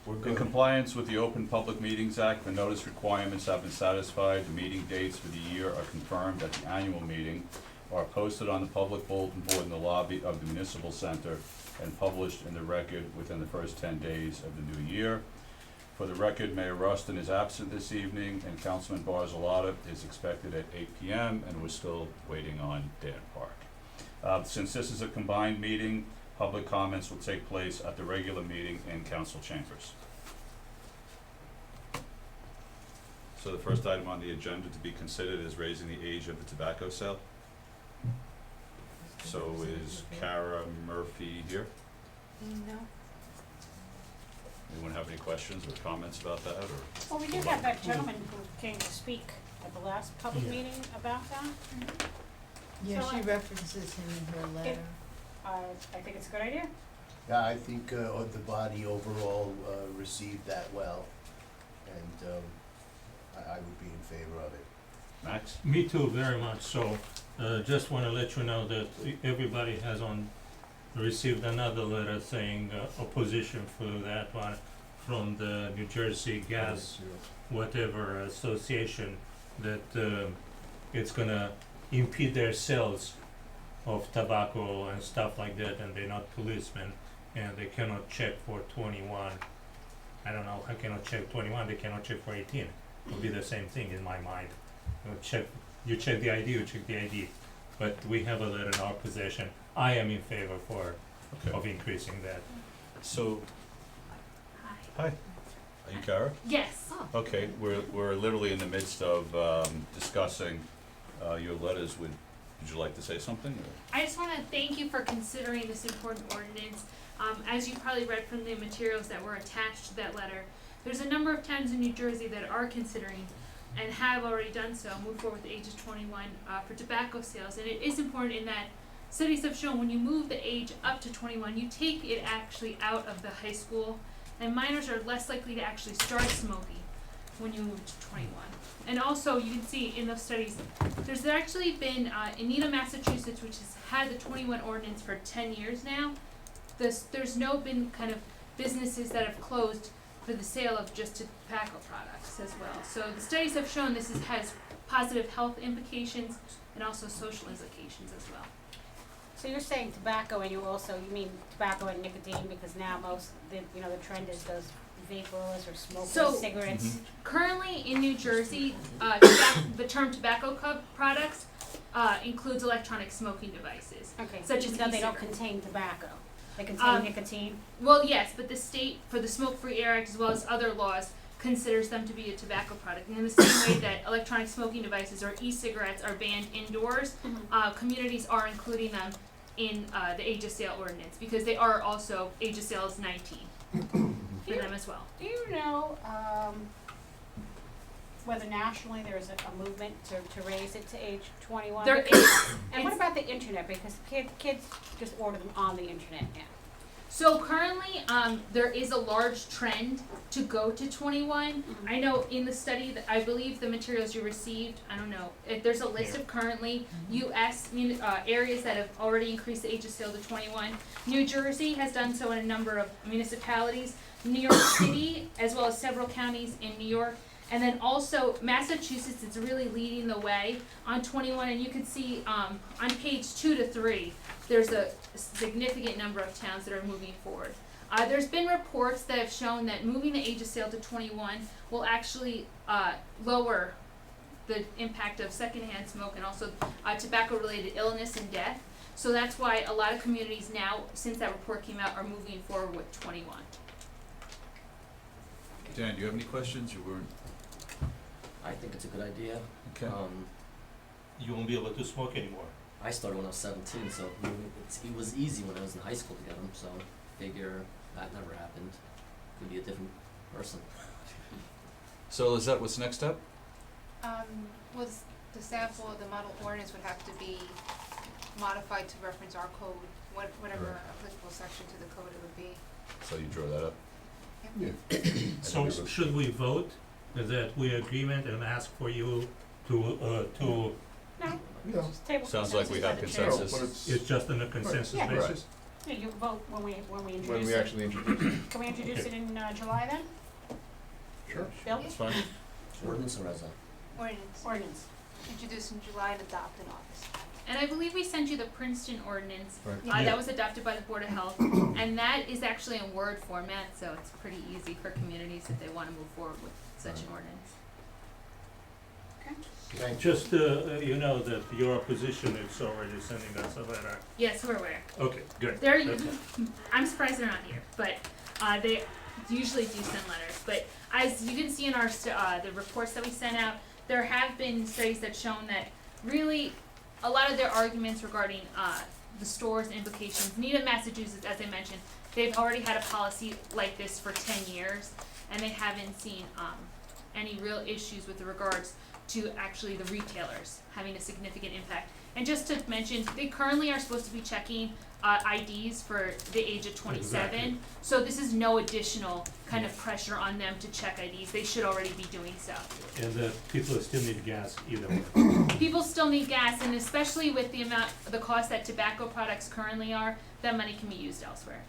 We're In good. compliance with the Open Public Meetings Act, the notice requirements have been satisfied. The meeting dates for the year are confirmed at the annual meeting, are posted on the public bulletin board in the lobby of the municipal center, and published in the record within the first 10 days of the new year. For the record, Mayor Rustin is absent this evening, and Councilman Barzalata is expected at 8 p.m., and we're still waiting on Dan Park. Since this is a combined meeting, public comments will take place at the regular meeting in council chambers. So the first item on the agenda to be considered is raising the age of the tobacco sale. So is Kara Murphy here? No. Anyone have any questions or comments about that, or? Well, we did have that gentleman who came to speak at the last public Yeah. meeting about that. Yeah, So she I- references him in her letter. I think it's a good idea. Yeah, I think, the body overall, received that well, and, I would be in favor of it. Max? Me too, very much so. Just wanna let you know that everybody has received another letter saying opposition for that one from the New Jersey Gas whatever association, that it's gonna impede their sales of tobacco and stuff like that, and they're not policemen, and they cannot check for 21. I don't know, I cannot check 21, they cannot check for 18. It'll be the same thing in my mind. You check the ID, you check the ID. But we have a letter in our possession. I am in favor of Okay, increasing that. so, Hi. hi, are you Kara? Yes. Okay, we're literally in the midst of discussing your letters. Would you like to say something, or? I just want to thank you for considering this important ordinance. As you probably read from the materials that were attached to that letter, there's a number of towns in New Jersey that are considering and have already done so, move forward with the age of 21 for tobacco sales. And it is important in that studies have shown when you move the age up to 21, you take it actually out of the high school, and minors are less likely to actually start smoking when you move to 21. And also, you can see in those studies, there's actually been, in Needham, Massachusetts, which has had the 21 ordinance for 10 years now, there's no been kind of businesses that have closed for the sale of just tobacco products as well. So the studies have shown this has positive health implications and also social implications as well. So you're saying tobacco, and you mean tobacco and nicotine, because now the trend is those vaporless or smokeless So- cigarettes. Currently in New Jersey, the term tobacco products includes electronic smoking devices. Okay, Such as even though they don't e-cigarettes. contain tobacco, they contain nicotine. Well, yes, but the state, for the Smoke-Free Air Act as well as other laws, considers them to be a tobacco product. And in the same way that electronic smoking devices or e-cigarettes are banned indoors, communities are including them in the age of sale ordinance, because they are also, age of sale is 19 for them as well. Do you know whether nationally there's a movement to raise it to age 21? There is. And what about the internet? Because kids just order them on the internet now. So currently, there is a large trend to go to 21. I know in the study that I believe the materials you received, I don't know, if there's a list of currently U.S. Areas that have already increased the age of sale to 21. New Jersey has done so in a number of municipalities. New York City, as well as several counties in New York. And then also Massachusetts is really leading the way on 21, and you can see on page 2 to 3, there's a significant number of towns that are moving forward. There's been reports that have shown that moving the age of sale to 21 will actually lower the impact of secondhand smoke and also tobacco-related illness and death. So that's why a lot of communities now, since that report came out, are moving forward with 21. Dan, do you have any questions? You weren't. I think it's a good idea. Okay. You won't be able to smoke anymore. I started when I was 17, so it was easy when I was in high school to get them, so figure that never happened. Could be a different person. So Lizette, what's the next step? Was the sample of the model ordinance would have to be modified to reference our code, whatever Right. applicable section to the code it would be. So you draw that up? Yeah. So should we vote that we agreement and ask for you to No, No. just table Sounds like we have consensus by the chair. consensus. But it's, it's just on a consensus Yeah. basis? Yeah, you vote when we introduce it. When we actually introduce it. Can we introduce it in July then? Sure. Bill? That's fine. Ordinance or resa? Ordinance, Ordinance. introduced in July and adopted in August. And I believe we sent you the Princeton ordinance, Right. Yeah. that was adopted by the Board of Health, and that is actually in Word format, so it's pretty easy for communities if they wanna move forward with such an ordinance. Thank you. Just, you know that your opposition is already sending us a letter. Yes, we're aware. Okay, good. They're, Okay. I'm surprised they're not here, but, they usually do send letters, but as you can see in our, the reports that we sent out, there have been studies that shown that really, a lot of their arguments regarding, the store's implications, Needham, Massachusetts, as I mentioned, they've already had a policy like this for 10 years, and they haven't seen, any real issues with regards to actually the retailers having a significant impact. And just to mention, they currently are supposed to be checking IDs for the age of 27, Exactly. so this is no additional kind of pressure on them to check IDs. They should already be doing so. And people still need gas either way. People still need gas, and especially with the cost that tobacco products currently are, that money can be used elsewhere.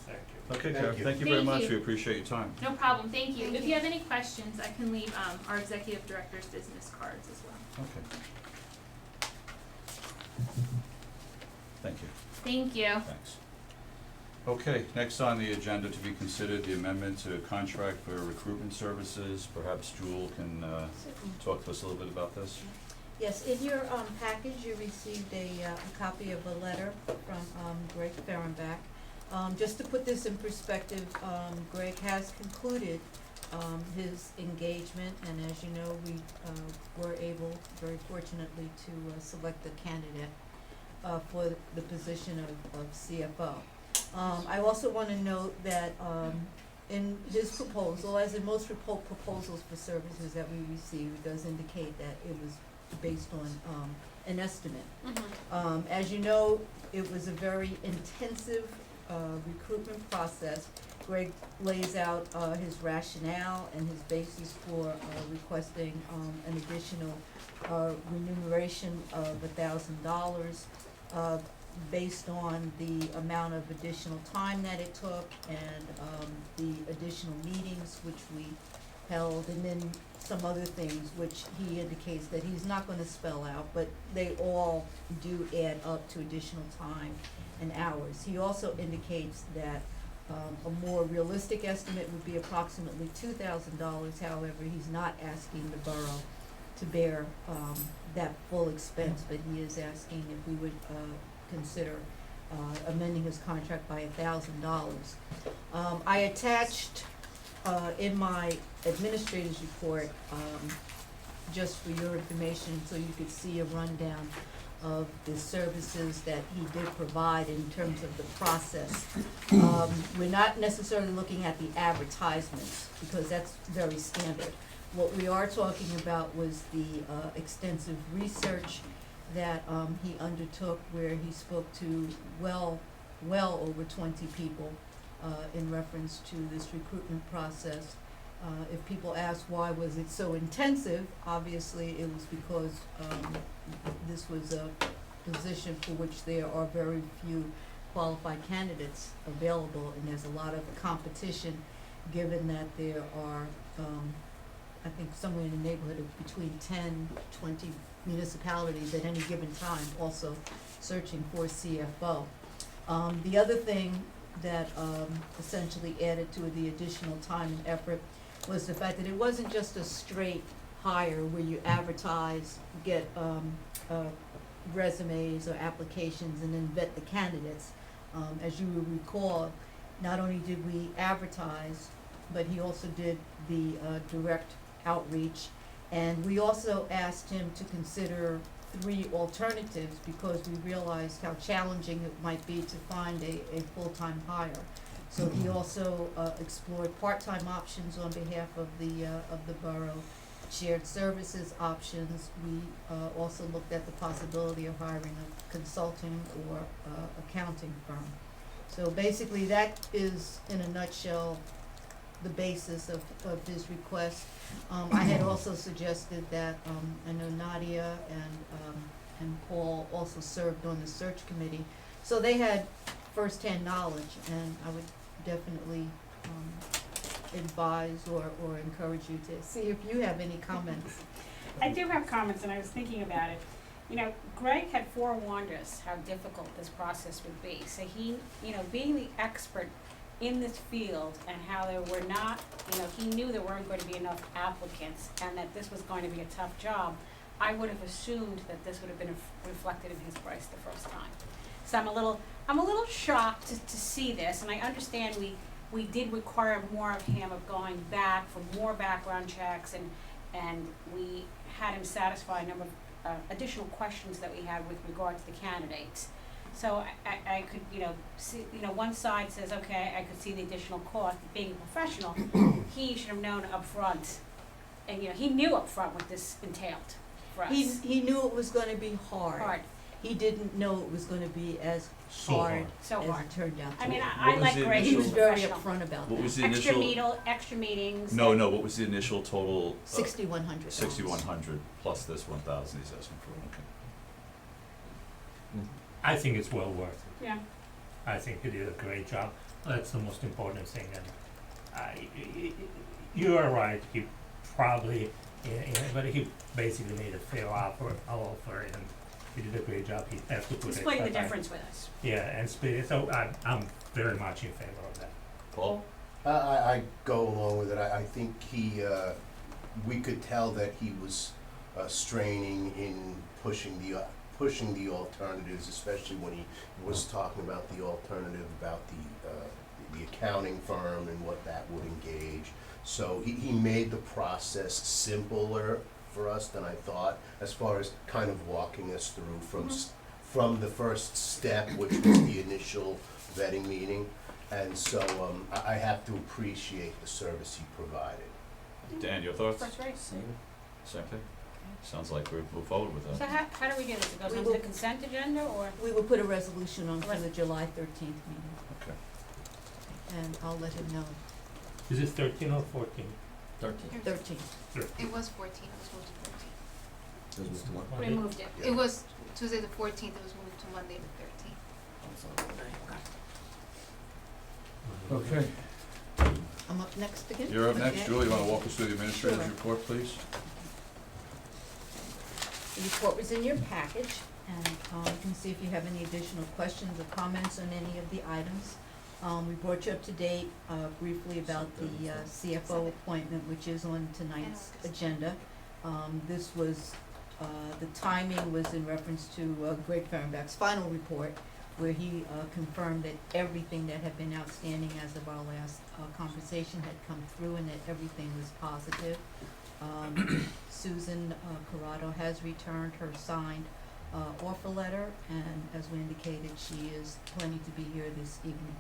Thank you. Okay, Thank Karen, you. thank you very Thank much, you. we appreciate your time. No problem, thank you. Thank If you. you have any questions, I can leave our executive director's business cards as well. Okay. Thank you. Thank you. Thanks. Okay, next on the agenda to be considered, the amendment to contract for recruitment services. Perhaps Jewel can talk to us a little bit about this. Yes, in your package, you received a copy of a letter from Greg Ferenbach. Just to put this in perspective, Greg has concluded his engagement, and as you know, we were able, very fortunately, to select a candidate for the position of CFO. I also want to note that in his proposal, as in most proposals for services that we receive, it does indicate that it was based on an estimate. As you know, it was a very intensive recruitment process. Greg lays out his rationale and his basis for requesting an additional remuneration of $1,000 based on the amount of additional time that it took and the additional meetings which we held, and then some other things which he indicates that he's not gonna spell out, but they all do add up to additional time and hours. He also indicates that a more realistic estimate would be approximately $2,000, however, he's not asking the borough to bear that full expense, but he is asking if we would consider amending his contract by $1,000. I attached in my administrator's report, just for your information, so you could see a rundown of the services that he did provide in terms of the process. We're not necessarily looking at the advertisements, because that's very standard. What we are talking about was the extensive research that he undertook, where he spoke to well over 20 people in reference to this recruitment process. If people ask why was it so intensive, obviously it was because this was a position for which there are very few qualified candidates available, and there's a lot of competition, given that there are I think somewhere in the neighborhood of between 10, 20 municipalities at any given time also searching for CFO. The other thing that essentially added to the additional time and effort was the fact that it wasn't just a straight hire where you advertise, get resumes or applications, and then vet the candidates. As you will recall, not only did we advertise, but he also did the direct outreach, and we also asked him to consider 3 alternatives, because we realized how challenging it might be to find a full-time hire. So he also explored part-time options on behalf of the borough, shared services options. We also looked at the possibility of hiring a consulting or accounting firm. So basically, that is, in a nutshell, the basis of his request. I had also suggested that, I know Nadia and Paul also served on the search committee, so they had firsthand knowledge, and I would definitely, advise or encourage you to see if you have any comments. I do have comments, and I was thinking about it. You know, Greg had forewarned us how difficult this process would be. So he, you know, being the expert in this field and how there were not, you know, he knew there weren't going to be enough applicants and that this was going to be a tough job. I would have assumed that this would have been reflected in his price the first time. So I'm a little shocked to see this, and I understand we did require more of him of going back for more background checks, and we had him satisfy a number of additional questions that we had with regard to the candidates. So I could, you know, see, you know, one side says, okay, I could see the additional cost, being a professional, he should have known up front, and, you know, he knew up front what this entailed for us. He knew it was gonna be hard. Hard, He didn't know it was gonna be as So hard so as hard. it turned out to I be. mean, What I was like the Greg, He he was was very professional. upfront about What that. was the Extra initial? extra meetings. No, no, what was the initial total? 6,100. 6,100 plus this 1,000 he's asking for, okay. I think it's well worth it. Yeah. I think he did a great job. That's the most important thing, and you are right, he probably, but he basically made a fair offer, and he did a great job, he has to put He it. split the difference with us. Yeah, and split it, so I'm very much in favor of that. Paul? I go along with it. I think we could tell that he was straining in pushing the alternatives, especially when he was talking about the alternative about the accounting firm and what that would engage. So he made the process simpler for us than I thought, as far as kind of walking us through from the first step, which was the initial vetting meeting. And so I have to appreciate the service he provided. Dan, your thoughts? That's right. Same. Same thing? Sounds like we'll move forward with So that. how do we do this? It goes We onto the will- consent agenda, or? We will put a resolution on for the July 13th meeting, Okay. and I'll let him know. Is it 13 or 14? 13. 13th. It was 14, it was moved to 13. It was moved to one. We moved it. It was Tuesday the 14th, it was moved to Monday the 13th. Okay. I'm up next again? You're up next. Okay. Julie, you wanna walk us through the administrator's Sure. report, please? The report was in your package, and you can see if you have any additional questions or comments on any of the items. We brought you up to date briefly about the CFO appointment, which is on tonight's agenda. This was, the timing was in reference to Greg Fehrenbach's final report, where he confirmed that everything that had been outstanding as of our last conversation had come through and that everything was positive. Susan Corrado has returned her signed offer letter, and as we indicated, she is planning to be here this evening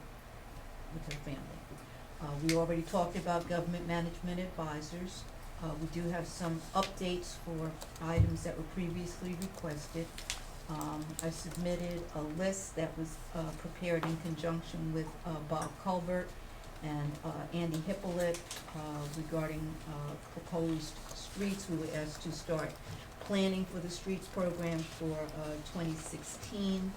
with her family. We already talked about government management advisors. We do have some updates for items that were previously requested. I submitted a list that was prepared in conjunction with Bob Culbert and Andy Hippolyte regarding proposed streets. We were asked to start planning for the streets program for 2016.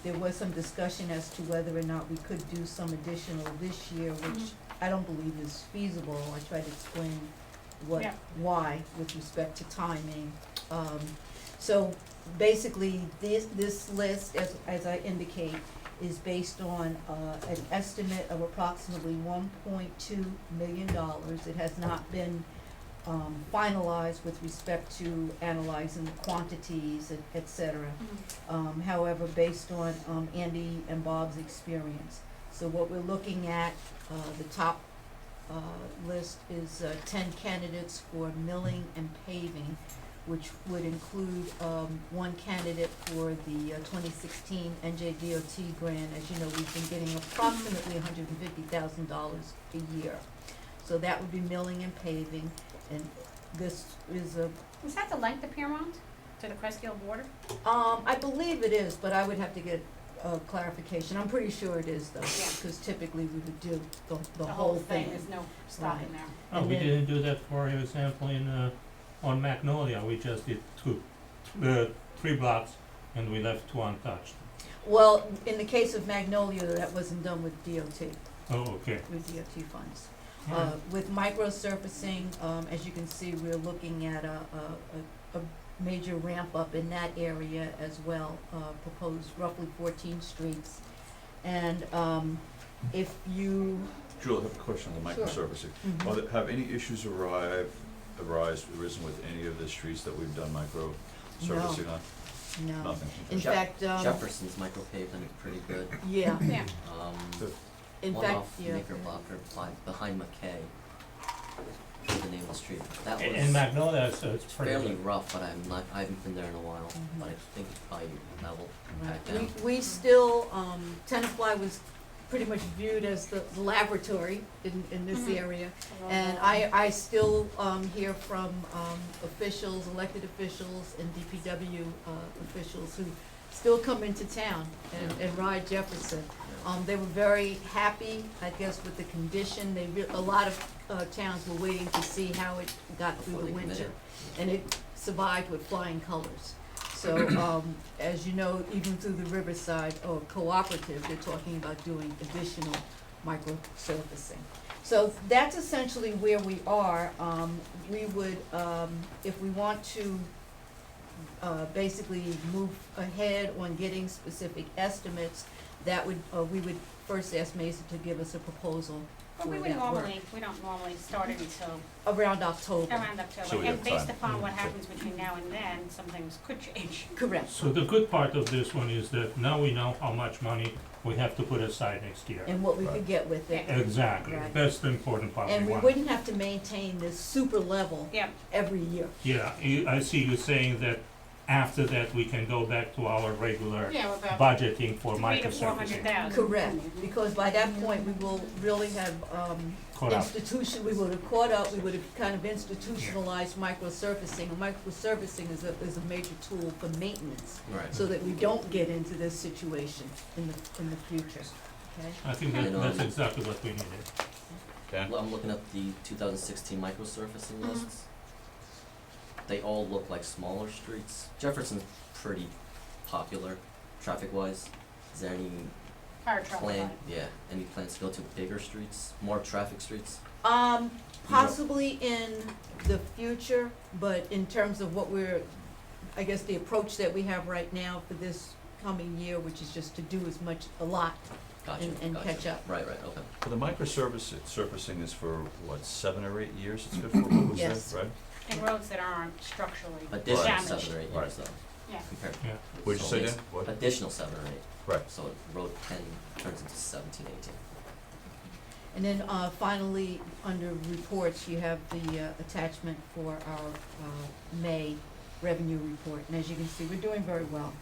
There was some discussion as to whether or not we could do some additional this year, which I don't believe is feasible. I tried to explain why with respect to timing. So basically, this list, as I indicate, is based on an estimate of approximately $1.2 million. It has not been finalized with respect to analyzing the quantities, et cetera. However, based on Andy and Bob's experience. So what we're looking at, the top list is 10 candidates for milling and paving, which would include one candidate for the 2016 NJDOT grant. As you know, we've been getting approximately $150,000 a year. So that would be milling and paving, and this is a, Is that the length of Piermont to the Cresthill border? I believe it is, but I would have to get clarification. I'm pretty sure it is though, Yeah. because typically we would do the The whole thing. There's no stopping there. Oh, And we then- didn't do that, for example, on Magnolia, we just did 3 blocks and we left 2 untouched. Well, in the case of Magnolia, that wasn't done with DOT, Oh, okay. with DOT funds. Alright. With microsurfacing, as you can see, we're looking at a major ramp up in that area as well, proposed roughly 14 streets. And, if you, Jewel, I have a question on the Sure. microservicing. mhm. Have any issues arisen with any of the streets that we've done microservicing on? No, Nothing? in Jef- fact, Jefferson's micropaved and pretty good. yeah, Yeah, Good. in One fact, off yeah. Knickerbocker behind McKay. Is the name of the street. That was In Magnolia, so it's pretty fairly good. rough, but I haven't been there in a while. Mhm. But I think it's probably level Right. back down. We still, Tenafly was pretty much viewed as the laboratory in this Mhm. area. And I still, hear from, officials, elected officials and DPW, officials who still come into town and ride Jefferson. They were very happy, I guess, with the condition. A lot of, towns were waiting to see how it got through Before the they winter. committed. And it survived with flying colors. So, as you know, even through the Riverside or cooperative, they're talking about doing additional microsurfacing. So that's essentially where we are. We would, if we want to, basically move ahead on getting specific estimates, that would, we would first ask Mesa to give us a proposal but we for would that work. we don't normally start it until Around October. around So October, we and have based time. upon what Mhm. happens between now and then, some things could change. Correct. So the good part of this one is that now we know how much money we have to put aside next year. And what we Right. could get with it. Exactly, Right. that's the important part And we we want. wouldn't have to maintain this super level Yeah, every year. Yeah, I see you saying that after that, we can go back to our regular yeah, we're about budgeting for 300 to 400,000. microservicing. Correct, because by that point, we will really have, Caught up. we would have caught up, we would have kind of institutionalized microsurfacing. And microsurfacing is a major tool for maintenance, Right. so that we don't get into this situation in the future, okay? I think And, that's exactly what we needed. Dan? Well, I'm looking at the 2016 microsurfacing Mhm. lists. They all look like smaller streets. Jefferson's pretty popular, traffic-wise. Is there any Fire truck. plan? Yeah, any plans to go to bigger streets, more traffic streets? Possibly in the future, but in terms of what I guess the approach that we have right now for this coming year, which is just to do a lot, Gotcha. And gotcha. catch up. Right, right, okay. Well, the microsurfacing is for, what, 7 or 8 years it's good for, what was Yes. that, right? And roads that aren't structurally Additional damaged. 7 or 8 Right. years though, Yeah. compared. Yeah. What'd you So say, it makes Dan? What? Additional 7 or 8. Right. So road 10 turns into 17, 18. And then, finally, under reports, you have the, attachment for our, May revenue report. And as you can see, we're doing very well,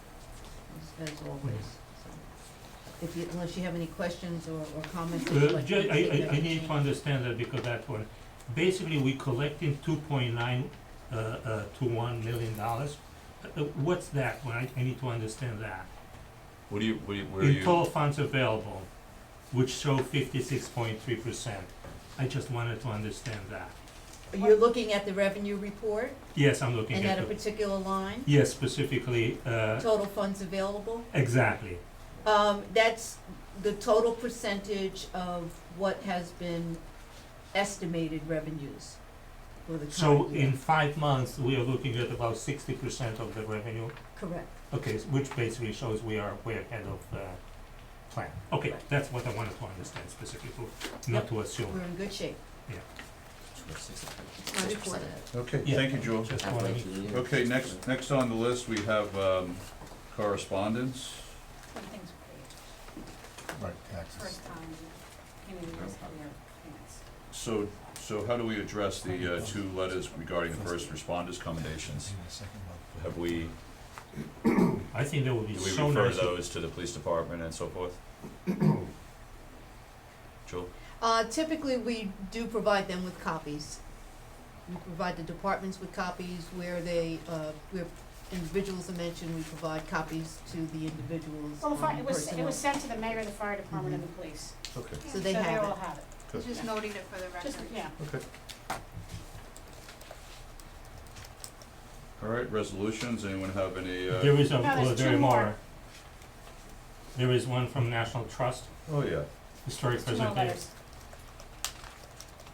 as always, so. Unless you have any questions or comments that you'd like to take I need to understand that because that one, basically, we collecting $2.9 to $1 million. What's that one? I need to understand that. Where are In you? total funds available, which show 56.3%. I just wanted to understand that. You're looking at the revenue report, Yes, I'm looking and at at a the, particular line, yes, specifically, total funds available. exactly. That's the total percentage of what has been estimated revenues for the So current year. in 5 months, we are looking at about 60% of the revenue. Correct. Okay, which basically shows we are way ahead of plan. Okay, Right. that's what I wanted to understand specifically, not to assume. We're in good shape. We're 6% My report. ahead. Okay, Yeah. thank you, Joel. Just Halfway wanted, through the year. Okay, next on the list, we have correspondence. Some things paid, Right, taxes. first time, communities have their payments. So how do we address the 2 letters regarding the first responders commendations? Have we, I think that would be do we so refer nice. those to the police department and so forth? Joel? Typically, we do provide them with copies. We provide the departments with copies where where individuals are mentioned, we provide copies to the individuals, Well, it personnel. was sent to the mayor, the fire department, and the police. Okay. So they have all it. have it. Good. Just noting it for the record. Just, yeah. Okay. All right, resolutions, anyone have any, There is No, there's there 2 are more. more. There is one from National Trust, Oh, yeah. Historic Two more Preservation. letters.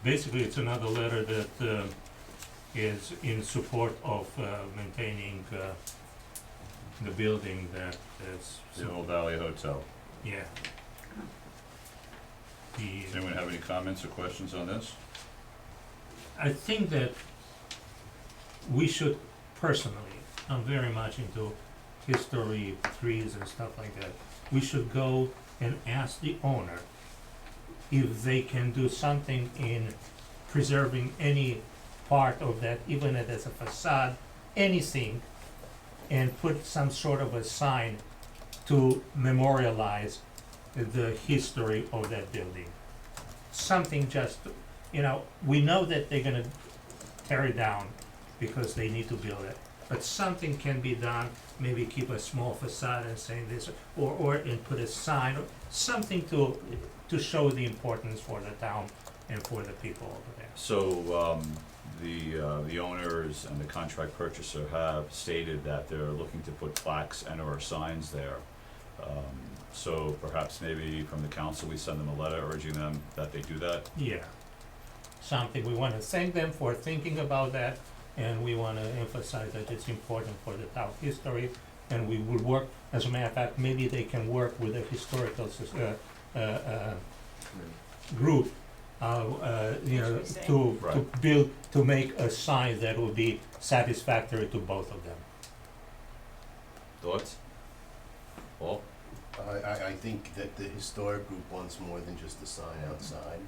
Basically, it's another letter that is in support of maintaining the building that is, The Old Valley Hotel. yeah. The, Does anyone have any comments or questions on this? I think that we should personally, I'm very much into history, trees and stuff like that. We should go and ask the owner if they can do something in preserving any part of that, even if it's a facade, anything, and put some sort of a sign to memorialize the history of that building. Something just, you know, we know that they're gonna tear it down because they need to build it, but something can be done, maybe keep a small facade and saying this, or and put a sign, or something to show the importance for the town and for the people over there. So, the owners and the contract purchaser have stated that they're looking to put plaques and or signs there. So perhaps maybe from the council, we send them a letter urging them that they do that. Yeah. Something, we wanna thank them for thinking about that, and we wanna emphasize that it's important for the town history, and we will work, as a matter of fact, maybe they can work with a historical group, you know, Interesting. to Right. build, to make a sign that will be satisfactory to both of them. Thoughts? Paul? I think that the historic group wants more than just the sign outside.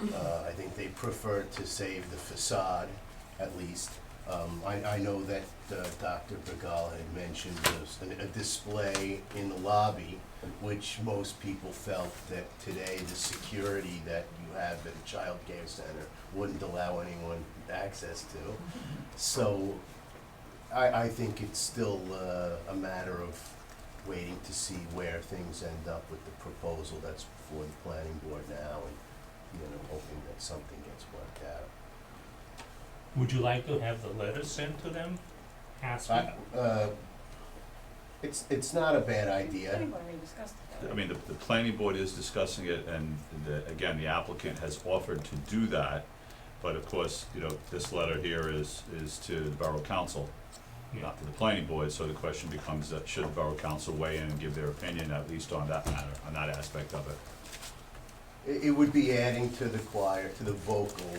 I think they prefer to save the facade, at least. I know that Dr. Bergal had mentioned a display in the lobby, which most people felt that today the security that you have at a child care center wouldn't allow anyone access to. So I think it's still a matter of waiting to see where things end up with the proposal that's before the planning board now, and, you know, hoping that something gets worked out. Would you like to have the letter sent to them, asking? It's not a bad idea. Anybody already discussed it, I mean, the planning board is discussing it, and again, the applicant has offered to do that. But of course, you know, this letter here is to the borough council, Yeah. not to the planning board, so the question becomes that should the borough council weigh in and give their opinion at least on that matter, on that aspect of it? It would be adding to the choir, to the vocal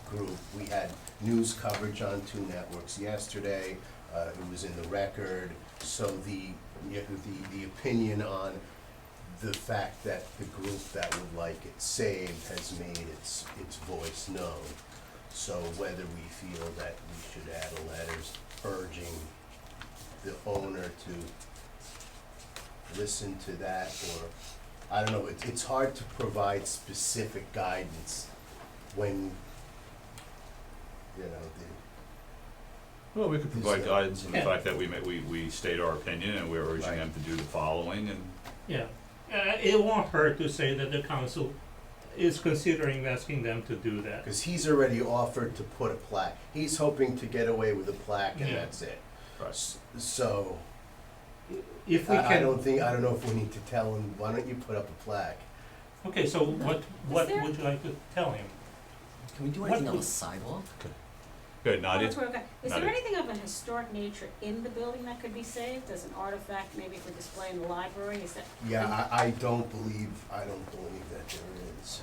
group. We had news coverage on 2 networks yesterday. It was in the record. So the opinion on the fact that the group that would like it saved has made its voice known. So whether we feel that we should add a letter urging the owner to listen to that, or, I don't know, it's hard to provide specific guidance when, you know, Well, we could provide guidance in the Yeah. fact that we state our opinion and we're urging Right. them to do the following, and Yeah, it won't hurt to say that the council is considering asking them to do that. because he's already offered to put a plaque. He's hoping to get away with a plaque and Yeah. that's it. right. So, If we I can, don't know if we need to tell him, why don't you put up a plaque? okay, so what there- would you like to tell him? Can we do What anything on would- the sidewalk? Good, Well, Nadia? that's where we're going. Is Nadia. there anything of a historic nature in the building that could be saved as an artifact, maybe for display in the library? Is that? Yeah, I don't believe that there is.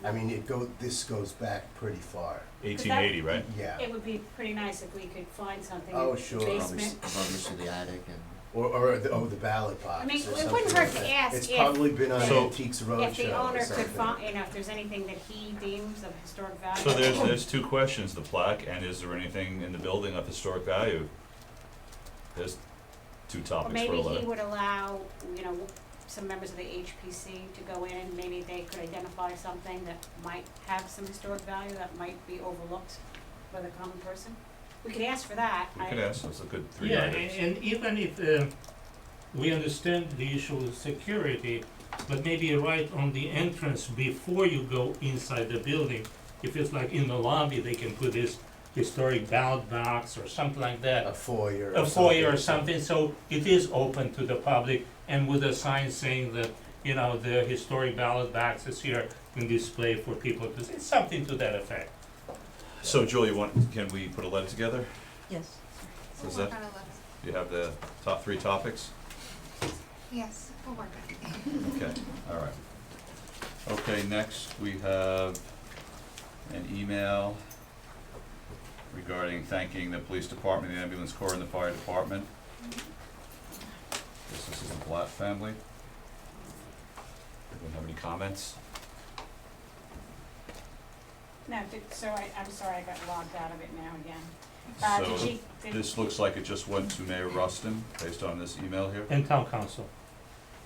I mean, this goes back pretty far. 1880, right? Yeah. It would be pretty nice if we could find something Oh, in the sure. basement. Rummage through the attic and. Or the ballot box I mean, or it something wouldn't hurt like to that. ask It's if- probably been on So- Antiques If Roadshow the or owner could something. find, you know, if there's anything that he deems of historic value. So there's 2 questions, the plaque, and is there anything in the building of historic value? There's 2 Or topics for a maybe he letter. would allow, you know, some members of the HPC to go in, and maybe they could identify something that might have some historic value that might be overlooked by the common person. We could ask for that. We could ask, those are good 3 Yeah, items. and even if we understand the issue of security, but maybe right on the entrance before you go inside the building, if it's like in the lobby, they can put this historic ballot box or something like that. A foyer. A foyer or something, so it is open to the public, and with a sign saying that, you know, the historic ballot box is here in display for people to see, something to that effect. So Julie, can we put a letter together? Yes. Is What that- kind of letter? You have the top 3 topics? Yes, we'll work on it. Okay, all right. Okay, next we have an email regarding thanking the police department, the ambulance corps, and the fire department. This is the Blatt family. Anyone have any comments? No, I'm sorry, I got logged out of it now again. So this looks like it just went to Mayor Rustin, based on this email here? And town council.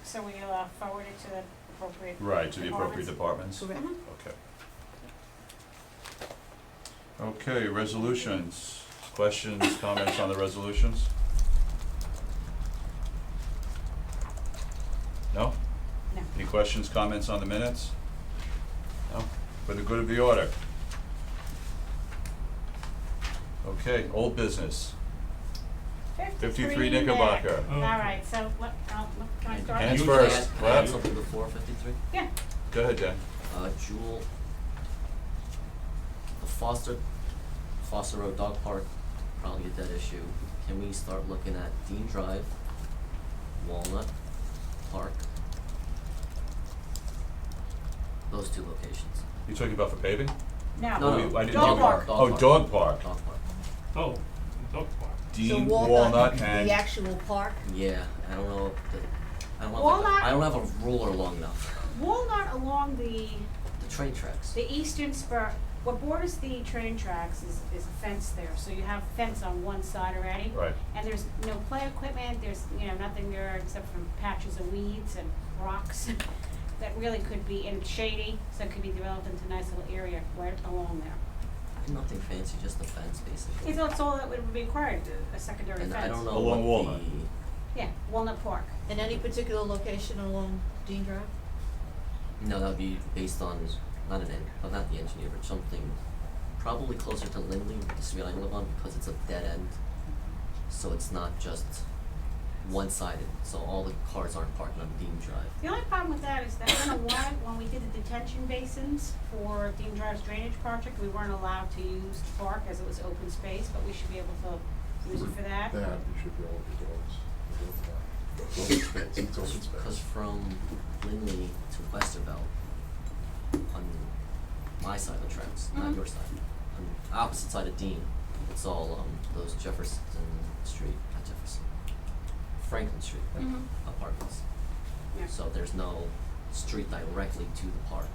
So we'll forward it to the appropriate. Right, to the appropriate departments? Correct. Mhm. Okay. Okay, resolutions. Questions, comments on the resolutions? No? No. Any questions, comments on the minutes? No? For the good of the order. Okay, old business. 53 Knickerbocker. All right, so can I start? Hands Can first. I add What? something before 53? Yeah. Go ahead, Dan. Jewel, the Foster Road Dog Park, probably a dead issue. Can we start looking at Dean Drive, Walnut Park? Those 2 locations. You talking about for paving? No. I didn't Dog hear you. park. Oh, dog park. Dog Park. Oh, dog park. Dean, Walnut, and. The actual park, Yeah, I don't know, I don't have Walnut- I don't have a ruler long enough. Walnut along the Train tracks. eastern spur, what borders the train tracks is a fence there, so you have fence on one side already. Right. And there's no play equipment, there's, nothing there except for patches of weeds and rocks that really could be, and it's shady, so it could be developed into a nice little area right along there. Nothing fancy, just a fence basically. It's all that would be required, a secondary fence. And I don't know Along what Walnut. Yeah, Walnut Park. and any particular location along Dean Drive? No, that would be based on, not the engineer, but something probably closer to Lindley, the street I live on, because it's a dead end. So it's not just one-sided, so all the cars aren't parked on Dean Drive. The only problem with that is that, I don't know why, when we did the detention basins for Dean Drive's drainage project, we weren't allowed to use the park as it was open space, but we should be able to use it for that. That, you should be able to do it. It's open space, it's open Because space. from Lindley to Westerville, on my side of the tracks, not Mhm. your side, on the opposite side of Dean, it's all those Jefferson Street, not Jefferson, Franklin Street Mhm. apartments. Yeah. So there's no street directly to the park.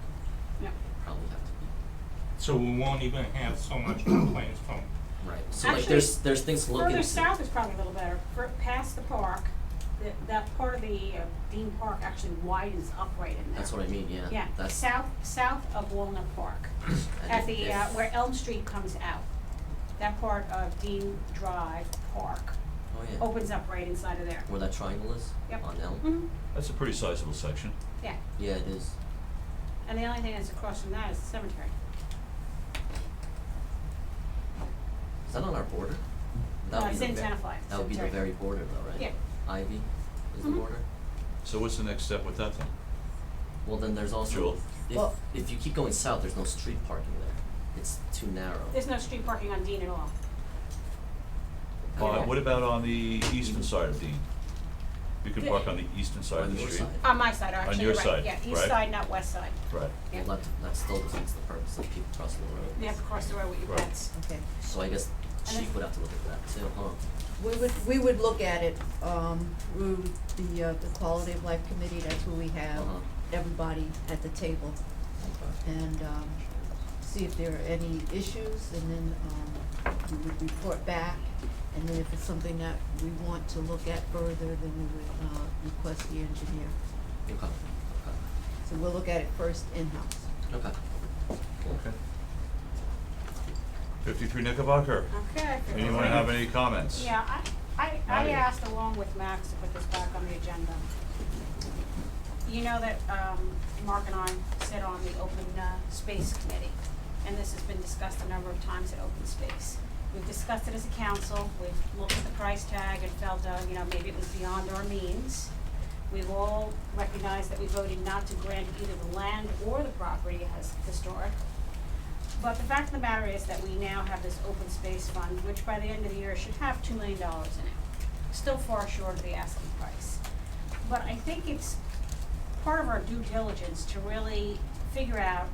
Yeah. Probably have to be. So we won't even have so much complaints from, Right. So like Actually, there's things to look into. Further south is probably a little better, past the park, that part of the Dean Park actually widens up right in there. That's what I mean, yeah. Yeah, That's south of Walnut Park, and at the, if- where Elm Street comes out. That part of Dean Drive Park Oh yeah. opens up right inside of there. Where that triangle is? Yep. On Elm? Mhm. That's a pretty sizable section. Yeah, Yeah, it is. and the only thing that's across from that is the cemetery. Is that on our border? That No, would it's be in the Tenafly, That would be the cemetery. very border though, right? Yeah. Ivy is Mhm. the border? So what's the next step with that then? Well, then there's also, Jewel. Well- if you keep going south, there's no street parking there. It's too narrow. There's no street parking on Dean at all. Okay. What about on the eastern side of Dean? You can park on the eastern side of On the your street. side. On my side, actually, your you're right, side, yeah, east right? side, not west side. Right. Yeah. Well, that still defeats the purpose of people crossing the road. You have to cross the road with your Right. pets. Okay. So I guess And chief if- would have to look at that too, huh? We would look at it, through the Quality of Life Committee, that's who we have, Uh-huh. everybody at the table, Okay. and, see if there are any issues, and then, we would report back, and then if it's something that we want to look at further, then we would, request the engineer. Okay. So we'll look at it first in-house. Okay. Okay. 53 Knickerbocker. Okay. Anyone have any comments? Yeah, I Nadia. asked along with Max to put this back on the agenda. You know that, Mark and I sit on the open, space committee, and this has been discussed a number of times at open space. We've discussed it as a council, we've looked at the price tag and felt, maybe it was beyond our means. We've all recognized that we voted not to grant either the land or the property as historic. But the fact of the matter is that we now have this open space fund, which by the end of the year should have $2 million in it. Still far short of the asking price. But I think it's part of our due diligence to really figure out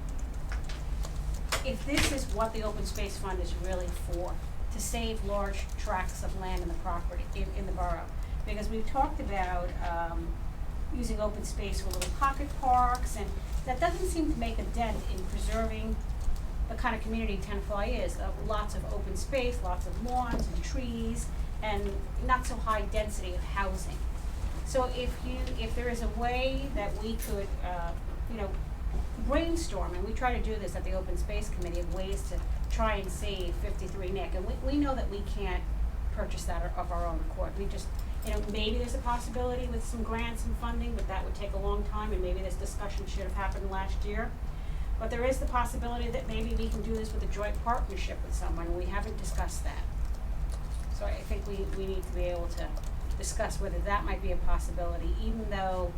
if this is what the open space fund is really for, to save large tracts of land in the property, in the borough. Because we've talked about using open space for little pocket parks, and that doesn't seem to make a dent in preserving the kind of community Tenafly is, of lots of open space, lots of lawns and trees, and not so high density of housing. So if there is a way that we could, brainstorm, and we try to do this at the Open Space Committee, of ways to try and save 53 Nick, and we know that we can't purchase that of our own accord. We just, maybe there's a possibility with some grants and funding, but that would take a long time, and maybe this discussion should have happened last year. But there is the possibility that maybe we can do this with a joint partnership with someone, and we haven't discussed that. So I think we need to be able to discuss whether that might be a possibility, even though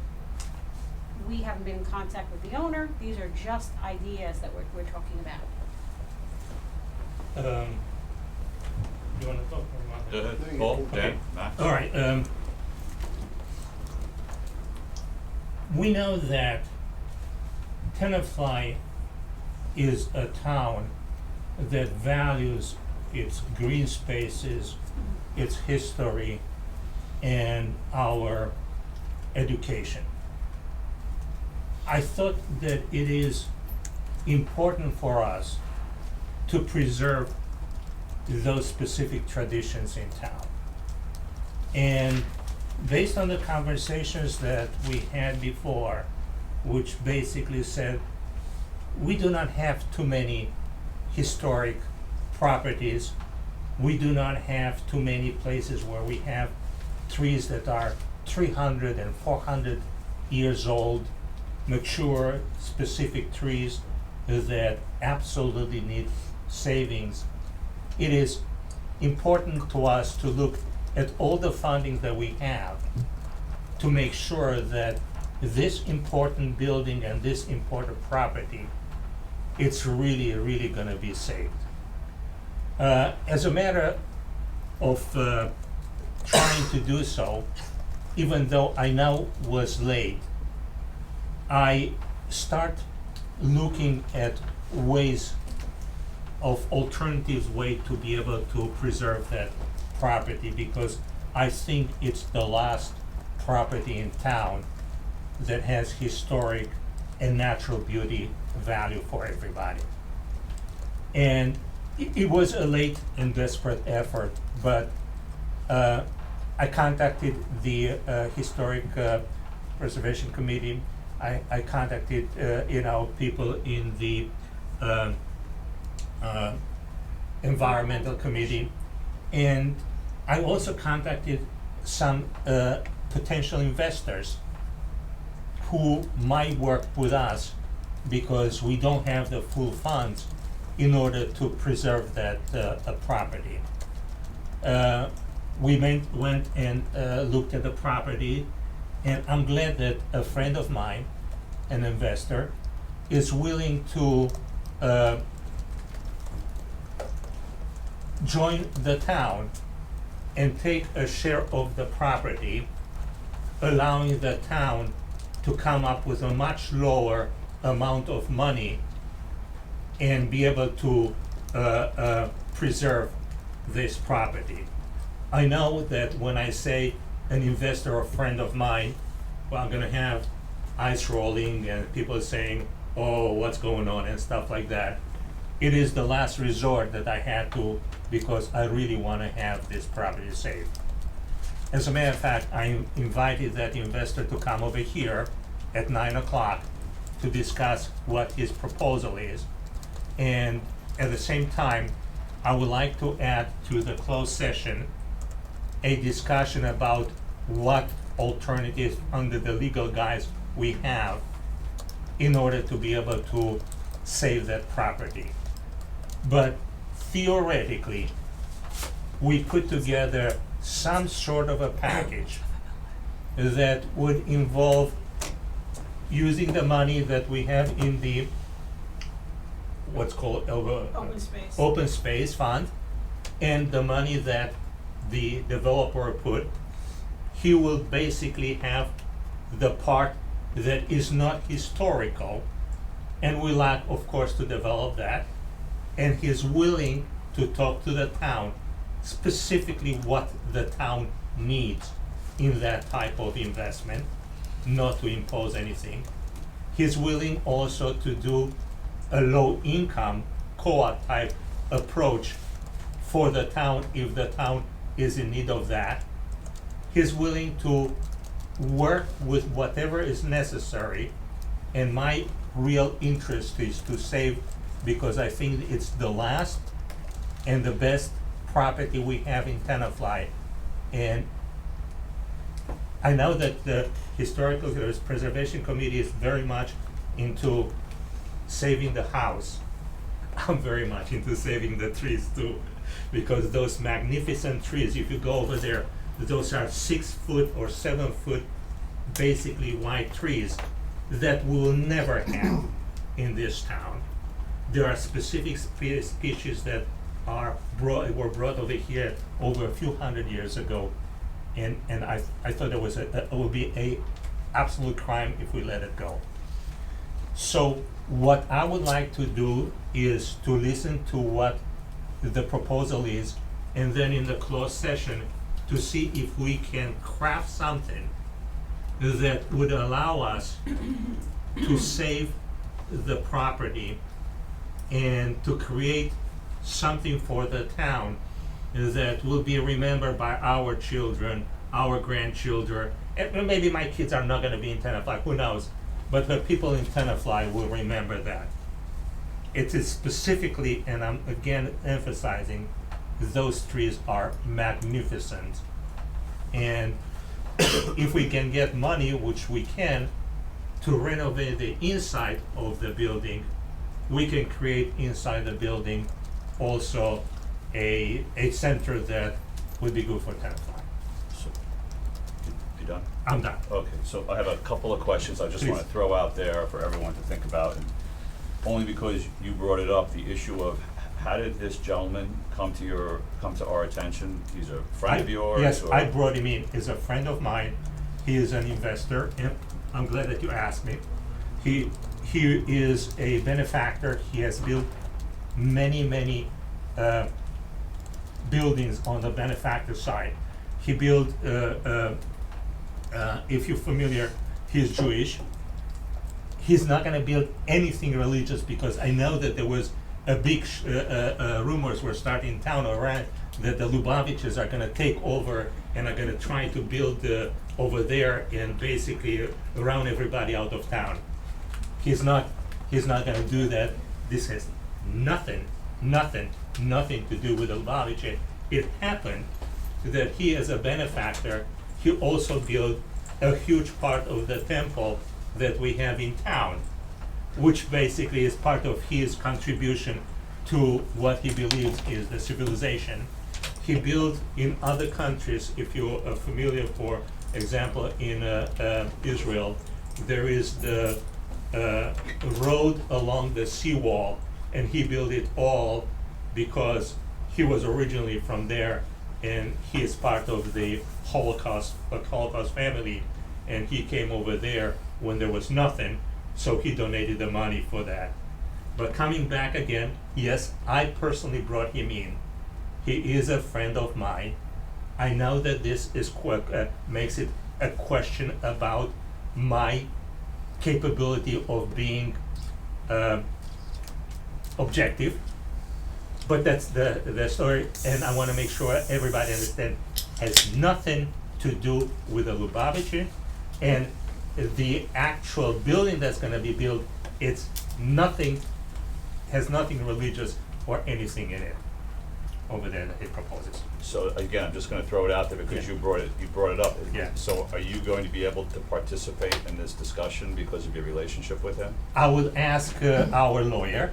we haven't been in contact with the owner. These are just ideas that we're talking about. You wanna talk about Go that? ahead, Paul, Dan, Max? All right, we know that Tenafly is a town that values its green spaces, its history, and our education. I thought that it is important for us to preserve those specific traditions in town. And based on the conversations that we had before, which basically said we do not have too many historic properties, we do not have too many places where we have trees that are 300 and 400 years old, mature, specific trees that absolutely need savings. It is important to us to look at all the funding that we have to make sure that this important building and this important property, it's really, really gonna be saved. As a matter of trying to do so, even though I now was late, I start looking at ways of alternative way to be able to preserve that property, because I think it's the last property in town that has historic and natural beauty value for everybody. And it was a late and desperate effort, but I contacted the Historic Preservation Committee. I contacted people in the Environmental Committee, and I also contacted some potential investors who might work with us, because we don't have the full funds in order to preserve that property. We went and looked at the property, and I'm glad that a friend of mine, an investor, is willing to join the town and take a share of the property, allowing the town to come up with a much lower amount of money and be able to preserve this property. I know that when I say an investor or friend of mine, well, I'm gonna have eyes rolling and people saying, oh, what's going on and stuff like that. It is the last resort that I had to, because I really wanna have this property saved. As a matter of fact, I invited that investor to come over here at 9 o'clock to discuss what his proposal is. And at the same time, I would like to add to the closed session a discussion about what alternatives under the legal guise we have in order to be able to save that property. But theoretically, we put together some sort of a package that would involve using the money that we have in the what's called Open space. open space fund, and the money that the developer put. He will basically have the part that is not historical, and we like, of course, to develop that. And he's willing to talk to the town, specifically what the town needs in that type of investment, not to impose anything. He's willing also to do a low-income co-op type approach for the town if the town is in need of that. He's willing to work with whatever is necessary, and my real interest is to save, because I think it's the last and the best property we have in Tenafly. And I know that the Historical Preservation Committee is very much into saving the house. I'm very much into saving the trees too, because those magnificent trees, if you go over there, those are 6 foot or 7 foot basically white trees that we will never have in this town. There are specific species that were brought over here over a few hundred years ago, and I thought it would be a absolute crime if we let it go. So what I would like to do is to listen to what the proposal is, and then in the closed session to see if we can craft something that would allow us to save the property and to create something for the town that will be remembered by our children, our grandchildren, and maybe my kids are not going to be in Tenafly, who knows, but the people in Tenafly will remember that. It is specifically, and I'm again emphasizing, those trees are magnificent. And if we can get money, which we can, to renovate the inside of the building, we can create inside the building also a center that would be good for Tenafly. So, you done? I'm done. Okay, so I have a couple of questions I just Please. want to throw out there for everyone to think about, and only because you brought it up, the issue of how did this gentleman come to our attention? He's a friend of yours? Yes, or- I brought him in. He's a friend of mine. He is an investor, and I'm glad that you asked me. He is a benefactor. He has built many buildings on the benefactor side. He built, if you're familiar, he's Jewish. He's not going to build anything religious, because I know that there was a big rumors were starting in town around that the Lubavitches are going to take over and are going to try to build over there and basically round everybody out of town. He's not going to do that. This has nothing to do with the Lubavitch. It happened that he, as a benefactor, he also built a huge part of the temple that we have in town, which basically is part of his contribution to what he believes is the civilization. He built in other countries, if you are familiar, for example, in Israel, there is the road along the seawall, and he built it all because he was originally from there, and he is part of the Holocaust family, and he came over there when there was nothing, so he donated the money for that. But coming back again, yes, I personally brought him in. He is a friend of mine. I know that this is makes it a question about my capability of being objective, but that's the story, and I want to make sure everybody understands has nothing to do with the Lubavitch, and the actual building that's going to be built, it's nothing, has nothing religious or anything in it over there that it proposes. So again, I'm just gonna throw it out there because Yeah. you brought it up. Yeah. So are you going to be able to participate in this discussion because of your relationship with him? I would ask our lawyer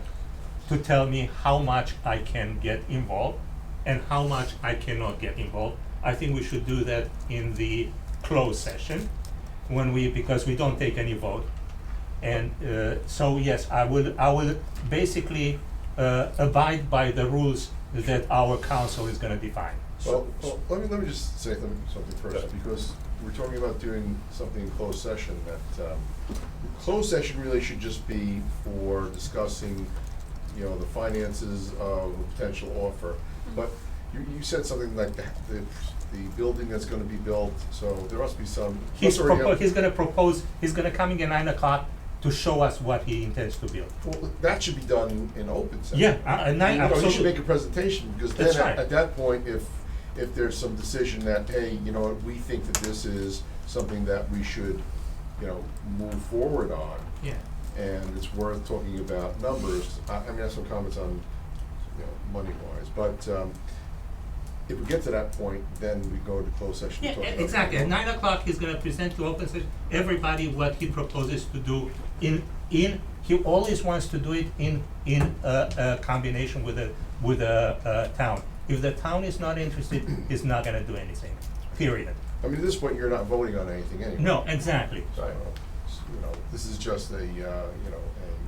to tell me how much I can get involved and how much I cannot get involved. I think we should do that in the closed session because we don't take any vote. And so yes, I will basically abide by the rules that our council is gonna define. Well, let me just say something first, Okay. because we're talking about doing something in closed session that, closed session really should just be for discussing, you know, the finances of a potential offer. But you said something like the building that's gonna be built, so there must be some. He's must already have- he's gonna come in at 9 o'clock to show us what he intends to build. Well, that should be done in open session. Yeah, at 9, You know, absolutely. you should make a presentation, because That's then right. at that point, if there's some decision that, hey, you know what, we think that this is something that we should, you know, move forward on, Yeah. and it's worth talking about numbers, I mean, I have some comments on, you know, money-wise, but, if we get to that point, then we go to closed session. Yeah, and talk about exactly. At it. 9 o'clock, he's gonna present to open session, everybody what he proposes to do he always wants to do it in a combination with a town. If the town is not interested, he's not gonna do anything, period. I mean, at this point, you're not voting on anything anyway. No, exactly. So, you know, this is just a, you know,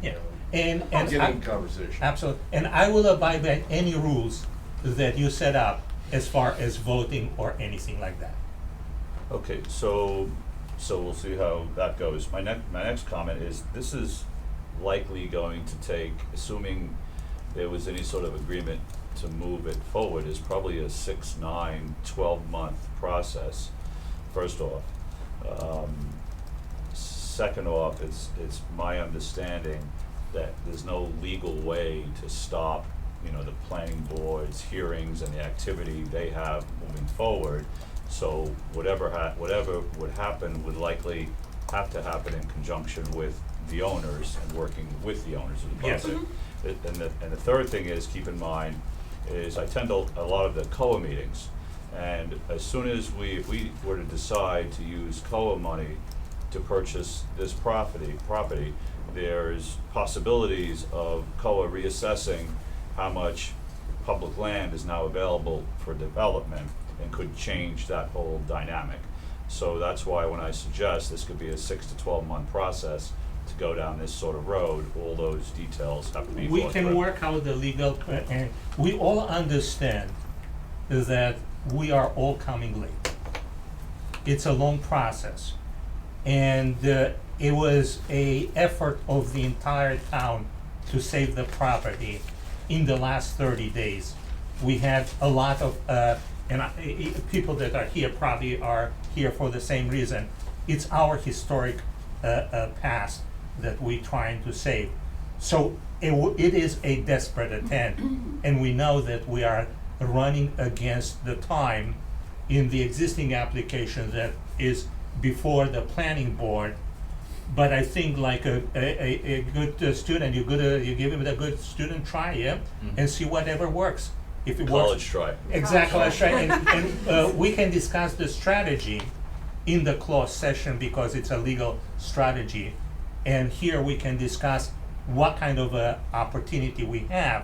Yeah. And beginning conversation. absolutely, and I will abide by any rules that you set up as far as voting or anything like that. Okay, so we'll see how that goes. My next comment is, this is likely going to take, assuming there was any sort of agreement to move it forward, is probably a 6, 9, 12-month process, first off. Second off, it's my understanding that there's no legal way to stop, you know, the planning board's hearings and the activity they have moving forward. So whatever would happen would likely have to happen in conjunction with the owners and working with the owners of the Yes. project. And the third thing is, keep in mind, is I attend a lot of the COA meetings, and as soon as if we were to decide to use COA money to purchase this property, there's possibilities of COA reassessing how much public land is now available for development, and could change that whole dynamic. So that's why when I suggest this could be a 6 to 12-month process to go down this sort of road, all those details have to be We thought can through. work out the legal, and we all understand that we are all coming late. It's a long process, and it was a effort of the entire town to save the property in the last 30 days. We had a lot of, people that are here probably are here for the same reason. It's our historic past that we're trying to save. So it is a desperate attempt, and we know that we are running against the time in the existing application that is before the planning board. But I think like a good student, you give him a good student try, yeah, and see whatever works. If it works, College try. exactly, that's right. And we can discuss the strategy in the closed session because it's a legal strategy. And here we can discuss what kind of opportunity we have.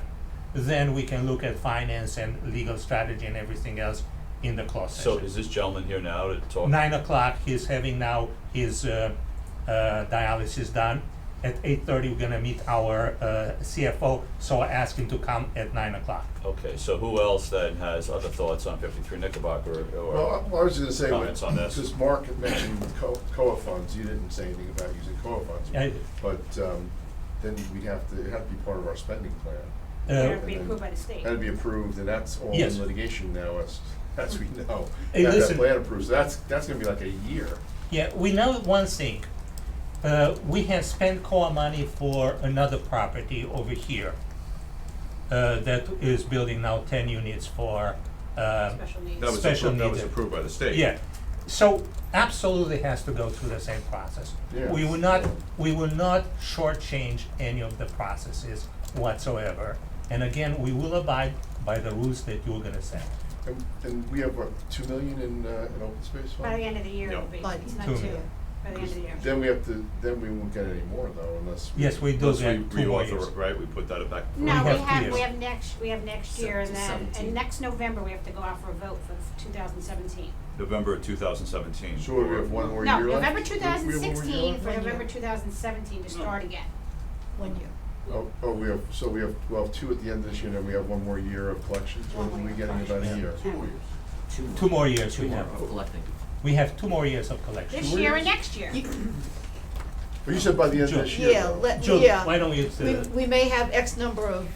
Then we can look at finance and legal strategy and everything else in the closed So session. is this gentleman here now to talk? 9 o'clock, he's having now his dialysis done. At 8:30, we're gonna meet our CFO, so I asked him to come at 9 o'clock. Okay, so who else then has other thoughts on 53 Knickerbocker or? Well, I was gonna say, Comments on this? because Mark had mentioned COA funds, you didn't say anything about using COA funds. I- But, then it had to be part of our spending plan. They're Uh, be approved by the state. Had to be approved, and that's all Yes. in litigation now, as we know. Hey, Have that listen. plan approved, so that's gonna be like a year. Yeah, we know one thing. We have spent COA money for another property over here that is building now 10 units for, Special needs. Special That was needs. approved by the state. yeah. So absolutely has to go through the same process. Yeah. We will not shortchange any of the processes whatsoever. And again, we will abide by the rules that you're gonna set. And we have, what, 2 million in open space By the funds? end of the year, it'll be, But it's not 2 two. million. by the end of the year. Then we won't get any more though, unless. Yes, we do Unless we get 2 more years. reauthor, right, we put that back. No, We we have 2 have, years. we have next year, and then, 17. and next November, we have to go out for a vote for 2017. November of 2017. Sure, we have one more No, year left? November We have one more year 2016 left? for 1 year. November 2017 to start again. 1 year. Oh, we have 2 at the end of this year, and then we have one more year of collections, One what are more we year getting of about a collections. year? 2 more. 2 more years 2 we more have. of collecting. We have 2 more years of collection. This year and next year. But you said by the end of this year. Yeah, though. June, yeah. why don't you, We may have X number of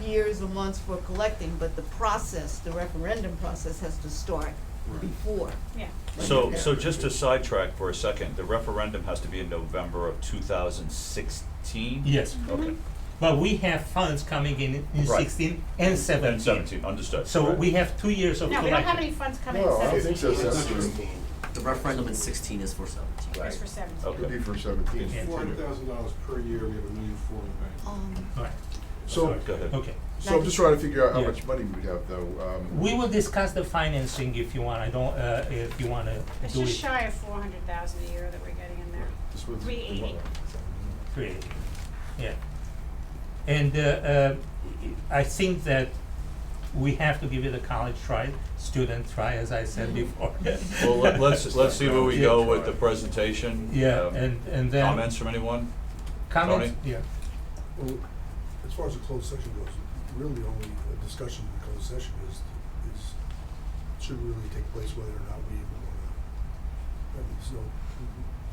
years or months for collecting, but the process, the referendum process has to start before. Yeah. So just to sidetrack for a second, the referendum has to be in November of 2016? yes. Okay. But we have funds coming in Right. 16 and 17. And 17, understood. So Right. we have 2 years of No, we collection. don't have any funds coming in No, I don't 17. think so. It's That's- 16. The referendum in 16 is for 17. It's for 17. Okay. It'd be for 17. Yeah. $400,000 per year, we have $1.4 million in the bank. Right. So, Go ahead. Okay. so I'm just trying to figure out how Yeah. much money we'd have though. We will discuss the financing if you want. I don't, if you wanna It's do just it. shy of 400,000 a year that we're getting in there. This was- 380. Great. Yeah. And I think that we have to give it a college try, student try, as I said before. Well, let's see where we go with the presentation. Yeah, and then. Comments from anyone? Comments? Tony? Yeah. Well, as far as the closed session goes, really only a discussion in the closed session is should really take place whether or not we even wanna, I mean, so,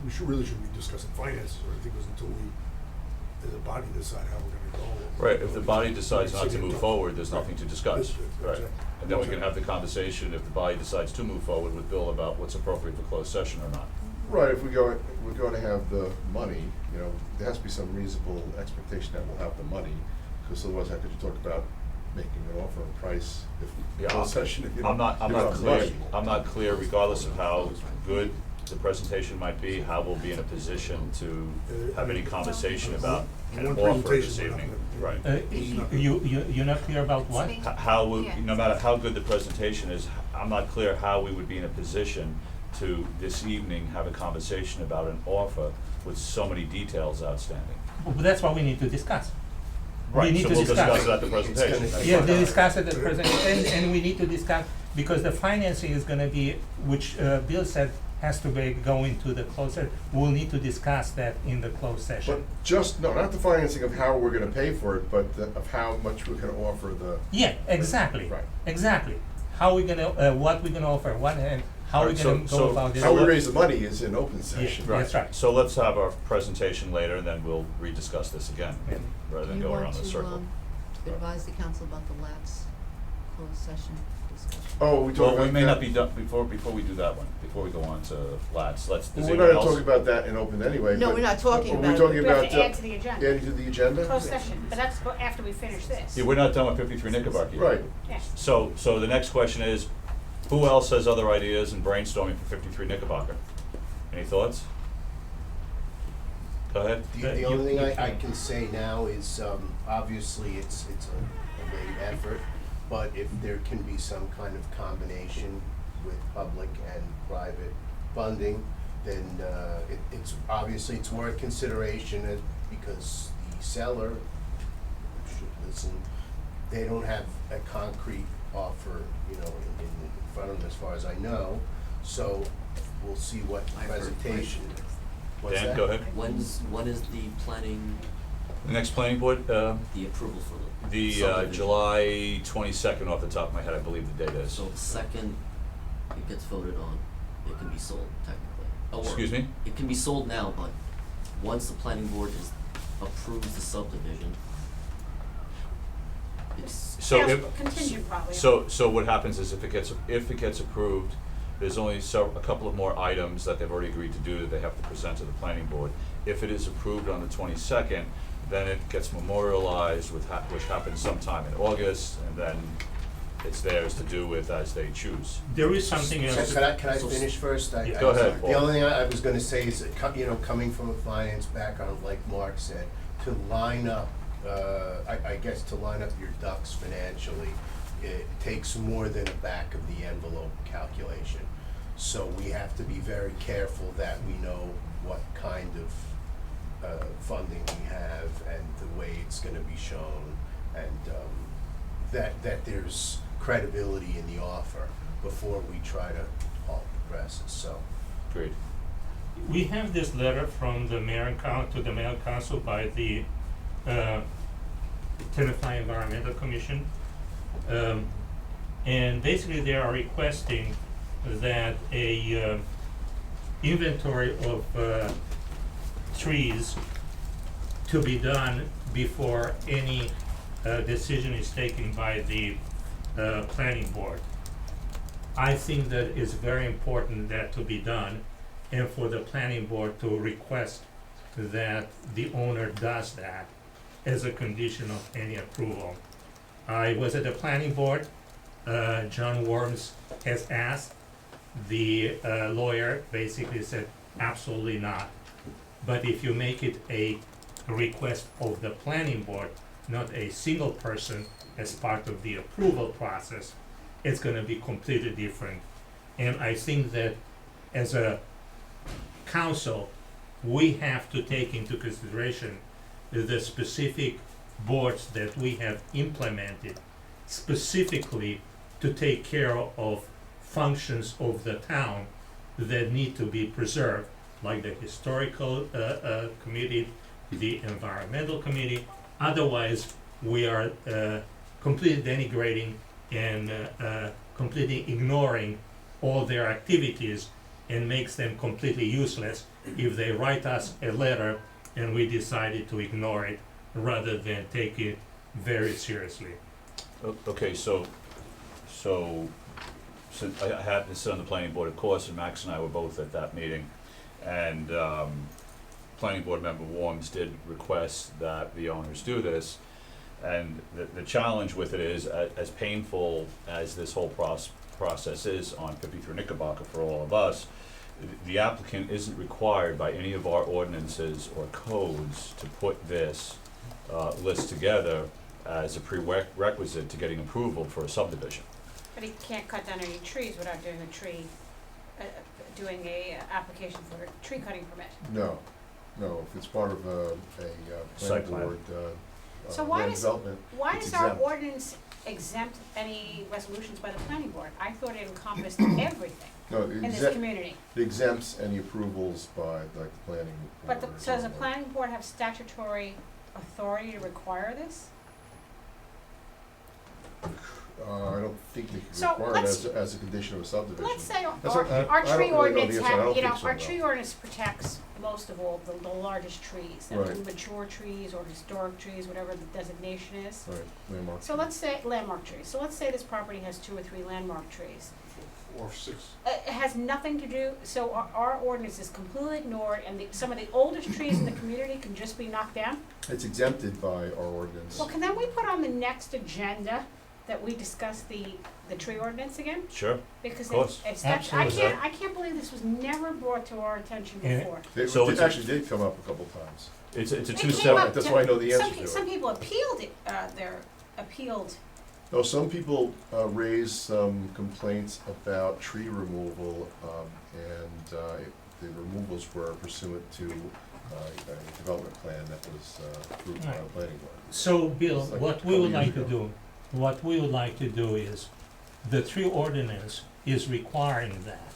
we shouldn't be discussing finances or anything, because until we, as a body, decide how we're gonna go. Right, if the body decides not to Right. move forward, there's nothing to discuss. Right. Exactly. And then we can have the conversation if the body decides to move forward with Bill about what's appropriate for closed session or not. Right, if we're going to have the money, you know, there has to be some reasonable expectation that we'll have the money, because otherwise how could you talk about making an offer and price if Yeah, closed session, if you don't I'm not have the clear, money? I'm not clear regardless of how good the presentation might be, how we'll be in a position to have any conversation about an One offer this presentation, we're not evening. gonna- Right. You're not clear about what? Speak. How, Yeah. no matter how good the presentation is, I'm not clear how we would be in a position to, this evening, have a conversation about an offer with so many details outstanding. Well, that's what we need to discuss. We Right, need so to we'll discuss discuss. it at the presentation. gonna- That's Yeah, fine. they discuss it at present, and we need to discuss, because the financing is gonna be, which Bill said has to be going to the closer, we'll need to discuss that in the closed But session. just, no, not the financing of how we're gonna pay for it, but of how much we're gonna offer the. Yeah, exactly, Right. exactly. How we gonna, what we gonna offer, what, and how we Alright, gonna so- go about this. How we raise the money is in open session. Yeah. That's right. So let's have our presentation later, and then we'll rediscuss this again, Yeah. rather than go around the circle. You want to advise the council about the lapse closed session discussion? Oh, we talked about Well, we may not that? be done, before we do that one, before we go on to LATs, does Well, we're anyone not else? gonna talk about that in open anyway, No, but- we're not talking Are about it. we talking We have about, to add to the agenda. adding to the agenda? Closed session, but that's after we finish this. Yeah, we're not done with 53 Knickerbocker yet. Right. Yeah. So the next question is, who else has other ideas and brainstorming for 53 Knickerbocker? Any thoughts? Go ahead. The only thing I can say now is, obviously, it's a late effort, but if there can be some kind of combination with public and private funding, then it's obviously it's worth consideration because the seller should listen. They don't have a concrete offer, in front of them as far as I know, so we'll see what I've heard presentation. What's Dan, that? go ahead. When is the planning, The next planning board, the approval for the the subdivision? July 22nd off the top of my head, I believe the date is. So the second it gets voted on, it can be sold technically. Or Excuse me? it can be sold now, but once the planning board approves the subdivision, it's, So Yeah, if, contingent probably. so what happens is if it gets approved, there's only a couple of more items that they've already agreed to do that they have to present to the planning board. If it is approved on the 22nd, then it gets memorialized which happens sometime in August, and then it's theirs to do with as they choose. There is something So else. can I finish first? Yeah. Go ahead, Paul. The only thing I was gonna say is, that coming from a finance background, like Mark said, to line up, I guess to line up your ducks financially, it takes more than a back of the envelope calculation. So we have to be very careful that we know what kind of funding we have and the way it's gonna be shown, and that there's credibility in the offer before we try to halt the process, so. Great. We have this letter from the mayor and to the mayor and council by the Tenafly Environmental Commission. And basically they are requesting that a inventory of trees to be done before any decision is taken by the planning board. I think that it's very important that to be done, and for the planning board to request that the owner does that as a condition of any approval. I was at the planning board, John Worms has asked, the lawyer basically said absolutely not. But if you make it a request of the planning board, not a single person as part of the approval process, it's gonna be completely different. And I think that as a council, we have to take into consideration the specific boards that we have implemented specifically to take care of functions of the town that need to be preserved, like the historical committee, the environmental committee. Otherwise, we are completely denigrating and completely ignoring all their activities, and makes them completely useless if they write us a letter and we decided to ignore it rather than take it very seriously. Okay, so since I happened to sit on the planning board, of course, and Max and I were both at that meeting, and planning board member Worms did request that the owners do this, and the challenge with it is, as painful as this whole process is on 53 Knickerbocker for all of us, the applicant isn't required by any of our ordinances or codes to put this list together as a prerequisite to getting approval for a subdivision. But he can't cut down any trees without doing a application for a tree cutting permit. No, if it's part of a Site planning plan. board, So why land does- development, Why it's does our exempt. ordinance exempt any resolutions by the planning board? I thought it encompassed everything No, in this it community. exempts any approvals by like the planning board. But or so does the something. planning board have statutory authority to require this? I don't think they So can require it let's- as a condition of a subdivision. Let's say That's what- I our don't tree really know the ordinance answer. I don't think so, our no. tree ordinance protects most of all the largest trees, the Right. mature trees or historic trees, whatever the designation is. Right, landmark. So let's say landmark trees. So let's say this property has 2 or 3 landmark trees. Or 6. It has nothing to do, so our ordinance is completely ignored, and some of the oldest trees in the community can just be knocked down? It's exempted by our ordinance. Well, can then we put on the next agenda that we discuss the tree ordinance again? Sure. Because Of course. it's Absolutely. I can't believe this was never brought to our attention Yeah. before. So It it's a- actually did come up a couple times. It's a It came two-step. up That's to- why I know the answer to it. Some people appealed it, appealed. No, some people raised some complaints about tree removal, and the removals were pursuant to a development plan that was approved by the Right. planning board. So, Bill, It's like what a we would couple like to years do, is, the tree ordinance is requiring that.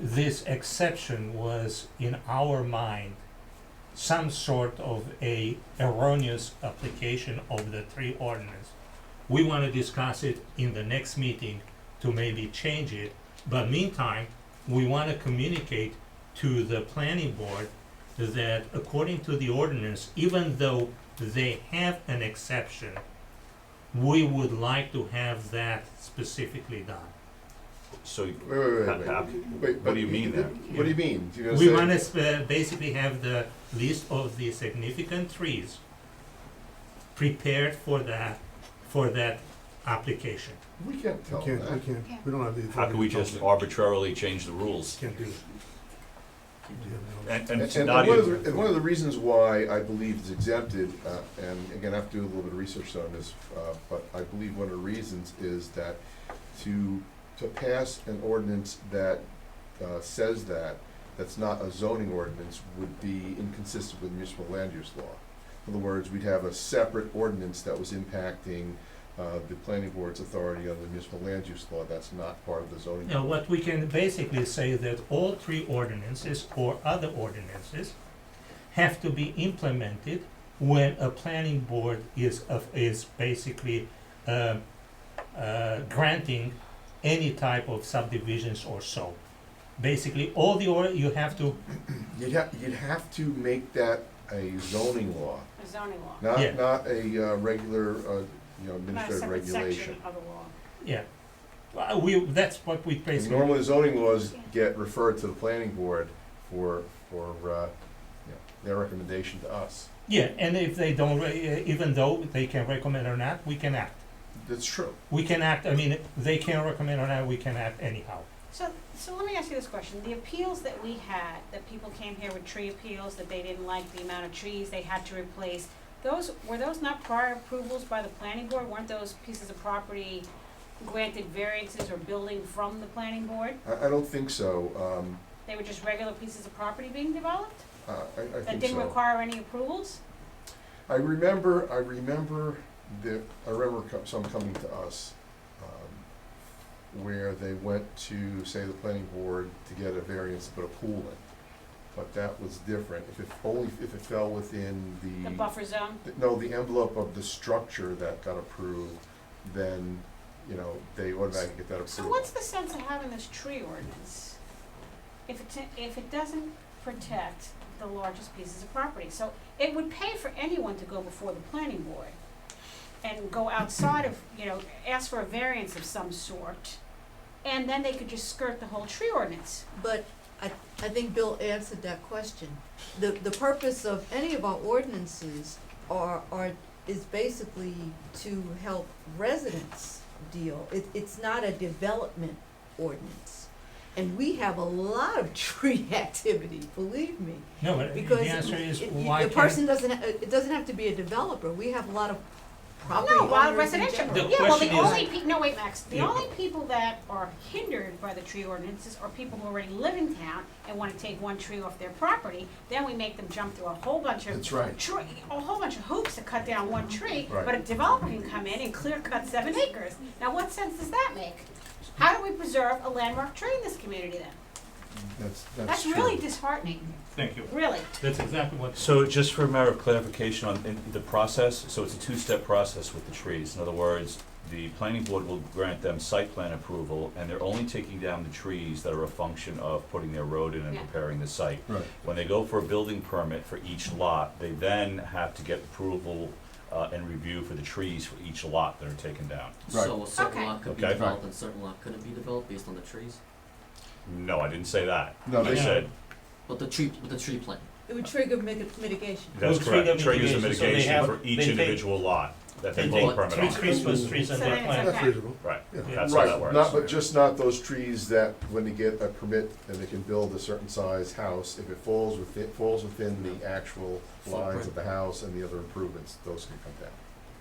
This exception was, in our mind, some sort of a erroneous application of the tree ordinance. We wanna discuss it in the next meeting to maybe change it, but meantime, we wanna communicate to the planning board that according to the ordinance, even though they have an exception, we would like to have that specifically done. So, Wait, what but do you mean there? What do you mean? Do you gonna We say- wanna basically have the list of the significant trees prepared for that application. We can't tell them that. We don't have the authority. how can we to tell just them. arbitrarily change the rules? Can't do it. And And one of the reasons why I believe it's exempted, and again, I have to do a little bit of research on this, but I believe one of the reasons is that to pass an ordinance that says that, that's not a zoning ordinance would be inconsistent with municipal land use law. In other words, we'd have a separate ordinance that was impacting the planning board's authority on the municipal land use law. That's not part of the zoning. Now, what we can basically say that all three ordinances or other ordinances have to be implemented when a planning board is basically granting any type of subdivisions or so. Basically, all the you have to, You'd have to make that a zoning law, A zoning law, not, Yeah. not a regular, not a administrative separate regulation. section of the law. yeah. That's what we And basically. normally zoning laws get referred to the planning board for, their recommendation to us. Yeah, and if they don't, even though they can recommend or not, we can act. That's true. We can act, I mean, they can recommend or not, we can act anyhow. So let me ask you this question, the appeals that we had, that people came here with tree appeals, that they didn't like the amount of trees they had to replace, were those not prior approvals by the planning board? Weren't those pieces of property granted variances or building from the planning board? I don't think so. They were just regular pieces of property being developed? I think so. That didn't require any approvals? I remember some coming to us, where they went to, say, the planning board to get a variance to put a pool in. But that was different, if it fell within The buffer zone? the envelope of the structure that got approved, then, they automatically get that approval. So what's the sense of having this tree ordinance if it doesn't protect the largest pieces of property? So it would pay for anyone to go before the planning board and go outside of, ask for a variance of some sort, and then they could just skirt the whole tree ordinance. But I think Bill answered that question. The purpose of any of our ordinances is basically to help residents deal. It's not a development ordinance. And we have a lot of tree activity, believe me. No, but Because the answer is it why person it doesn't have to be a developer. We have a lot of property No, wild owners in residential. general. The Yeah, well, the question is- only no, wait, Max. The Yeah. only people that are hindered by the tree ordinances are people who already live in town and want to take one tree off their property. Then we make them jump through a whole bunch of That's right. a whole bunch of hoops to cut down one tree. Right. But a developer can come in and clear cut 7 acres. Now, what sense does that make? How do we preserve a landmark tree in this community then? That's true. really disheartening. Thank you. Really. That's exactly what. So just for a matter of clarification on the process, so it's a two-step process with the trees. In other words, the planning board will grant them site plan approval, and they're only taking down the trees that are a function of putting their road in and Yeah. preparing the site. Right. When they go for a building permit for each lot, they then have to get approval and review for the trees for each lot that are taken down. Right. So a certain Okay. lot could be Okay. developed and a certain lot couldn't be developed based on the trees? No, I didn't say that. No, I they said, But the tree plan. It would trigger mitigation. that's Will trigger correct, triggers a mitigation, so they mitigation have- for each they take- individual lot that they They pull take a permit three on. Christmas trees So and then their it's plant. That's okay. reasonable. Right, Yeah. that's how that Right, works. not those trees that, when they get a permit and they can build a certain size house, if it falls within the actual lines of the house and the other improvements, those can come down.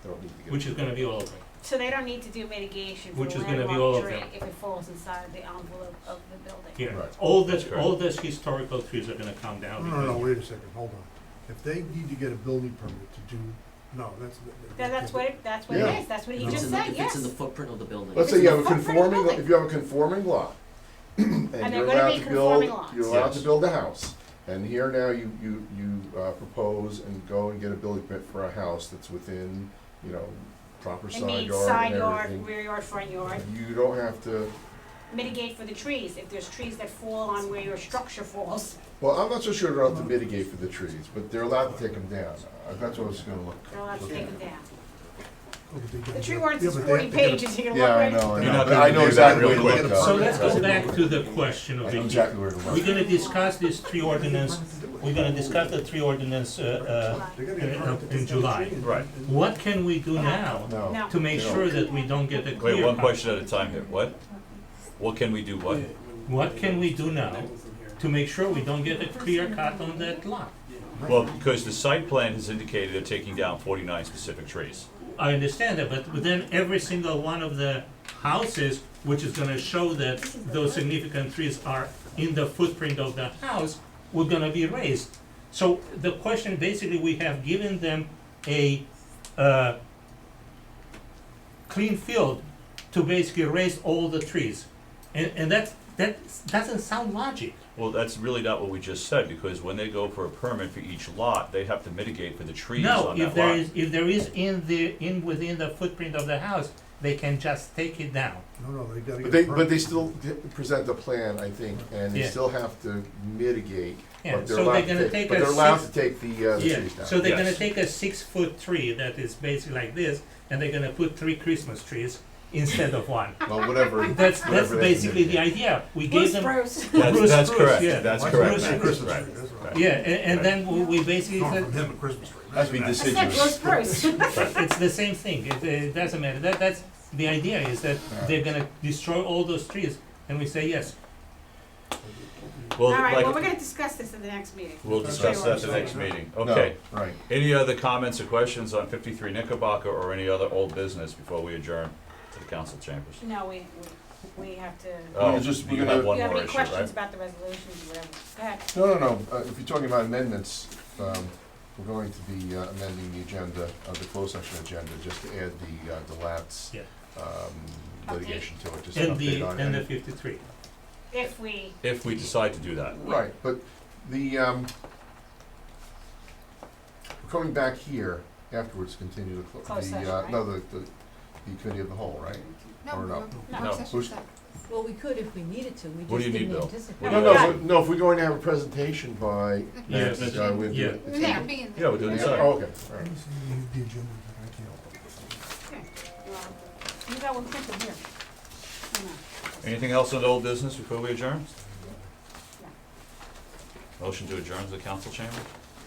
They don't need to get. Which is gonna be all of them. So they don't need to do mitigation for Which a is gonna be all landmark of tree them. if it falls inside the envelope of the building. Yeah, Right. That's correct. all those historical trees are gonna come down. No, because- wait a second, hold on. If they need to get a building permit to do, no, that's. That's what it Yeah. is, that's what he No. just If said, it's yes. in the footprint of the building. Let's If say you it's have a a footprint of conforming, building. if you have a conforming lot, and they're you're gonna allowed be to conforming build, lots. you're allowed Yes. to build a house. And here now you propose and go and get a building permit for a house that's within, proper It side needs yard side and yard, everything. rear yard, front yard, You don't have to, mitigate for the trees, if there's trees that fall on where your structure falls, well, I'm not so sure they're allowed to mitigate for the trees, but they're allowed to take them down. That's what I was gonna look. they're allowed to look take at. them down. Oh, The tree ordinance is 40 pages, you can look Yeah, I right. know, You're not but gonna I know do that exactly real where to quick, look. though. So let's go Right. back to the question I of know the exactly where to look. We're gonna discuss this tree ordinance, we're gonna discuss the tree ordinance, in July. Right. What can we do now No. No. to make sure that we don't get a clear? Wait, one cut? question at a time here. What can we do, what? What can we do now to make sure we don't get a clear cut on that lot? Well, because the site plan has indicated they're taking down 49 specific trees. I understand that, but then every single one of the houses, which is gonna show that those significant trees are in the footprint of the house were gonna be raised. So the question, basically, we have given them a clean field to basically raise all the trees. And that doesn't sound logic. Well, that's really not what we just said, because when they go for a permit for each lot, they have to mitigate for the trees No, on if that lot. if there is within the footprint of the house, they can just take it down. No, they gotta get. But they still present the plan, I think, and they Yeah. still have to mitigate, Yeah, but they're so allowed they're to gonna take, take but a they're allowed to six- take the Yeah, trees down. so they're gonna Yes. take a 6-foot tree that is basically like this, and they're gonna put 3 Christmas trees instead of one. Well, whatever. That's whatever they can basically the mitigate. idea. We Bruce, gave them, Bruce. Bruce, That's correct, yeah. that's Why correct, can't we Matt. say Christmas Right, tree? That's right. right. yeah, and then we basically Going said, from him a Christmas tree. Has to be That's I said deciduous. Bruce, Bruce. it's the same thing. It doesn't matter. That's the idea, is that they're gonna destroy all those trees, and we say yes. Well, All right, like, well, we're gonna discuss this at the next meeting. we'll discuss that at the next meeting. Okay. No, right. Any other comments or questions on 53 Knickerbocker or any other old business before we adjourn to the council chambers? No, we have to, Oh, We're just- you we're have gonna- one you have more any issue, questions right? about the resolutions or whatever? Go ahead. No, if you're talking about amendments, we're going to be amending the agenda, the closed session agenda, just to add the LATS Yeah. litigation to it, just an And the, update on and the it. 53. If we, If we decide to do that. Right, but we're coming back here afterwards, to continue the, Closed session, right? no, the committee of the whole, right? No, Or no? No. No. work session's set. Well, we could if we needed to, we What do just you need, didn't Bill? anticipate. No, No, Yeah. no, if we're going to have a presentation by Yeah, next, that's- we'll do yeah. it. Yeah, it'll be in Yeah, we're doing Yeah, it inside. oh, okay, all right. The agenda, I can't. okay, well, you got one printed here. You know. Anything else on the old business before we adjourn? Motion to adjourn to the council chamber?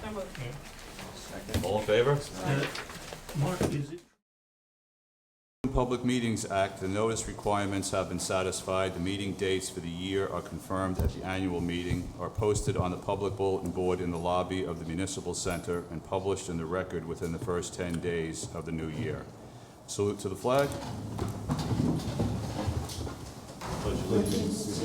So moved. All in favor? Mark, is it? Public Meetings Act, the notice requirements have been satisfied. The meeting dates for the year are confirmed at the annual meeting, are posted on the public bulletin board in the lobby of the municipal center, and published in the record within the first 10 days of the new year. Salute to the flag. Pledge allegiance.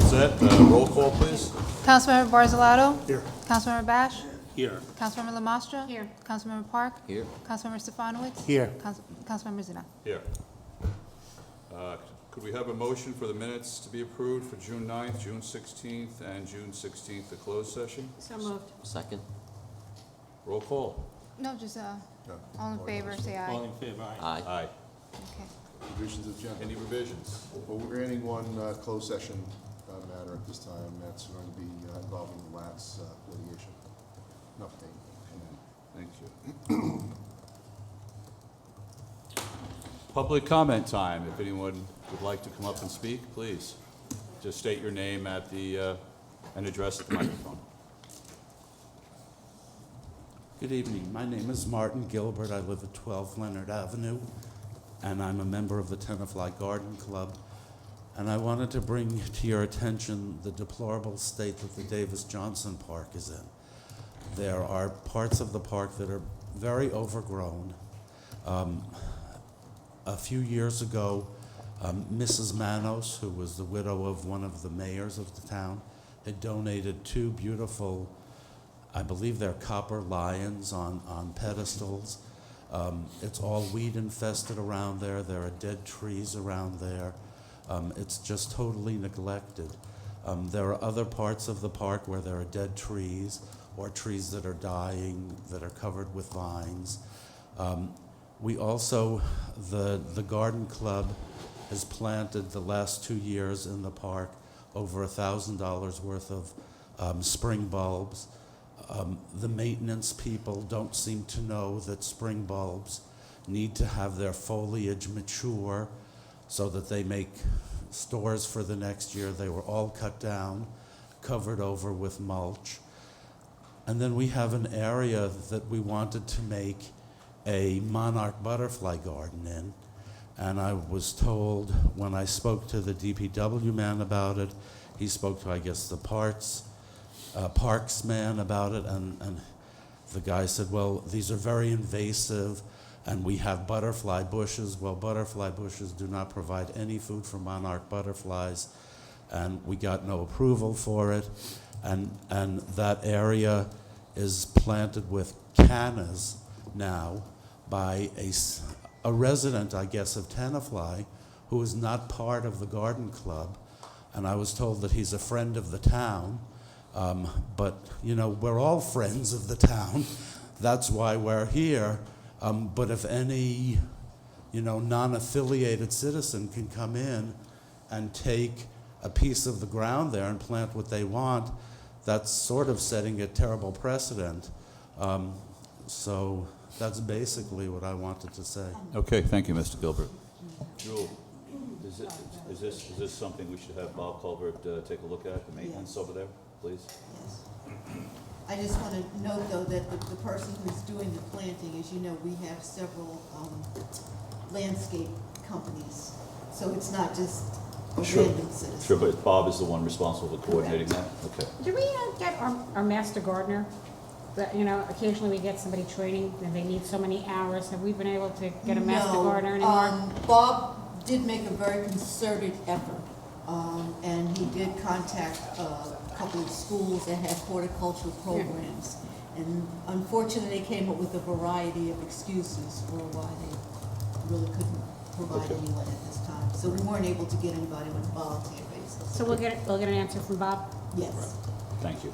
That's it. Roll call, please. Councilmember Barzalato? Here. Councilmember Bash? Here. Councilmember Lamastra? Here. Councilmember Park? Here. Councilmember Stefanowicz? Here. Councilmember Zina? Here. Could we have a motion for the minutes to be approved for June 9th, June 16th, and June 16th, the closed session? So moved. Second. Roll call. No, just, No. all in favor, say aye. All in favor, aye. Aye. Aye. Okay. Revisions of agenda. Any revisions? Well, we're adding one closed session matter at this time, that's going to be involving the LATS litigation. An update. Thank you. Public comment time. If anyone would like to come up and speak, please. Just state your name at the, and address at the microphone. Good evening. My name is Martin Gilbert. I live at 12 Leonard Avenue, and I'm a member of the Tenafly Garden Club. And I wanted to bring to your attention the deplorable state that the Davis Johnson Park is in. There are parts of the park that are very overgrown. A few years ago, Mrs. Manos, who was the widow of one of the mayors of the town, had donated 2 beautiful, I believe they're copper lions on pedestals. It's all weed infested around there. There are dead trees around there. It's just totally neglected. There are other parts of the park where there are dead trees or trees that are dying, that are covered with vines. We also, the garden club has planted the last 2 years in the park over $1,000 worth of spring bulbs. The maintenance people don't seem to know that spring bulbs need to have their foliage mature so that they make stores for the next year. They were all cut down, covered over with mulch. And then we have an area that we wanted to make a monarch butterfly garden in. And I was told when I spoke to the DPW man about it, he spoke to, I guess, the parts parks man about it, and the guy said, well, these are very invasive, and we have butterfly bushes. Well, butterfly bushes do not provide any food for monarch butterflies, and we got no approval for it. And that area is planted with cannas now by a resident, I guess, of Tenafly, who is not part of the garden club. And I was told that he's a friend of the town. But, you know, we're all friends of the town. That's why we're here. But if any, you know, non-affiliated citizen can come in and take a piece of the ground there and plant what they want, that's sort of setting a terrible precedent. So that's basically what I wanted to say. Okay, thank you, Mr. Gilbert. Jewel, is this something we should have Bob Culbert take a look at, the maintenance over there, please? Yes. I just want to note, though, that the person who's doing the planting, as you know, we have several landscape companies, so it's not just a Sure. random citizen. Sure, but Bob is the one responsible for coordinating that? Okay. Do we get our master gardener? That, you know, occasionally we get somebody training and they need so many hours. Have we been able to get a master gardener anymore? Bob did make a very concerted effort, and he did contact a couple of schools that had horticultural programs. And unfortunately, they came up with a variety of excuses for why they really couldn't provide anyone at this time. So we weren't able to get anybody on a volunteer basis. So we'll get an answer from Bob? Yes. Thank you.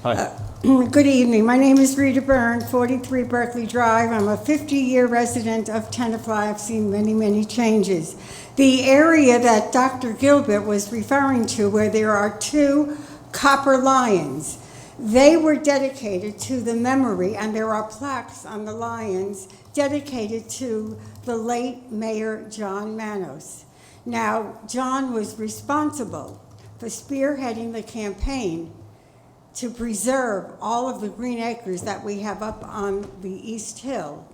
Hi. Good evening. My name is Rita Byrne, 43 Berkeley Drive. I'm a 50-year resident of Tenafly. I've seen many, many changes. The area that Dr. Gilbert was referring to, where there are 2 copper lions, they were dedicated to the memory, and there are plaques on the lions dedicated to the late Mayor John Manos. Now, John was responsible for spearheading the campaign to preserve all of the green acres that we have up on the East Hill.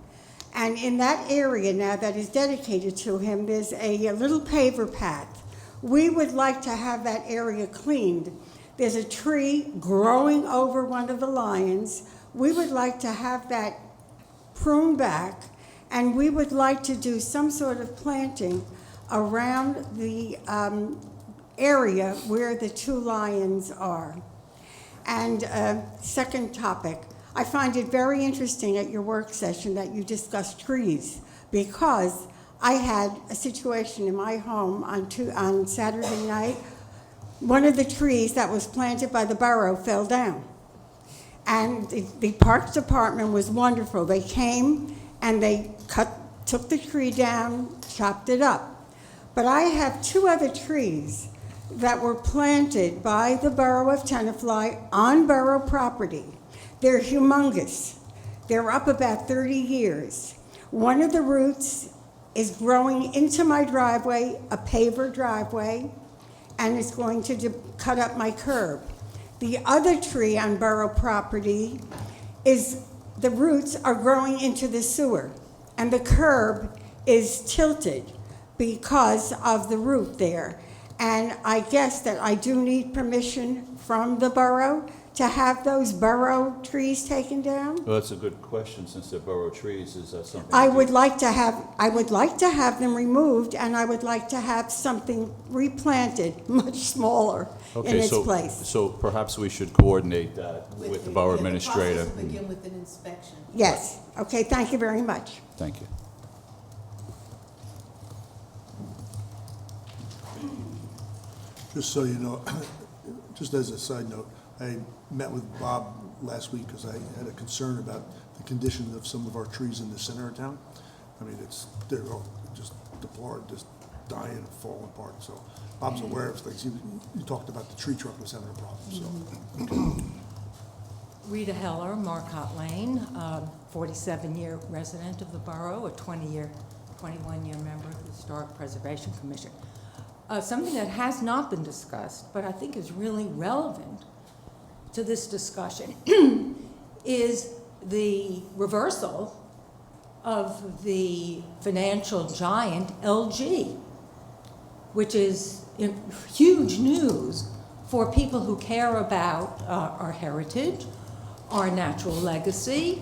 And in that area now that is dedicated to him, there's a little paver path. We would like to have that area cleaned. There's a tree growing over one of the lions. We would like to have that pruned back, and we would like to do some sort of planting around the area where the 2 lions are. And second topic, I find it very interesting at your work session that you discussed trees, because I had a situation in my home on Saturday night. One of the trees that was planted by the borough fell down. And the Parks Department was wonderful. They came and they took the tree down, chopped it up. But I have 2 other trees that were planted by the borough of Tenafly on borough property. They're humongous. They're up about 30 years. One of the roots is growing into my driveway, a paver driveway, and it's going to cut up my curb. The other tree on borough property the roots are growing into the sewer, and the curb is tilted because of the root there. And I guess that I do need permission from the borough to have those borough trees taken down. Well, that's a good question, since they're borough trees. Is that something? I would like to have them removed, and I would like to have something replanted, much smaller, in its place. So perhaps we should coordinate that with the borough administrator. The process will begin with an inspection. Yes. Okay, thank you very much. Thank you. Just so you know, just as a side note, I met with Bob last week because I had a concern about the condition of some of our trees in the center of town. I mean, they're all just deplored, just dying and falling apart. So Bob's aware of things. You talked about the tree truck was having a problem, so. Rita Heller, Marcotte Lane, 47-year resident of the borough, a 21-year member of the Historic Preservation Commission. Something that has not been discussed, but I think is really relevant to this discussion, is the reversal of the financial giant LG, which is huge news for people who care about our heritage, our natural legacy,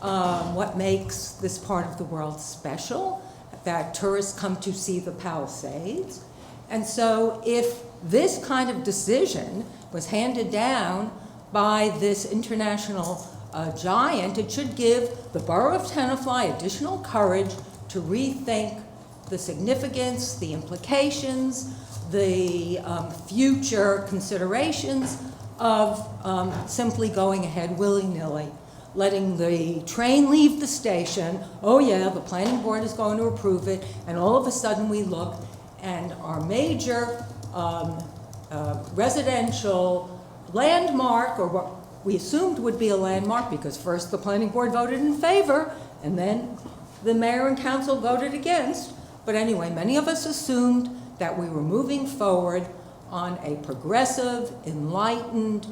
what makes this part of the world special, that tourists come to see the Palisades. And so if this kind of decision was handed down by this international giant, it should give the borough of Tenafly additional courage to rethink the significance, the implications, the future considerations of simply going ahead willy-nilly, letting the train leave the station. Oh yeah, the planning board is going to approve it, and all of a sudden we look and our major residential landmark, or what we assumed would be a landmark, because first the planning board voted in favor, and then the mayor and council voted against. But anyway, many of us assumed that we were moving forward on a progressive, enlightened,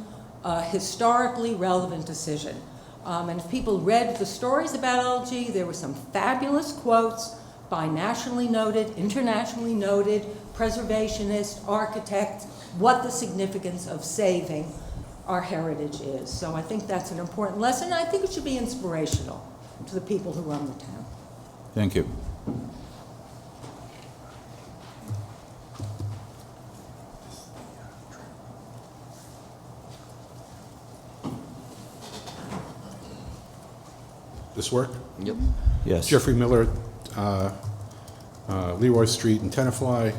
historically relevant decision. And if people read the stories about LG, there were some fabulous quotes by nationally noted, internationally noted preservationists, architects, what the significance of saving our heritage is. So I think that's an important lesson. I think it should be inspirational to the people who run the town. Thank you. This work? Yep. Yes. Jeffrey Miller, Leroy Street in Tenafly.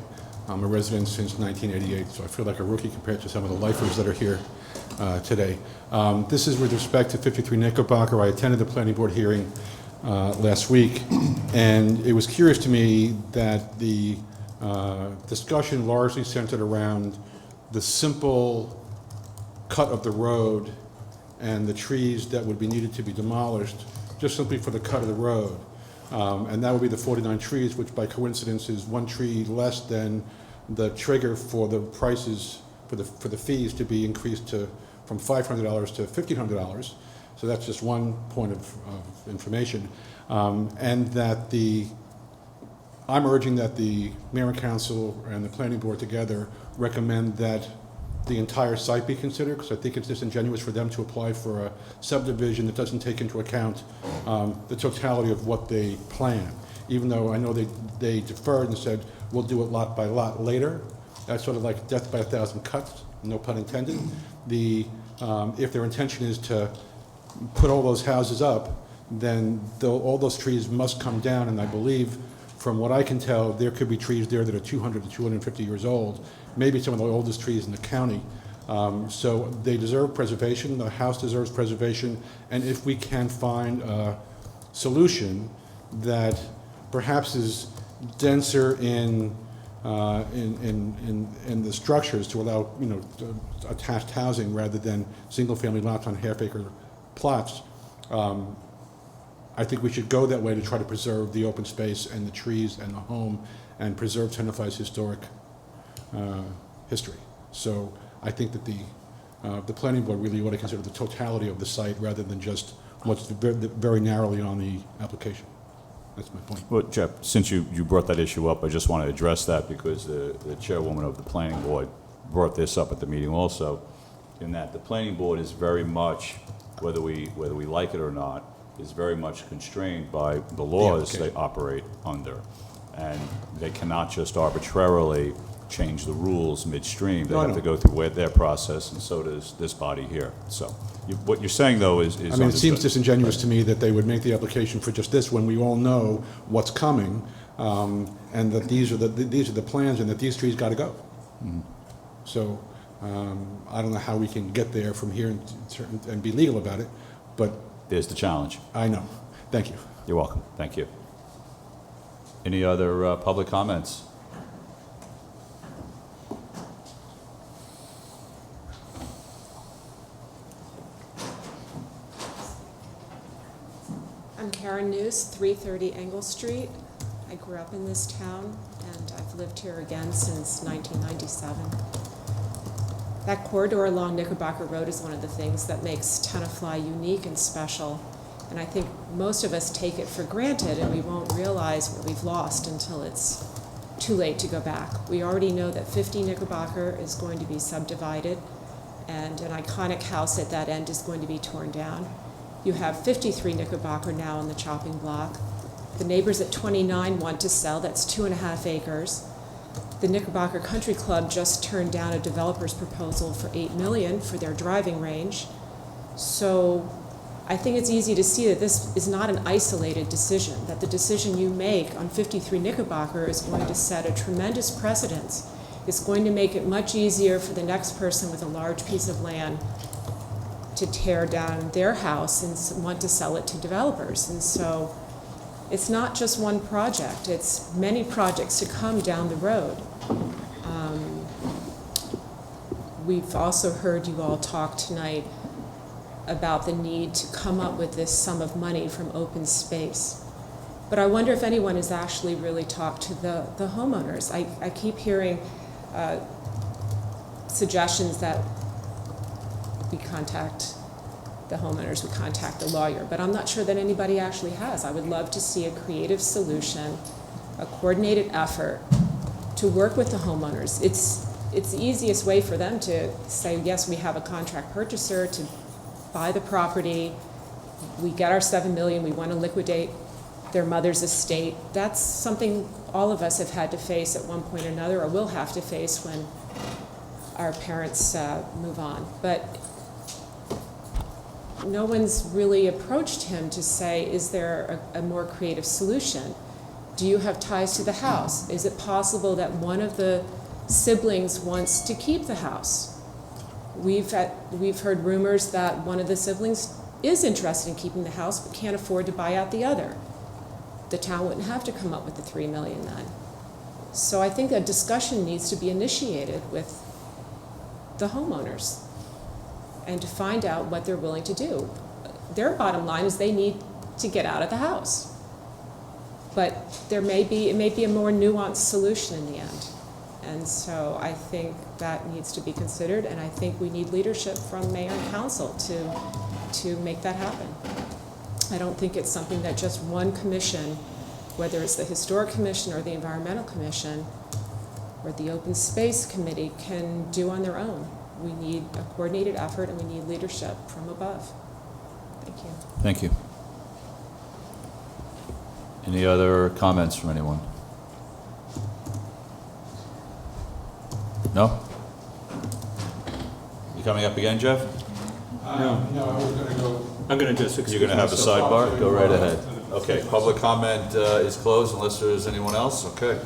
I'm a resident since 1988, so I feel like a rookie compared to some of the lifers that are here today. This is with respect to 53 Knickerbocker. I attended the planning board hearing last week, and it was curious to me that the discussion largely centered around the simple cut of the road and the trees that would be needed to be demolished just simply for the cut of the road. And that would be the 49 trees, which by coincidence is one tree less than the trigger for the prices, for the fees to be increased from $500 to $1,500. So that's just one point of information. And that I'm urging that the mayor and council and the planning board together recommend that the entire site be considered, because I think it's disingenuous for them to apply for a subdivision that doesn't take into account the totality of what they plan. Even though I know they deferred and said, we'll do it lot by lot later. That's sort of like death by a thousand cuts, no pun intended. If their intention is to put all those houses up, then all those trees must come down, and I believe, from what I can tell, there could be trees there that are 200 to 250 years old, maybe some of the oldest trees in the county. So they deserve preservation, the house deserves preservation, and if we can find a solution that perhaps is denser in the structures to allow, attached housing rather than single-family lots on half-acre plots, I think we should go that way to try to preserve the open space and the trees and the home and preserve Tenafly's historic history. So I think that the planning board really ought to consider the totality of the site rather than just what's very narrowly on the application. That's my point. Well, Jeff, since you brought that issue up, I just want to address that because the chairwoman of the planning board brought this up at the meeting also, in that the planning board is very much, whether we like it or not, is very much constrained by the laws they operate under. And they cannot just arbitrarily change the rules midstream. They have to go through their process, and so does this body here. So what you're saying, though, is I mean, it seems disingenuous to me that they would make the application for just this when we all know what's coming, and that these are the plans, and that these trees got to go. Mm-hmm. So I don't know how we can get there from here and be legal about it, but there's the challenge. I know. Thank you. You're welcome. Thank you. Any other public comments? I'm Karen News, 330 Engle Street. I grew up in this town, and I've lived here again since 1997. That corridor along Knickerbocker Road is one of the things that makes Tenafly unique and special, and I think most of us take it for granted, and we won't realize what we've lost until it's too late to go back. We already know that 50 Knickerbocker is going to be subdivided, and an iconic house at that end is going to be torn down. You have 53 Knickerbocker now on the chopping block. The neighbors at 29 want to sell, that's 2.5 acres. The Knickerbocker Country Club just turned down a developer's proposal for $8 million for their driving range. So I think it's easy to see that this is not an isolated decision, that the decision you make on 53 Knickerbocker is going to set a tremendous precedence. It's going to make it much easier for the next person with a large piece of land to tear down their house and want to sell it to developers. And so it's not just one project, it's many projects to come down the road. We've also heard you all talk tonight about the need to come up with this sum of money from open space. But I wonder if anyone has actually really talked to the homeowners. I keep hearing suggestions that we contact the homeowners, we contact the lawyer, but I'm not sure that anybody actually has. I would love to see a creative solution, a coordinated effort to work with the homeowners. It's the easiest way for them to say, yes, we have a contract purchaser to buy the property, we get our $7 million, we want to liquidate their mother's estate. That's something all of us have had to face at one point or another, or will have to face when our parents move on. But no one's really approached him to say, is there a more creative solution? Do you have ties to the house? Is it possible that one of the siblings wants to keep the house? We've heard rumors that one of the siblings is interested in keeping the house but can't afford to buy out the other. The town wouldn't have to come up with the $3 million then. So I think a discussion needs to be initiated with the homeowners and to find out what they're willing to do. Their bottom line is they need to get out of the house. But it may be a more nuanced solution in the end. And so I think that needs to be considered, and I think we need leadership from mayor and council to make that happen. I don't think it's something that just one commission, whether it's the Historic Commission or the Environmental Commission or the Open Space Committee, can do on their own. We need a coordinated effort, and we need leadership from above. Thank you. Thank you. Any other comments from anyone? No? You coming up again, Jeff? No, I was gonna go. I'm gonna just excuse You're gonna have a myself. sidebar? Go right ahead. Okay, public comment is closed unless there is anyone else, okay.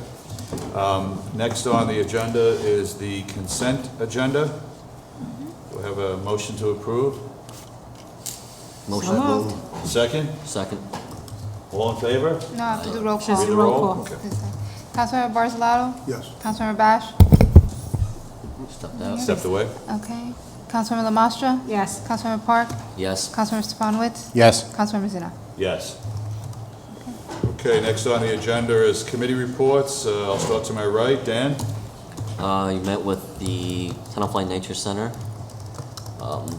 Next on the agenda is the consent agenda. Do I have a motion to approve? Motion. So moved. Second? Second. All in favor? No, I have to do roll call. Read the roll? Okay. Councilmember Barzalato? Yes. Councilmember Bash? Stepped out. Stepped away? Okay. Councilmember Lamastra? Yes. Councilmember Park? Yes. Councilmember Stefanowitz? Yes. Councilmember Zina? Yes. Okay, next on the agenda is committee reports. I'll start to my right. Dan? You met with the Tenafly Nature Center.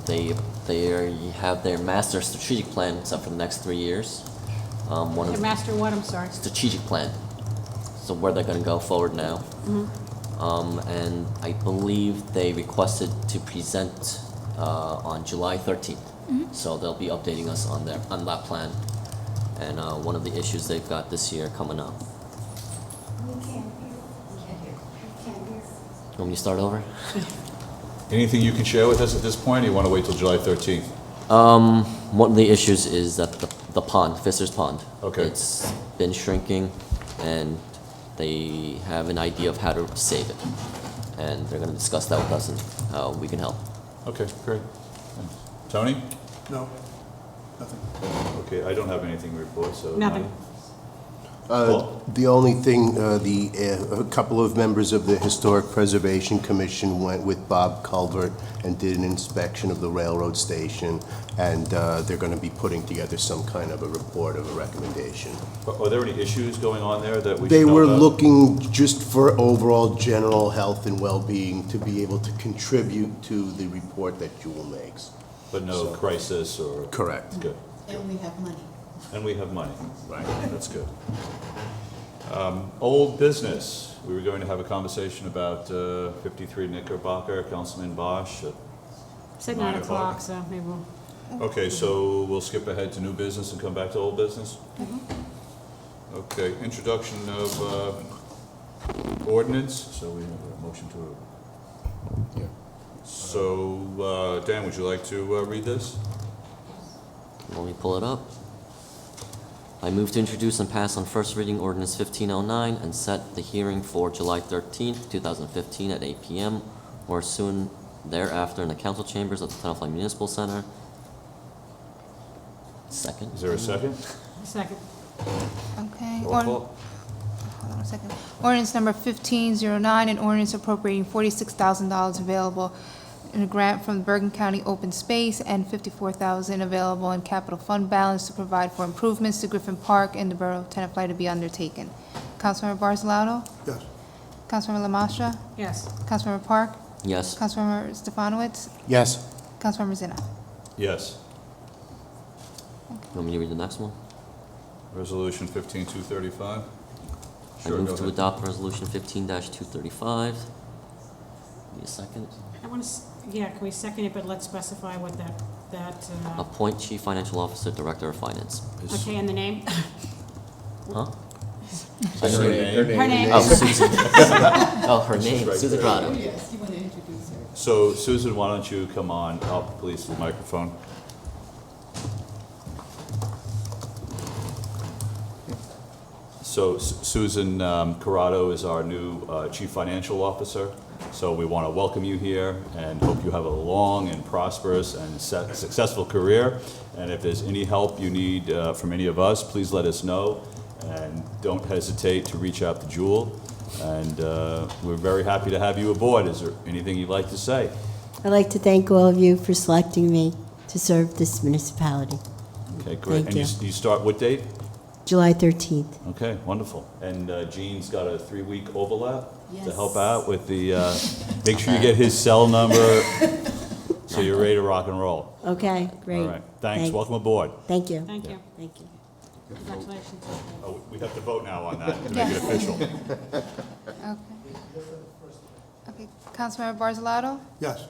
They have their master strategic plan except for the next 3 years. One of The master what, I'm sorry? strategic plan. So where they're going to go forward now. And I believe they requested to present on July 13th. So they'll be updating us on that plan and one of the issues they've got this year coming up. You want me to start over? Anything you can share with us at this point, or you want to wait till July 13th? One of the issues is that the pond, Fisher's Pond. Okay. It's been shrinking, and they have an idea of how to save it. And they're gonna discuss that with us and how we can help. Okay, great. Tony? No, nothing. Okay, I don't have anything to report, so. Nothing. The only thing, a couple of members of the Historic Preservation Commission went with Bob Culvert and did an inspection of the railroad station, and they're going to be putting together some kind of a report of a recommendation. Are there any issues going on there that we should They know were about? looking just for overall general health and well-being to be able to contribute to the report that Jewel makes. But no So- crisis or? Correct. Good. And we have money. And we have money. Right. That's good. Old business. we were going to have a conversation about 53 Knickerbocker, Councilman Bosch. Said 9 9 o'clock, so maybe we'll. Okay, so we'll skip ahead to new business and come back to old business? Okay, introduction of ordinance, so we have a motion to. Yeah. So, Dan, would you like to read this? Let me pull it up. I move to introduce and pass on first reading ordinance 1509 and set the hearing for July 13th, 2015 at 8 p.m. or soon thereafter in the council chambers of the Tenafly Municipal Center. Second. Is there a second? Second. Okay. Roll call. Hold on a second. Ordinance number 1509, an ordinance appropriating $46,000 available in a grant from the Bergen County Open Space and $54,000 available in capital fund balance to provide for improvements to Griffin Park in the borough of Tenafly to be undertaken. Councilmember Barzalato? Yes. Councilmember Lamastra? Yes. Councilmember Park? Yes. Councilmember Stefanowitz? Yes. Councilmember Zina? Yes. You want me to read the next one? Resolution 15235. I move to adopt resolution 15-235. Need a second? I want to, yeah, can we second it, but let's specify what that, Appoint Chief Financial Officer, Director of Finance. okay, and the name? Huh? Her name. Her name. Oh, Susan. Oh, her She's name, right Susan there. Grotto. Yes, you want to introduce her? So, Susan, why don't you come on up, please, to the microphone? So, Susan Corrado is our new Chief Financial Officer. So we want to welcome you here and hope you have a long and prosperous and successful career. And if there's any help you need from any of us, please let us know. And don't hesitate to reach out to Jewel. And we're very happy to have you aboard. Is there anything you'd like to say? I'd like to thank all of you for selecting me to serve this municipality. Okay, great. Thank And you start what date? July 13th. Okay, wonderful. And Gene's got a 3-week overlap to Yes. help out with the, make sure you get his cell number so you're ready to rock and roll. Okay, great. All right, thanks. Welcome aboard. Thank you. Thank you. Thank you. Congratulations. Oh, we have to vote now on that to make it official. Okay. Okay, Councilmember Barzalato? Yes.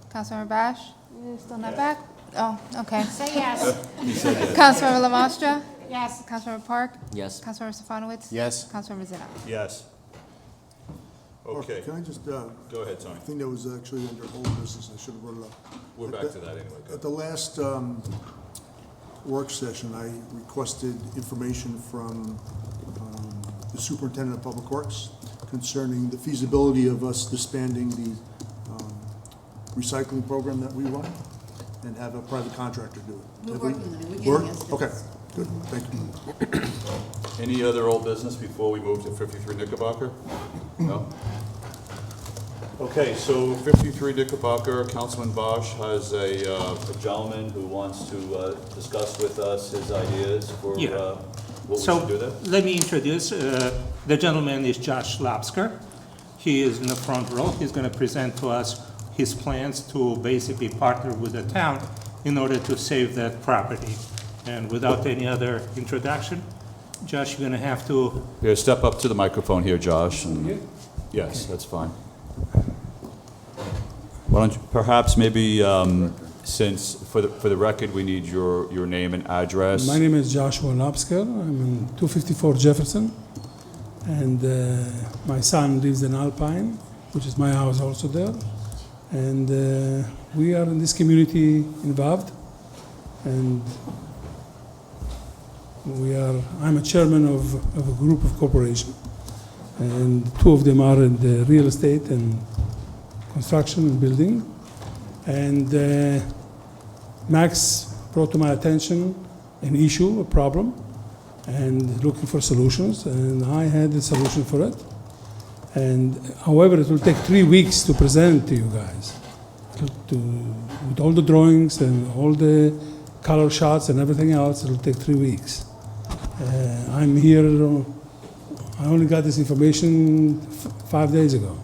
Councilmember Bash? You're still not back? Oh, okay. Say yes. He said yes. Councilmember Lamastra? Yes. Councilmember Park? Yes. Councilmember Stefanowitz? Yes. Councilmember Zina? Yes. Okay, Can I just, go ahead, Tony. I think that was actually under old business, I should have brought it up. We're back to that anyway. Go At the last work session, I requested information from the superintendent of public works concerning the feasibility of us disbanding the recycling program that we run and have a private contractor do it. We're Have working on it. We're getting Work? estimates. Okay, good, thank you. Any other old business before we move to 53 Knickerbocker? No? Okay, so 53 Knickerbocker, Councilman Bosch has a gentleman who wants to discuss with us his ideas for what we should do there. Let me introduce, the gentleman is Josh Lapsker. He is in the front row. He's going to present to us his plans to basically partner with the town in order to save that property. And without any other introduction, Josh, you're going to have to... Here, step up to the microphone here, Josh. And yes, that's fine. Why don't you, perhaps maybe, since, for the record, we need your name and address. My name is Joshua Lapsker. I'm in 254 Jefferson. And my son lives in Alpine, which is my house also there. And we are in this community involved. And I'm a chairman of a group of corporations. And 2 of them are in the real estate and construction and building. And Max brought to my attention an issue, a problem, and looking for solutions. And I had a solution for it. And however, it will take 3 weeks to present to you guys, with all the drawings and all the color shots and everything else. It will take 3 weeks. I'm here. I only got this information 5 days ago,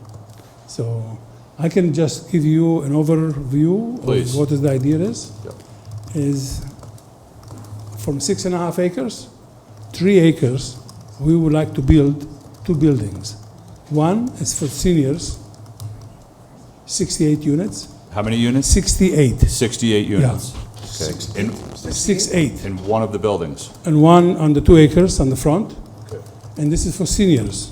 so I can just give you an overview Please. of what the idea is. Yep. Is from 6.5 acres, 3 acres, we would like to build 2 buildings. One is for seniors, 68 units. How many units? 68. 68 units. Okay. In, 68. in one of the buildings. And one on the 2 acres on the front. Okay. And this is for seniors.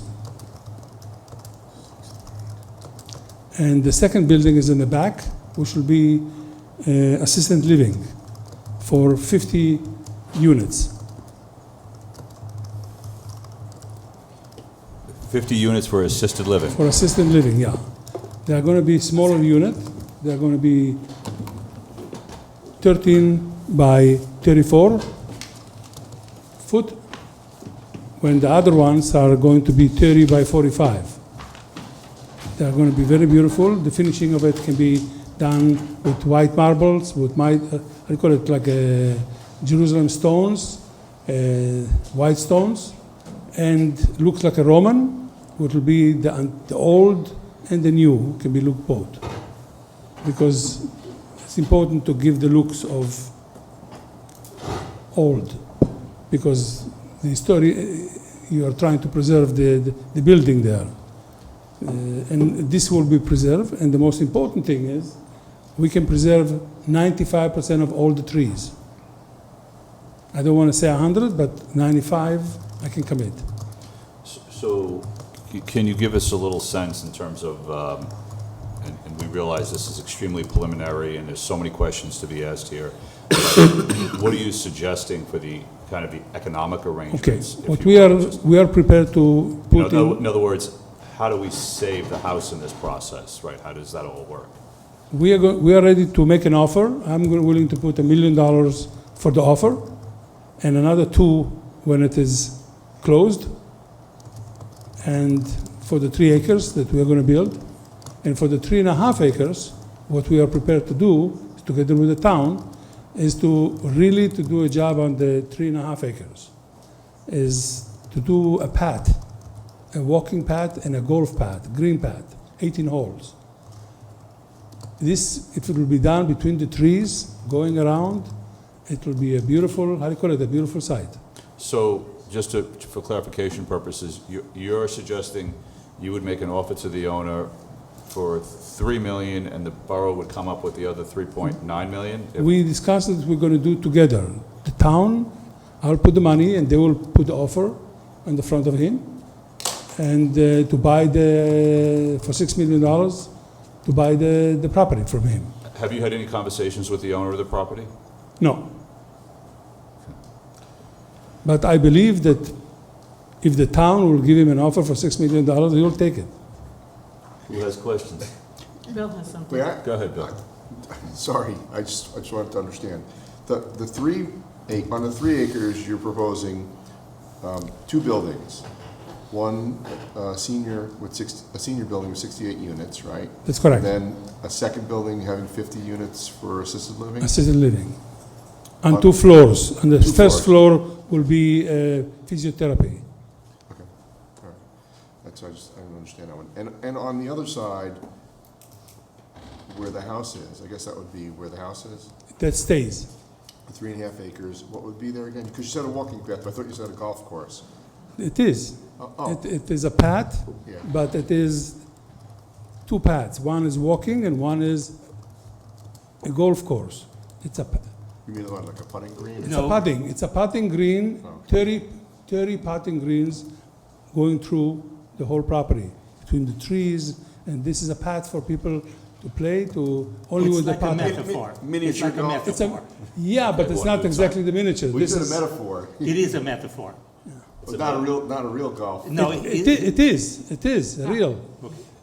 And the second building is in the back, which will be assisted living for 50 units. 50 units for assisted living. For assisted living, yeah. They are going to be smaller unit. They are going to be 13 by 34 foot, when the other ones are going to be 30 by 45. They are going to be very beautiful. The finishing of it can be done with white marbles, with I call it like Jerusalem stones, white stones, and looks like a Roman. It will be the old and the new can be looked both, because it's important to give the looks of old, because the story you are trying to preserve the building there. And this will be preserved, and the most important thing is we can preserve 95% of all the trees. I don't want to say 100, but 95 I can commit. So, can you give us a little sense in terms of, and we realize this is extremely preliminary and there's so many questions to be asked here. What are you suggesting for the kind of the economic arrangements? Okay, what we are prepared to put in other words, how do we save the house in this process, right? How does that all work? We are ready to make an offer. I'm willing to put $1 million for the offer, and another 2 when it is closed, and for the 3 acres that we are going to build, and for the 3.5 acres, what we are prepared to do, together with the town, is to really to do a job on the 3.5 acres, is to do a path, a walking path and a golf path, green path, 18 holes. This, if it will be done between the trees, going around, it will be a beautiful, how do you call it, a beautiful site. So, just for clarification purposes, you're suggesting you would make an offer to the owner for $3 million, and the borough would come up with the other $3.9 million? We discussed that we're going to do together. The town, I'll put the money, and they will put the offer in the front of him, and to buy for $6 million, to buy the property from him. Have you had any conversations with the owner of the property? No. But I believe that if the town will give him an offer for $6 million, he will take it. Who has questions? Bill has something. Go ahead, Bill. Sorry, I just wanted to understand. On the 3 acres, you're proposing 2 buildings. One a senior building with 68 units, right? That's correct. And then a second building having 50 units for assisted living? Assisted living. On 2 floors. On the first floor will be physiotherapy. Okay, all right. That's, I don't understand that one. And on the other side, where the house is, I guess that would be where the house is? That stays. 3.5 acres, what would be there again? Because you said a walking path, but I thought you said a golf course. It is. Oh. It is a path, Yeah. but it is 2 paths. One is walking and one is a golf course. It's a You mean like a putting green? It's a putting green, 30 putting greens going through the whole property, between the trees, and this is a path for people to play, to only with the putting. Miniature golf. Yeah, but it's not exactly the miniature. We did a metaphor. It is a metaphor. It's not a real golf. No, it is real.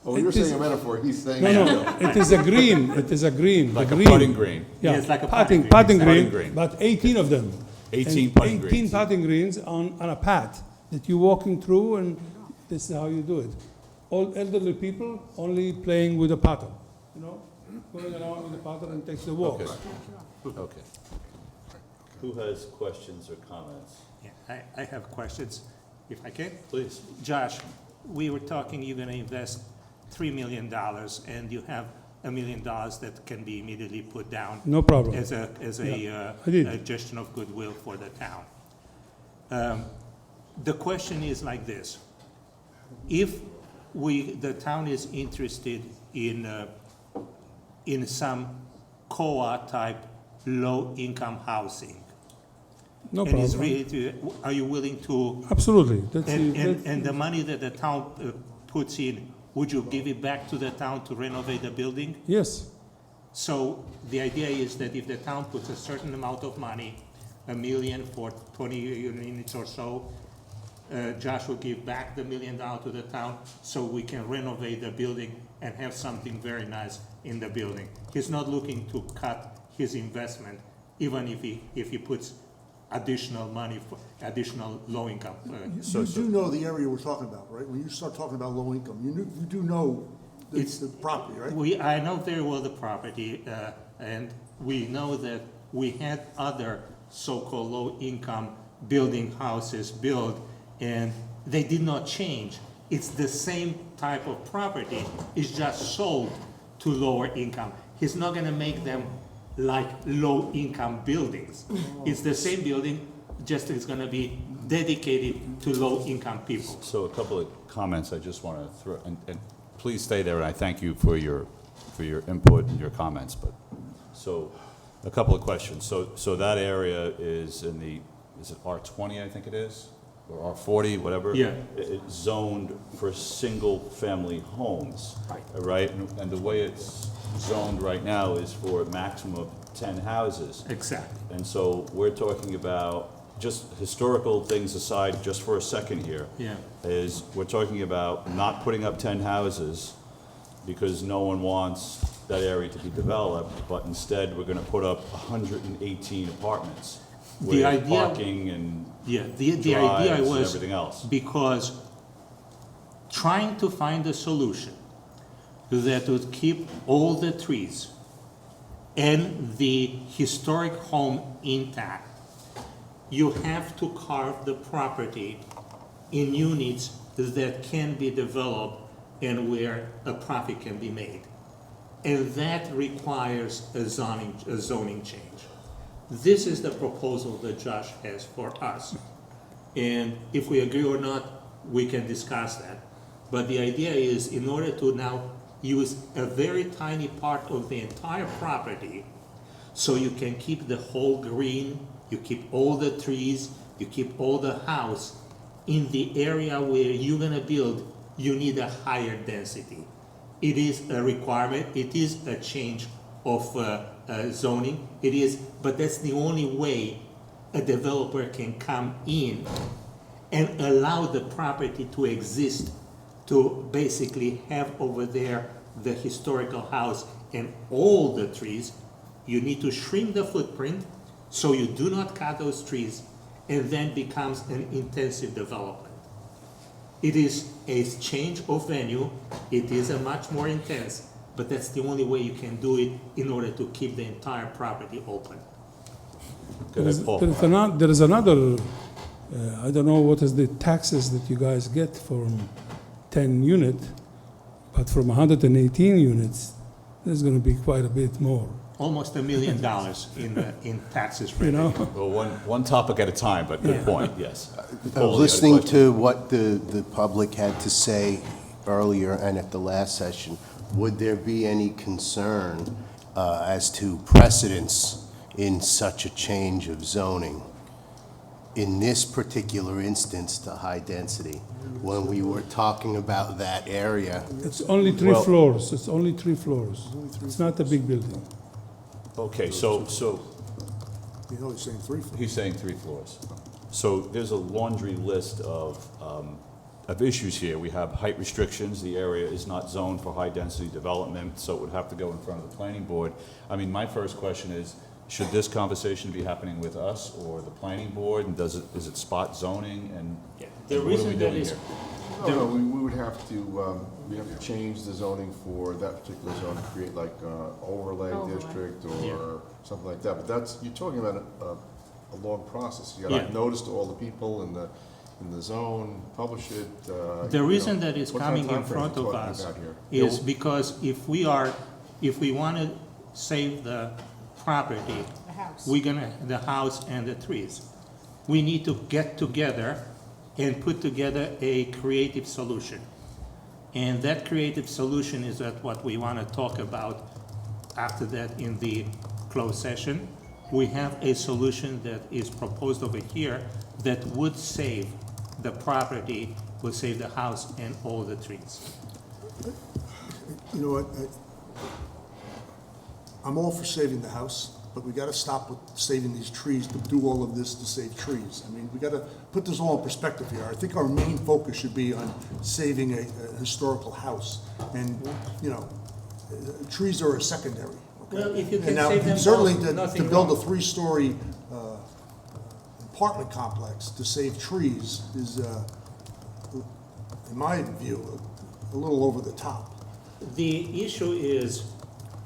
Oh, you're saying a metaphor, he's saying. No, it is a green, Like a putting green. Yeah, It's like a putting Putting green, green. but 18 of them. 18 And putting 18 greens. putting greens on a path that you're walking through, and this is how you do it. All elderly people only playing with a paddle, going around with the paddle and takes the walk. Okay. Who has questions or comments? Yeah, I have questions, if I can. Please. Josh, we were talking, you're gonna invest $3 million, and you have $1 million that can be immediately put down. No problem. As I a did. gesture of goodwill for the town. The question is like this: if the town is interested in some COA type low-income housing. No And is problem. really are you willing to? Absolutely. And the money that the town puts in, would you give it back to the town to renovate the building? Yes. So the idea is that if the town puts a certain amount of money, $1 million for 20 units or so, Josh will give back the $1 million to the town so we can renovate the building and have something very nice in the building. He's not looking to cut his investment, even if he puts additional money for additional low income. You do know the area we're talking about, right? When you start talking about low income, you do know the property, right? I know very well the property, and we know that we had other so-called low-income building houses built, and they did not change. It's the same type of property, it's just sold to lower income. He's not gonna make them like low-income buildings. It's the same building, just it's gonna be dedicated to low-income people. So a couple of comments I just want to throw, and please stay there, and I thank you for your input and your comments, but, so, a couple of questions. So that area is in the, is it R20, I think it is? Or R40, whatever? Yeah. It's zoned for single-family homes. Right. And the way it's zoned right now is for a maximum of 10 houses. Exactly. And so we're talking about, just historical things aside, just for a second here. Yeah. Is we're talking about not putting up 10 houses because no one wants that area to be developed, but instead we're gonna put up 118 apartments with The idea, parking and yeah, the idea drives and was everything else. because trying to find a solution that would keep all the trees and the historic home intact, you have to carve the property in units that can be developed and where a profit can be made. And that requires a zoning change. This is the proposal that Josh has for us. And if we agree or not, we can discuss that. But the idea is, in order to now use a very tiny part of the entire property, so you can keep the whole green, you keep all the trees, you keep all the house, in the area where you're gonna build, you need a higher density. It is a requirement, it is a change of zoning, it is, but that's the only way a developer can come in and allow the property to exist, to basically have over there the historical house and all the trees. You need to shrink the footprint so you do not cut those trees, and then becomes an intensive development. It is a change of venue, it is a much more intense, but that's the only way you can do it in order to keep the entire property open. Go ahead, Paul. There is another, I don't know what is the taxes that you guys get from 10 unit, but from 118 units, there's going to be quite a bit more. Almost $1 million in taxes. You know? Well, one topic at a time, but good point, yes. Paul, you had a Listening question? to what the public had to say earlier and at the last session, would there be any concern as to precedence in such a change of zoning? In this particular instance to high density, when we were talking about that area. It's only three floors. It's only 3 floors. It's not a big building. Okay, so You know, he's saying 3 floors. he's saying 3 floors. So there's a laundry list of issues here. We have height restrictions. The area is not zoned for high-density development, so it would have to go in front of the planning board. I mean, my first question is, should this conversation be happening with us or the planning board? And is it spot zoning? And The what are we reason that doing is, here? No, we would have to change the zoning for that particular zone, to create like overlay district or something like that. But you're talking about a long process. You gotta notice to all the people in the zone, publish it. the reason that is coming in front of us is because if we want to save the property, the house and the trees, we need to get together and put together a creative solution. And that creative solution is what we want to talk about after that in the closed session. We have a solution that is proposed over here that would save the property, would save the house and all the trees. You know what, I'm all for saving the house, but we gotta stop with saving these trees to do all of this to save trees. I mean, we gotta put this all in perspective here. I think our main focus should be on saving a historical house. And, you know, trees are a secondary. Okay? Well, if you can And now, save them certainly all, to nothing build a wrong. three-story apartment complex to save trees is, in my view, a little over the top. The issue is,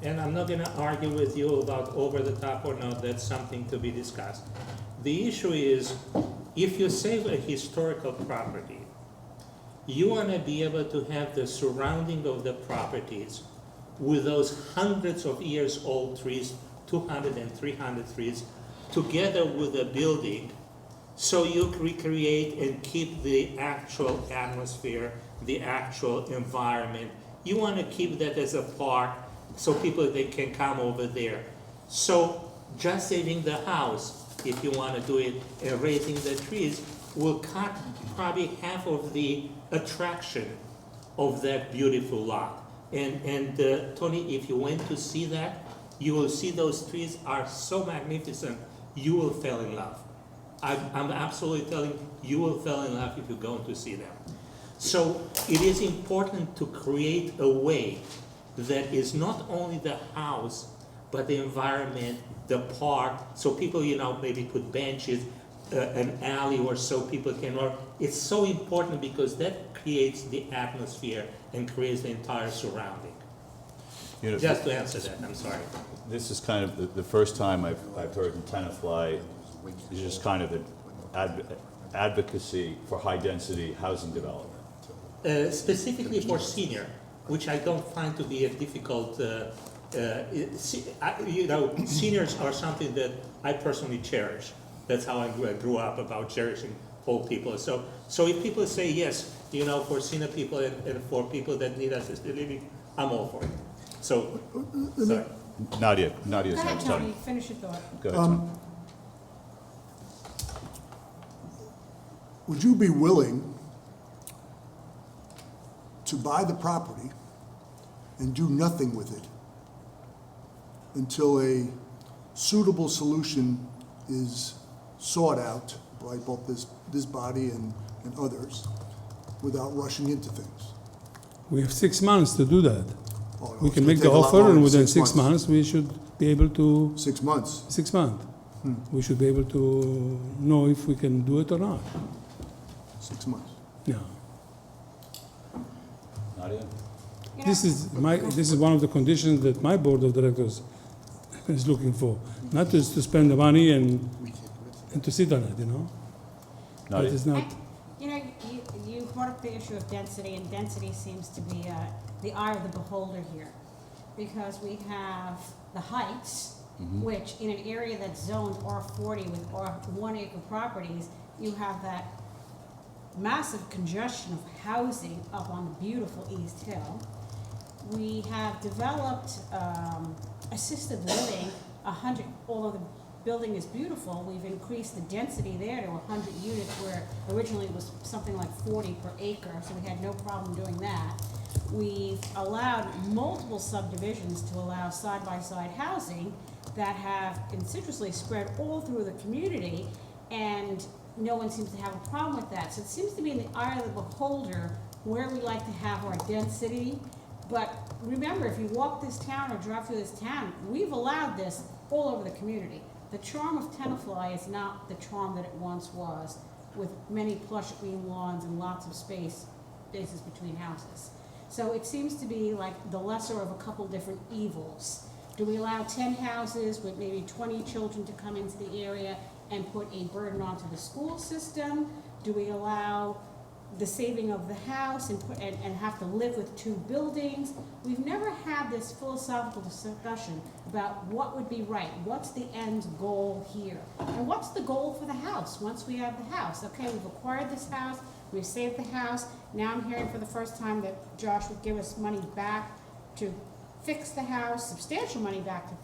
and I'm not gonna argue with you about over the top or not, that's something to be discussed. The issue is, if you save a historical property, you wanna be able to have the surrounding of the properties with those hundreds of years old trees, 200 and 300 trees, together with a building, so you recreate and keep the actual atmosphere, the actual environment. You want to keep that as a park so people, they can come over there. So just saving the house, if you want to do it, and raising the trees, will cut probably half of the attraction of that beautiful lot. And Tony, if you went to see that, you will see those trees are so magnificent, you will fall in love. I'm absolutely telling you, you will fall in love if you're going to see them. So it is important to create a way that is not only the house, but the environment, the park, so people, you know, maybe put benches, an alley or so people can walk. It's so important because that creates the atmosphere and creates the entire surrounding. You know, Just to answer that, I'm sorry. This is kind of the first time I've heard in Tenafly, it's just kind of an advocacy for high-density housing development. Specifically for senior, which I don't find to be a difficult, you know, seniors are something that I personally cherish. That's how I grew up, about cherishing old people. So if people say yes, you know, for senior people and for people that need assisted living, I'm all for it. So, sorry. Nadia's Go ahead, next, Tony, Tony. finish your thought. Go ahead, Tony. Would you be willing to buy the property and do nothing with it until a suitable solution is sought out by both this body and others without rushing into things? We have 6 months to do that. Oh, no, We it's can gonna make the take a lot offer, longer and than within 6 6 months, we should be able to, 6 months. 6 months, we should be able to know if we can do it or not. 6 months. Yeah. Nadia? This is one of the conditions that my board of directors is looking for, not just to spend the money and to sit on it, you know? That Nadia? is not, You know, you brought up the issue of density, and density seems to be the eye of the beholder here. Because we have the heights, which in an area that's zoned R40 with 1 acre properties, you have that massive congestion of housing up on the beautiful East Hill. We have developed assisted living, 100, although the building is beautiful, we've increased the density there to 100 units where originally it was something like 40 per acre, so we had no problem doing that. We've allowed multiple subdivisions to allow side-by-side housing that have constitutionally spread all through the community, and no one seems to have a problem with that. So it seems to be in the eye of the beholder where we like to have our density. But remember, if you walk this town or drive through this town, we've allowed this all over the community. The charm of Tenafly is not the charm that it once was, with many plush green lawns and lots of spaces between houses. So it seems to be like the lesser of a couple different evils. Do we allow 10 houses with maybe 20 children to come into the area and put a burden onto the school system? Do we allow the saving of the house and have to live with 2 buildings? We've never had this philosophical discussion about what would be right. What's the end goal here? And what's the goal for the house once we have the house? Okay, we've acquired this house, we've saved the house. Now I'm hearing for the first time that Josh would give us money back to fix the house, substantial money back to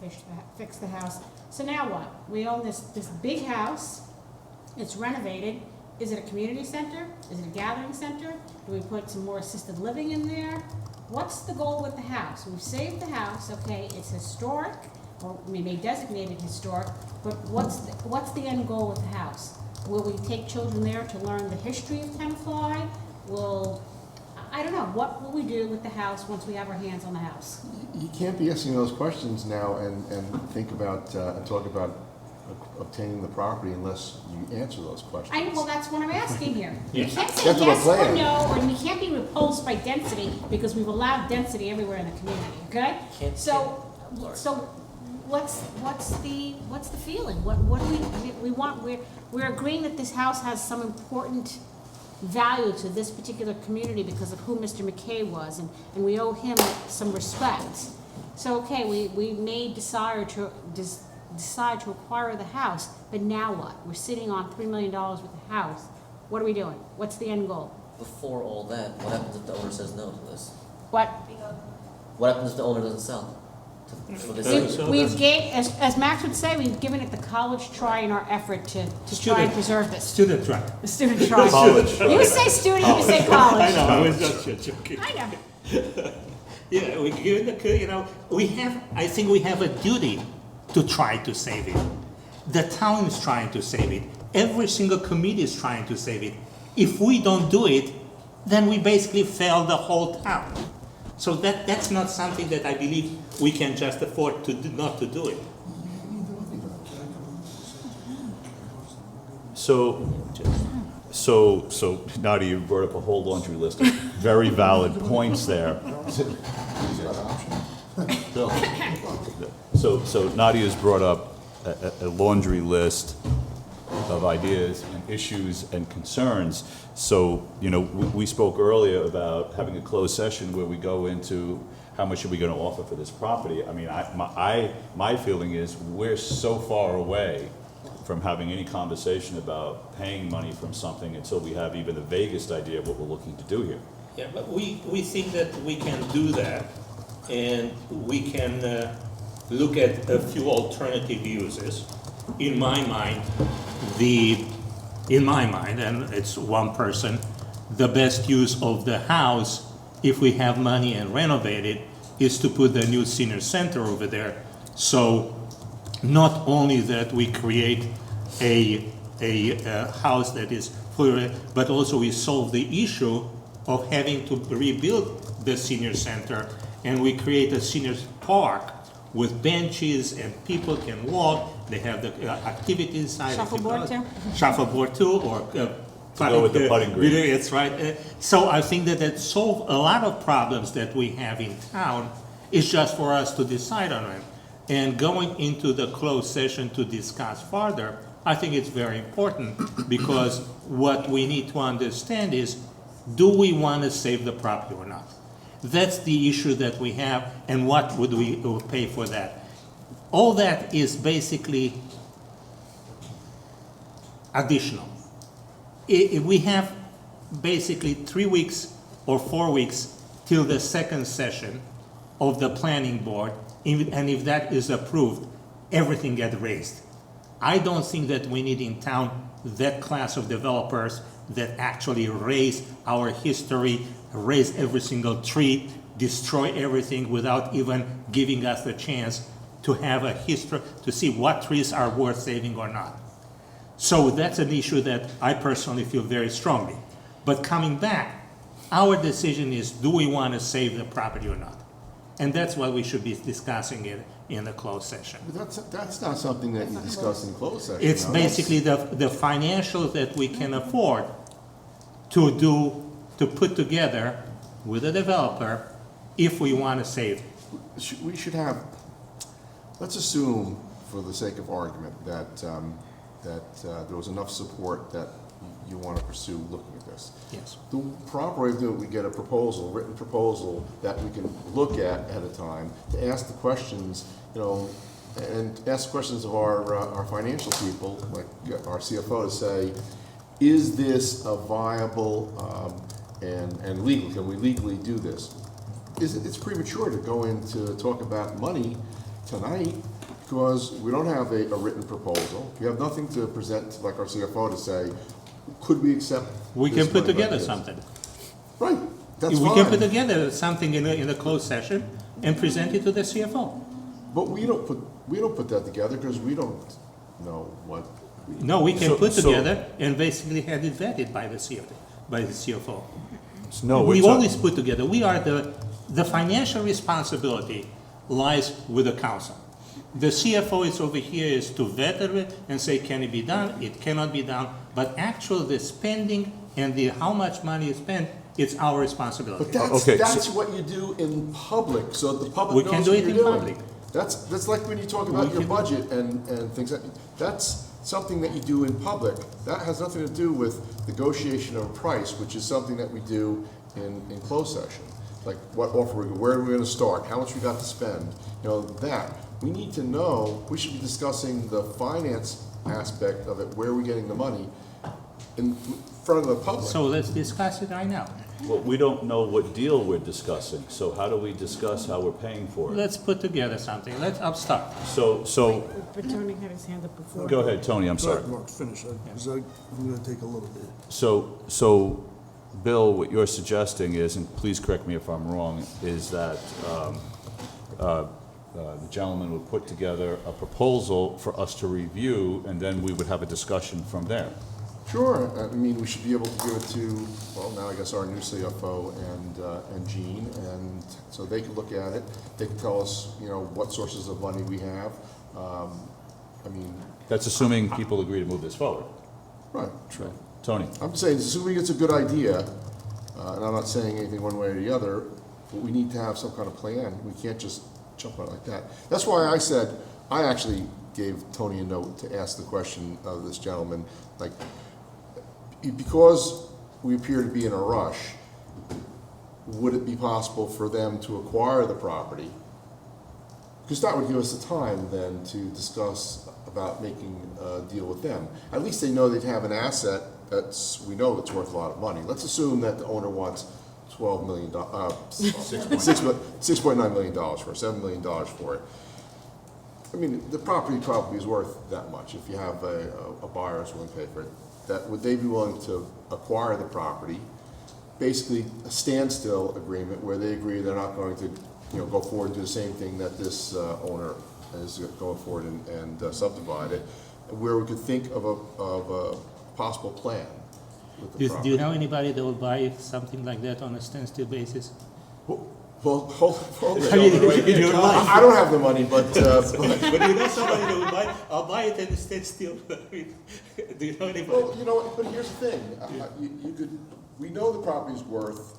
fix the house. So now what? We own this big house, it's renovated. Is it a community center? Is it a gathering center? Do we put some more assisted living in there? What's the goal with the house? We've saved the house, okay, it's historic, or we may designate it historic, but what's the end goal with the house? Will we take children there to learn the history of Tenafly? I don't know, what will we do with the house once we have our hands on the house? You can't be asking those questions now and think about, and talk about obtaining the property unless you answer those questions. Well, that's what I'm asking here. We Yes. can't say Get to the yes or plan. no, and we can't be repulsed by density, because we've allowed density everywhere in the community, okay? Can't- So what's the feeling? What do we want, we're agreeing that this house has some important value to this particular community because of who Mr. McKay was, and we owe him some respect. So, okay, we may decide to acquire the house, but now what? We're sitting on $3 million with the house. What are we doing? What's the end goal? Before all that, what happens if the owner says no to this? What? What happens if the owner doesn't sell? For this We've as Max would say, we've given it the college try in our effort to try and preserve this. Student try. The student try. College. You say student, you say college. I know, I was just joking. I know. Yeah, we give it the, I think we have a duty to try to save it. The town is trying to save it. Every single committee is trying to save it. If we don't do it, then we basically fail the whole town. So that's not something that I believe we can just afford to not to do it. So Nadia, you brought up a whole laundry list of very valid points there. So Nadia's brought up a laundry list of ideas and issues and concerns. So, we spoke earlier about having a closed session where we go into how much are we going to offer for this property. I mean, my feeling is we're so far away from having any conversation about paying money from something until we have even the vaguest idea of what we're looking to do here. Yeah, but we think that we can do that, and we can look at a few alternative uses. In my mind, and it's one person, the best use of the house, if we have money and renovate it, is to put the new senior center over there. So not only that we create a house that is fully, but also we solve the issue of having to rebuild the senior center, and we create a senior park with benches and people can walk. They have the activity inside. Shuffleboard too? Shuffleboard too, or go with the putting green. That's right. So I think that solves a lot of problems that we have in town. It's just for us to decide on it. And going into the closed session to discuss further, I think it's very important, because what we need to understand is, do we want to save the property or not? That's the issue that we have, and what would we pay for that? All that is basically additional. We have basically 3 weeks or 4 weeks till the second session of the planning board, and if that is approved, everything gets raised. I don't think that we need in town that class of developers that actually raise our history, raise every single tree, destroy everything without even giving us the chance to have a history, to see what trees are worth saving or not. So that's an issue that I personally feel very strongly. But coming back, our decision is, do we want to save the property or not? And that's what we should be discussing in the closed session. But that's not something that you discuss in closed session. It's no? basically the financials that we can afford to put together with a developer if we want to save. We should have, let's assume, for the sake of argument, that there was enough support that you want to pursue looking at this. Yes. The proper way of doing it, we get a proposal, written proposal, that we can look at ahead of time, to ask the questions, and ask questions of our financial people, like our CFO, to say, is this a viable and legal? Can we legally do this? It's premature to go into talk about money tonight because we don't have a written proposal. We have nothing to present, like our CFO, to say, could we accept? We this can put money together like this? something. Right, that's We fine. can put together something in a closed session and present it to the CFO. But we don't put that together because we don't know what. No, we can So- put so- together and basically have it vetted by the CFO. No, We we're ta- always put together, we are the financial responsibility lies with the council. The CFO is over here is to vet it and say, can it be done? It cannot be done. But actually, the spending and how much money is spent, it's our responsibility. But that's what you do in public, so the public We knows can do what it you're in doing. public. That's like when you talk about your budget and things that's something that you do in public. That has nothing to do with negotiation of a price, which is something that we do in closed session. Like what offer, where are we gonna start, how much we got to spend, that. We need to know, we should be discussing the finance aspect of it, where are we getting the money in front of the public. So let's discuss it right now. Well, we don't know what deal we're discussing, so how do we discuss how we're paying for it? Let's put together something. I'll start. So, But Tony had his hand up before. go ahead, Tony, I'm sorry. Mark, finish, because I'm gonna take a little bit. So, Bill, what you're suggesting is, and please correct me if I'm wrong, is that the gentleman would put together a proposal for us to review, and then we would have a discussion from there. Sure, I mean, we should be able to give it to, well, now I guess our new CFO and Jean, and so they could look at it. They could tell us, what sources of money we have. That's assuming people agree to move this forward. Right. Sure. Tony? I'm saying, assuming it's a good idea, and I'm not saying anything one way or the other, but we need to have some kind of plan. We can't just jump on it like that. That's why I said, I actually gave Tony a note to ask the question of this gentleman, like, because we appear to be in a rush, would it be possible for them to acquire the property? Because that would give us the time then to discuss about making a deal with them. At least they know they'd have an asset we know that's worth a lot of money. Let's assume that the owner wants $12 million, $6.9 million for it, $7 million for it. I mean, the property probably is worth that much if you have a buyer who's willing to pay for it. Would they be willing to acquire the property, basically a standstill agreement where they agree they're not going to, go forward and do the same thing that this owner is going forward and subdivide it, where we could think of a possible plan with the Do property. you know anybody that will buy something like that on a standstill basis? Well, hold it. I mean, in your life. I don't have the money, but But you know somebody that will buy, I'll buy it and stand still. Do you know anybody? Well, but here's the thing. We know the property's worth,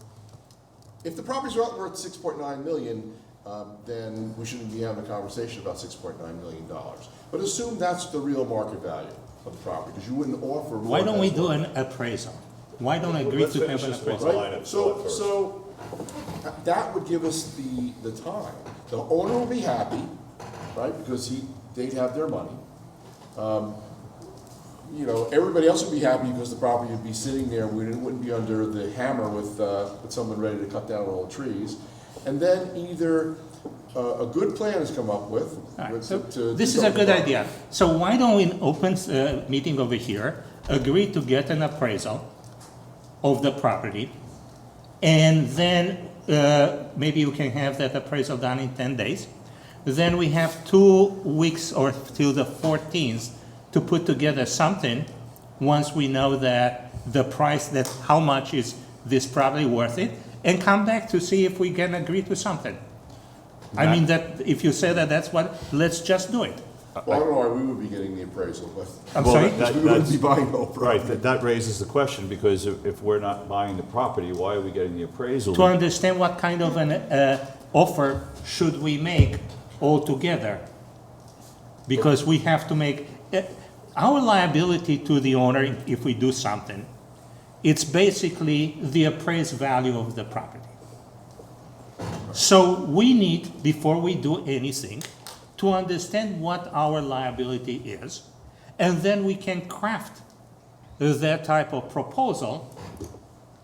if the property's worth $6.9 million, then we shouldn't be having a conversation about $6.9 million. But assume that's the real market value of the property, because you wouldn't offer more. Why don't we than do that. an appraisal? Why don't I agree Let's to finish have an this one. appraisal? Line of thought first. So that would give us the time. The owner will be happy, right, because they'd have their money. Everybody else would be happy because the property would be sitting there. We wouldn't be under the hammer with someone ready to cut down all the trees. And then either a good plan is come up with. All right, to so do this is a something good about it. idea. So why don't we open meeting over here, agree to get an appraisal of the property, and then maybe we can have that appraisal done in 10 days. Then we have 2 weeks or till the 14th to put together something once we know that the price, that how much is this property worth it, and come back to see if we can agree to something. I mean, that if you say that that's what, let's just do it. Well, I don't know why we would be getting the appraisal, but. I'm sorry? Because we wouldn't be buying no property. Right, that raises the question, because if we're not buying the property, why are we getting the appraisal? To understand what kind of an offer should we make altogether. Because we have to make, our liability to the owner if we do something, it's basically the appraised value of the property. So we need, before we do anything, to understand what our liability is, and then we can craft that type of proposal.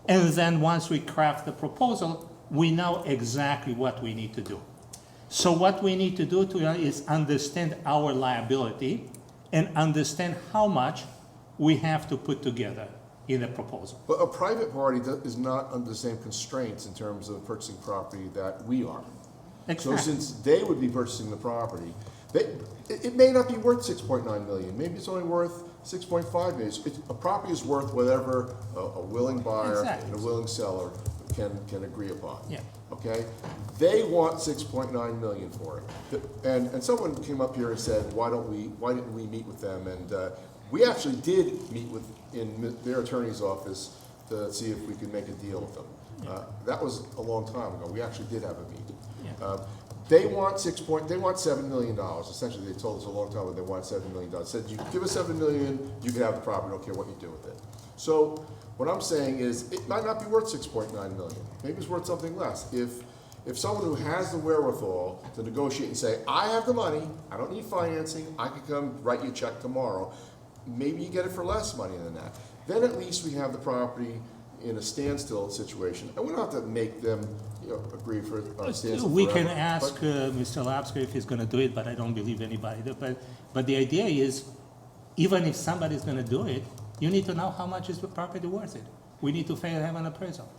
And then once we craft the proposal, we know exactly what we need to do. So what we need to do is understand our liability and understand how much we have to put together in a proposal. But a private party is not under the same constraints in terms of purchasing property that we are. Exactly. So since they would be purchasing the property, it may not be worth 6.9 million. Maybe it's only worth 6.5 million. A property is worth whatever a willing buyer Exactly. and a willing seller can agree upon. Yeah. Okay? They want 6.9 million for it. And someone came up here and said, why didn't we meet with them? And we actually did meet in their attorney's office to see if we could make a deal with them. That was a long time ago. We actually did have a meeting. Yeah. They want $7 million. Essentially, they told us a long time ago they want $7 million. Said, you give us $7 million, you can have the property. Don't care what you do with it. So what I'm saying is, it might not be worth 6.9 million. Maybe it's worth something less. If someone who has the wherewithal to negotiate and say, I have the money, I don't need financing, I can come write you a check tomorrow. Maybe you get it for less money than that. Then at least we have the property in a standstill situation, and we don't have to make them, agree for a standstill. We can forever. ask Mr. Lapsker if he's going to do it, but I don't believe anybody. But the idea is, even if somebody's going to do it, you need to know how much is the property worth it. We need to have an appraisal.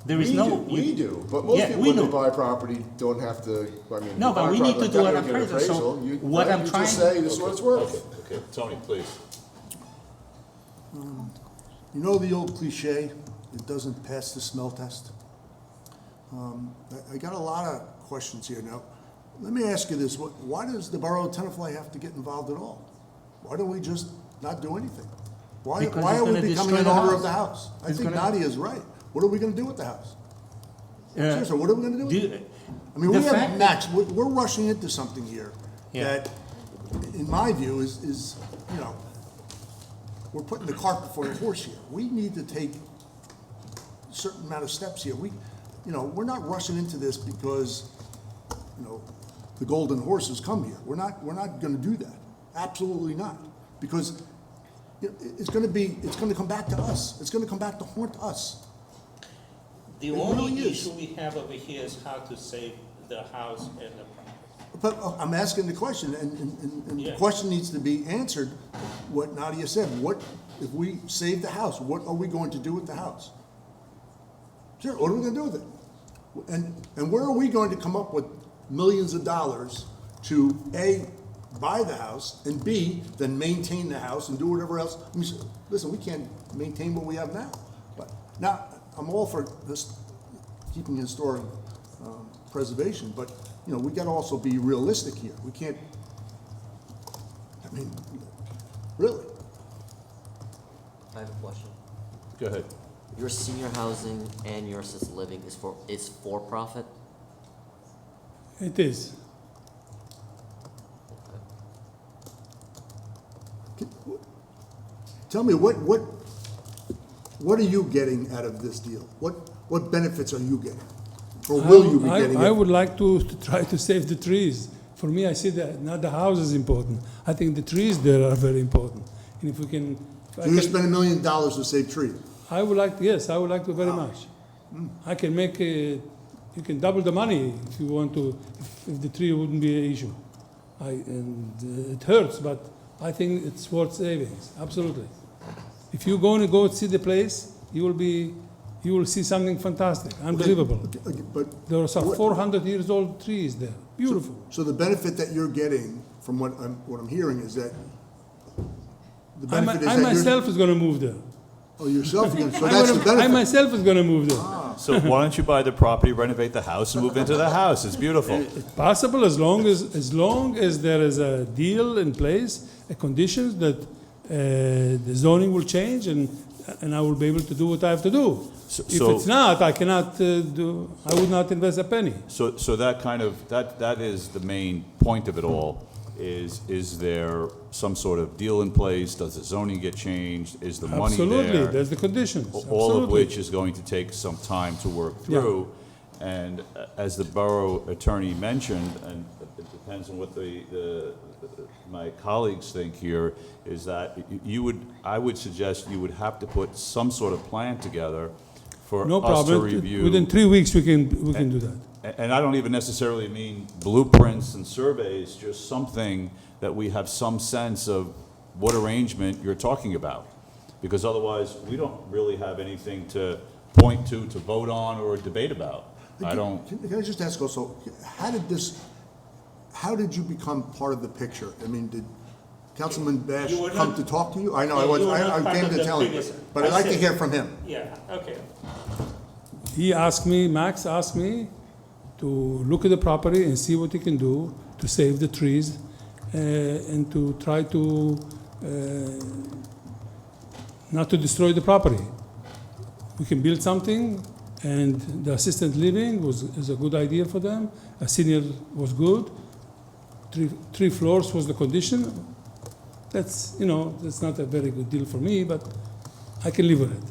There is We do, but most people when they buy property don't have to. No, but we need to do an appraisal. So what I'm trying to say, this is what it's worth. Okay, Tony, please. You know the old cliche, it doesn't pass the smell test? I got a lot of questions here now. Let me ask you this, why does the borough of Tenafly have to get involved at all? Why don't we just not do anything? Why are we becoming an owner of the house? I think Nadia's right. What are we gonna do with the house? Seriously, what are we gonna do with it? I mean, we have, Max, we're rushing into something here that, in my view, is we're putting the cart before the horse here. We need to take a certain amount of steps here. We're not rushing into this because, the golden horses come here. We're not gonna do that. Absolutely not. Because it's gonna come back to us. It's gonna come back to haunt us. The only issue we have over here is how to save the house and the property. But I'm asking the question, and the question needs to be answered, what Nadia said. What, if we save the house, what are we going to do with the house? Sure, what are we gonna do with it? And where are we going to come up with millions of dollars to, A, buy the house, and B, then maintain the house and do whatever else? I mean, listen, we can't maintain what we have now. But now, I'm all for this, keeping historic preservation, but we got to also be realistic here. We can't. I mean, really. I have a question. Go ahead. Your senior housing and your assisted living is for profit? It is. Tell me what are you getting out of this deal? What benefits are you getting? Or will you be getting? I would like to try to save the trees. For me, I see that not the house is important. I think the trees there are very important. And if we can, So you're spending $1 million to save trees? I would like to very much. I can make you can double the money if you want to. If the tree wouldn't be an issue, it hurts, but I think it's worth savings. Absolutely. If you're going to go see the place, you will see something fantastic, unbelievable. But there are some 400 years old trees there, beautiful. So the benefit that you're getting from what I'm hearing is that the benefit I myself is going to move there. Oh, yourself? So that's the benefit. I myself is going to move there. So why don't you buy the property, renovate the house, and move into the house? It's beautiful. It's possible as long as there is a deal in place, a conditions that the zoning will change and I will be able to do what I have to do. If it's not, I cannot do. I would not invest a penny. So that is the main point of it all. Is there some sort of deal in place? Does the zoning get changed? Is the money there? Absolutely, there's the conditions. All of which is going to take some time to work through. And as the borough attorney mentioned, and it depends on what my colleagues think here, is that I would suggest you would have to put some sort of plan together for No us to problem. review. Within 3 weeks, we can do that. And I don't even necessarily mean blueprints and surveys, just something that we have some sense of what arrangement you're talking about. Because otherwise, we don't really have anything to point to vote on, or debate about. Can I just ask also, how did you become part of the picture? I mean, did Councilman Bash You were come not- to talk to you? I know, Yeah, you were not I part came of to the tell you, previous- but I'd I like to said- hear from him. Yeah, okay. He asked me, Max asked me to look at the property and see what he can do to save the trees and to try to not to destroy the property. We can build something, and the assisted living is a good idea for them. A senior was good. Three floors was the condition. That's not a very good deal for me, but I can live with it.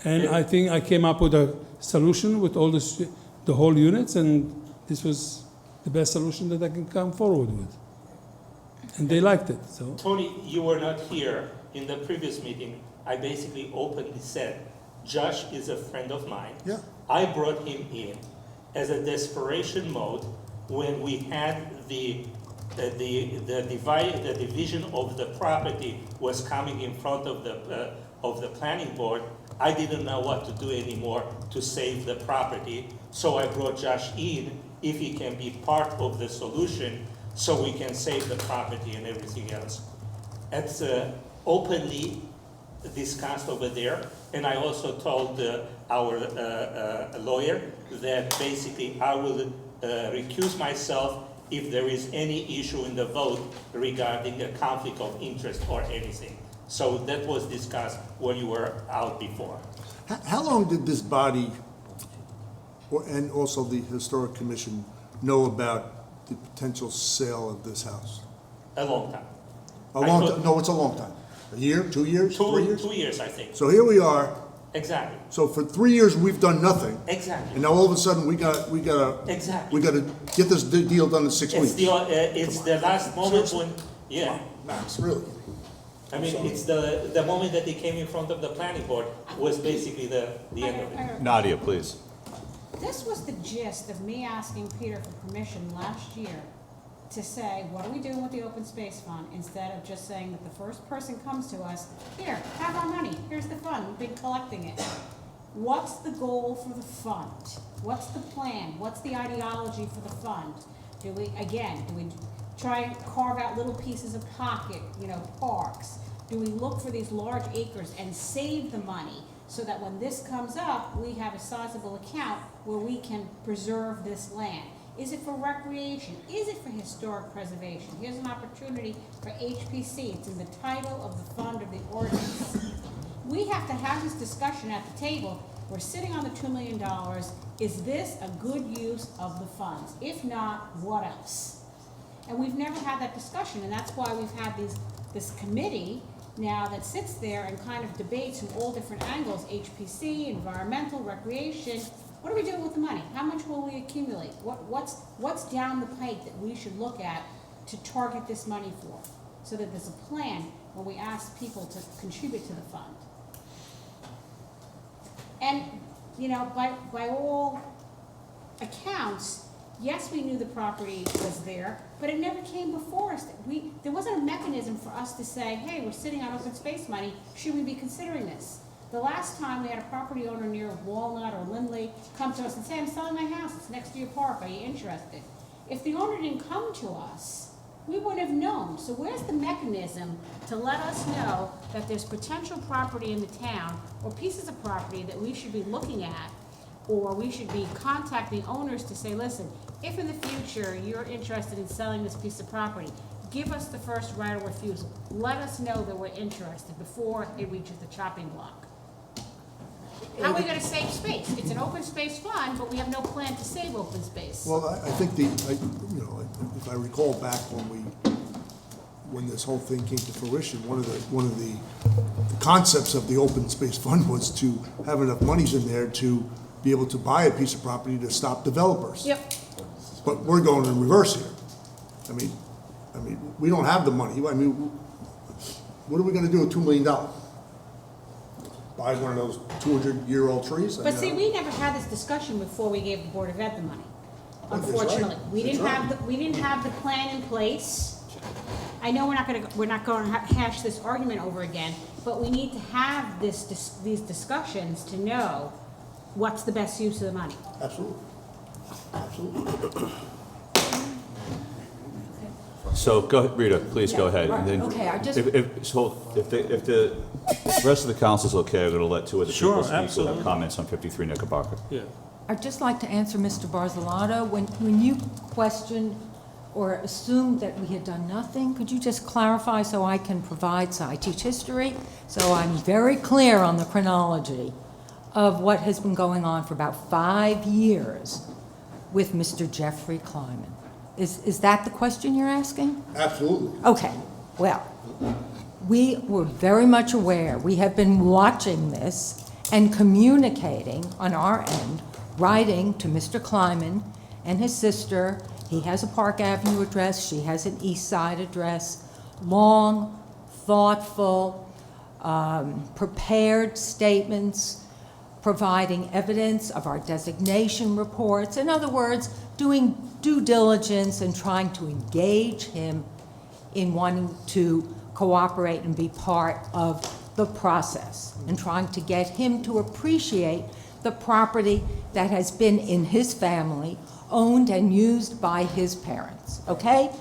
And I think I came up with a solution with all the whole units, and this was the best solution that I can come forward with. And they liked it, so. Tony, you were not here in the previous meeting. I basically openly said, Josh is a friend of mine. Yeah. I brought him in as a desperation mode when we had the division of the property was coming in front of the planning board. I didn't know what to do anymore to save the property, so I brought Josh in if he can be part of the solution so we can save the property and everything else. It's openly discussed over there, and I also told our lawyer that basically I will recuse myself if there is any issue in the vote regarding a conflict of interest or anything. So that was discussed when you were out before. How long did this body, and also the Historic Commission, know about the potential sale of this house? A long time. A long time? No, it's a long time. A year, 2 years, 3 years? 2 years, I think. So here we are. Exactly. So for 3 years, we've done nothing. Exactly. And now all of a sudden, we gotta Exactly. get this deal done in 6 weeks. It's the last moment when, yeah. Max, really? I mean, it's the moment that they came in front of the planning board was basically the end of it. Nadia, please. This was the gist of me asking Peter for permission last year to say, what are we doing with the open space fund, instead of just saying that the first person comes to us, here, have our money, here's the fund, we've been collecting it. What's the goal for the fund? What's the plan? What's the ideology for the fund? Do we try and carve out little pieces of pocket, parks? Do we look for these large acres and save the money so that when this comes up, we have a sizable account where we can preserve this land? Is it for recreation? Is it for historic preservation? Here's an opportunity for HPC. It's in the title of the fund of the ordinance. We have to have this discussion at the table. We're sitting on the $2 million. Is this a good use of the funds? If not, what else? And we've never had that discussion, and that's why we've had this committee now that sits there and kind of debates from all different angles, HPC, environmental, recreation. What are we doing with the money? How much will we accumulate? What's down the pike that we should look at to target this money for? So that there's a plan when we ask people to contribute to the fund. And, by all accounts, yes, we knew the property was there, but it never came before us. There wasn't a mechanism for us to say, hey, we're sitting on open space money, should we be considering this? The last time we had a property owner near Walnut or Lindley come to us and say, I'm selling my house, it's next to your park, are you interested? If the owner didn't come to us, we wouldn't have known. So where's the mechanism to let us know that there's potential property in the town or pieces of property that we should be looking at, or we should be contacting owners to say, listen, if in the future you're interested in selling this piece of property, give us the first right of refusal. Let us know that we're interested before it reaches the chopping block. How are we gonna save space? It's an open space fund, but we have no plan to save open space. Well, I think if I recall back when this whole thing came to fruition, one of the concepts of the open space fund was to have enough monies in there to be able to buy a piece of property to stop developers. Yep. But we're going in reverse here. I mean, we don't have the money. I mean, what are we gonna do with $2 million? Buy one of those 200-year-old trees? But see, we never had this discussion before we gave the Board of Ed the money. That's right. Unfortunately, we That's didn't right. have the plan in place. I know we're not going to hash this argument over again, but we need to have these discussions to know what's the best use of the money. Absolutely. Absolutely. So go ahead, Rita, please go ahead. right, And then okay, I just- if the rest of the council's okay, I'm gonna let two other Sure, people speak with absolutely. comments on 53 Knickerbocker. Yeah. I'd just like to answer Mr. Barzalato. When you questioned or assumed that we had done nothing, could you just clarify so I can provide, so I teach history, so I'm very clear on the chronology of what has been going on for about 5 years with Mr. Jeffrey Kleiman. Is that the question you're asking? Absolutely. Okay, well, we were very much aware. We have been watching this and communicating on our end, writing to Mr. Kleiman and his sister. He has a Park Avenue address, she has an East Side address. Long, thoughtful, prepared statements, providing evidence of our designation reports. In other words, doing due diligence and trying to engage him in wanting to cooperate and be part of the process, and trying to get him to appreciate the property that has been in his family, owned and used by his parents, okay?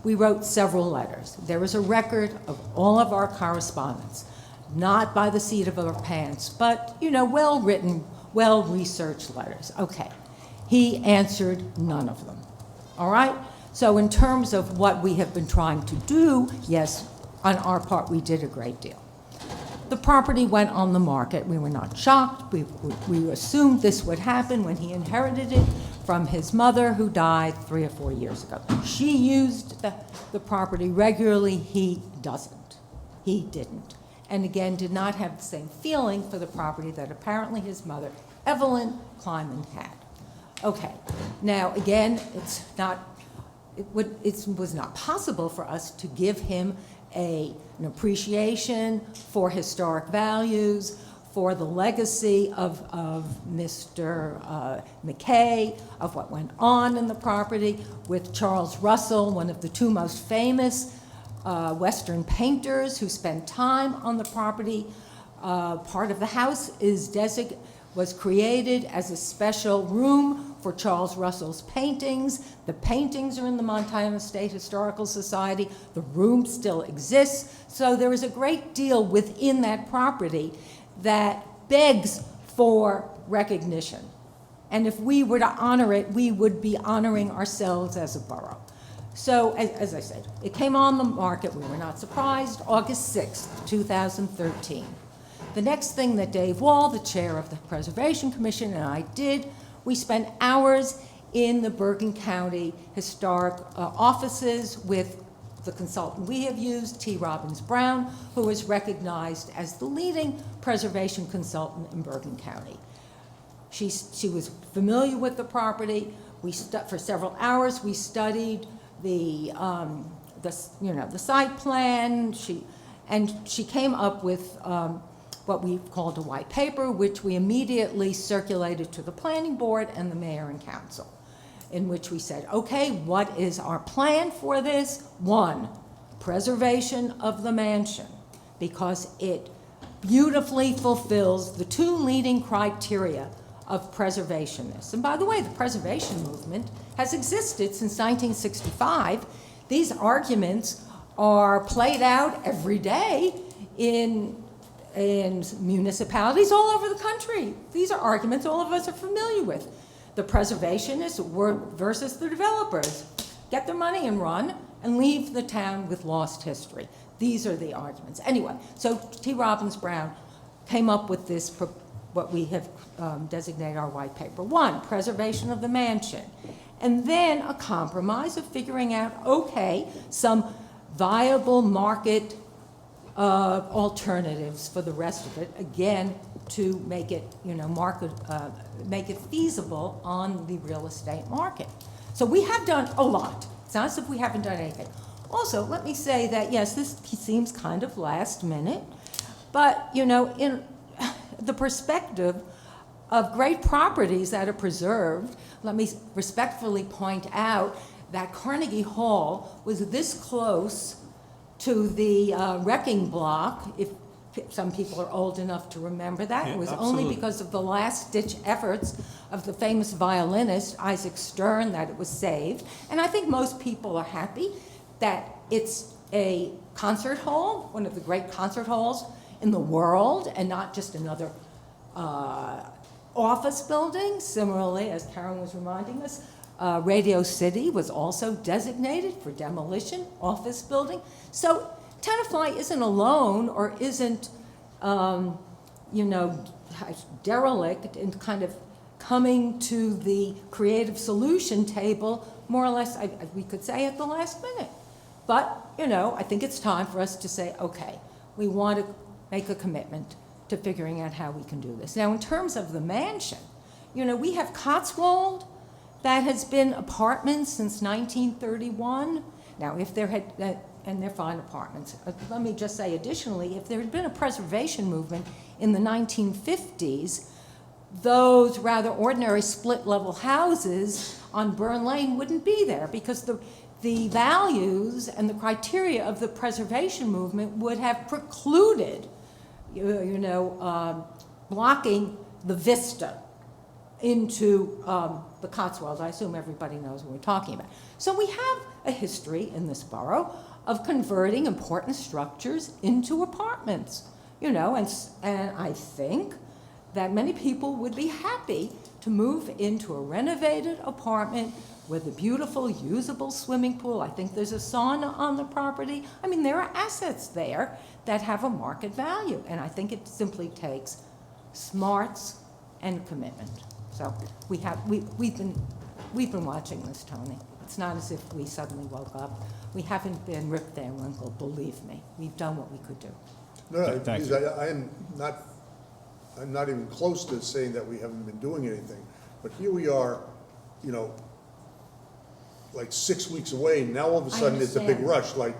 We wrote several letters. There is a record of all of our correspondence, not by the seat of our pants, but, well-written, well-researched letters. Okay. He answered none of them, all right? So in terms of what we have been trying to do, yes, on our part, we did a great deal. The property went on the market. We were not shocked. We assumed this would happen when he inherited it from his mother, who died 3 or 4 years ago. She used the property regularly. He doesn't. He didn't. And again, did not have the same feeling for the property that apparently his mother, Evelyn Kleiman, had. Okay. Now, again, it was not possible for us to give him an appreciation for historic values, for the legacy of Mr. McKay, of what went on in the property with Charles Russell, one of the two most famous Western painters who spent time on the property. Part of the house was created as a special room for Charles Russell's paintings. The paintings are in the Montana State Historical Society. The room still exists. So there is a great deal within that property that begs for recognition. And if we were to honor it, we would be honoring ourselves as a borough. So, as I said, it came on the market. We were not surprised. August 6th, 2013. The next thing that Dave Wall, the chair of the Preservation Commission, and I did, we spent hours in the Bergen County Historic offices with the consultant we have used, T. Robbins Brown, who is recognized as the leading preservation consultant in Bergen County. She was familiar with the property. For several hours, we studied the site plan. She came up with what we called a white paper, which we immediately circulated to the planning board and the mayor and council, in which we said, okay, what is our plan for this? 1, preservation of the mansion, because it beautifully fulfills the 2 leading criteria of preservationists. And by the way, the preservation movement has existed since 1965. These arguments are played out every day in municipalities all over the country. These are arguments all of us are familiar with. The preservationists versus the developers. Get their money and run, and leave the town with lost history. These are the arguments. Anyway, so T. Robbins Brown came up with this, what we have designated our white paper. 1, preservation of the mansion. And then a compromise of figuring out, okay, some viable market alternatives for the rest of it, again, to make it, make it feasible on the real estate market. So we have done a lot. It's not as if we haven't done anything. Also, let me say that, yes, this seems kind of last minute, but, in the perspective of great properties that are preserved, let me respectfully point out that Carnegie Hall was this close to the wrecking block, if some people are old enough to remember that. Yeah, It was absolutely. only because of the last-ditch efforts of the famous violinist Isaac Stern that it was saved. And I think most people are happy that it's a concert hall, one of the great concert halls in the world, and not just another office building. Similarly, as Karen was reminding us, Radio City was also designated for demolition, office building. So Tenafly isn't alone or isn't, derelict in kind of coming to the creative solution table, more or less, we could say, at the last minute. But, I think it's time for us to say, okay, we want to make a commitment to figuring out how we can do this. Now, in terms of the mansion, we have Cotswold that has been apartments since 1931. Now, if there had, and they're fine apartments. Let me just say additionally, if there had been a preservation movement in the 1950s, those rather ordinary split-level houses on Burn Lane wouldn't be there because the values and the criteria of the preservation movement would have precluded, blocking the vista into the Cotswolds. I assume everybody knows what we're talking about. So we have a history in this borough of converting important structures into apartments, and I think that many people would be happy to move into a renovated apartment with a beautiful, usable swimming pool. I think there's a sauna on the property. I mean, there are assets there that have a market value, and I think it simply takes smarts and commitment. So we've been watching this, Tony. It's not as if we suddenly woke up. We haven't been Rip Van Winkle, believe me. We've done what we could do. No, Thank because you. I'm not even close to saying that we haven't been doing anything. But here we are, like 6 weeks away, now all of a sudden it's a big understand. rush, like,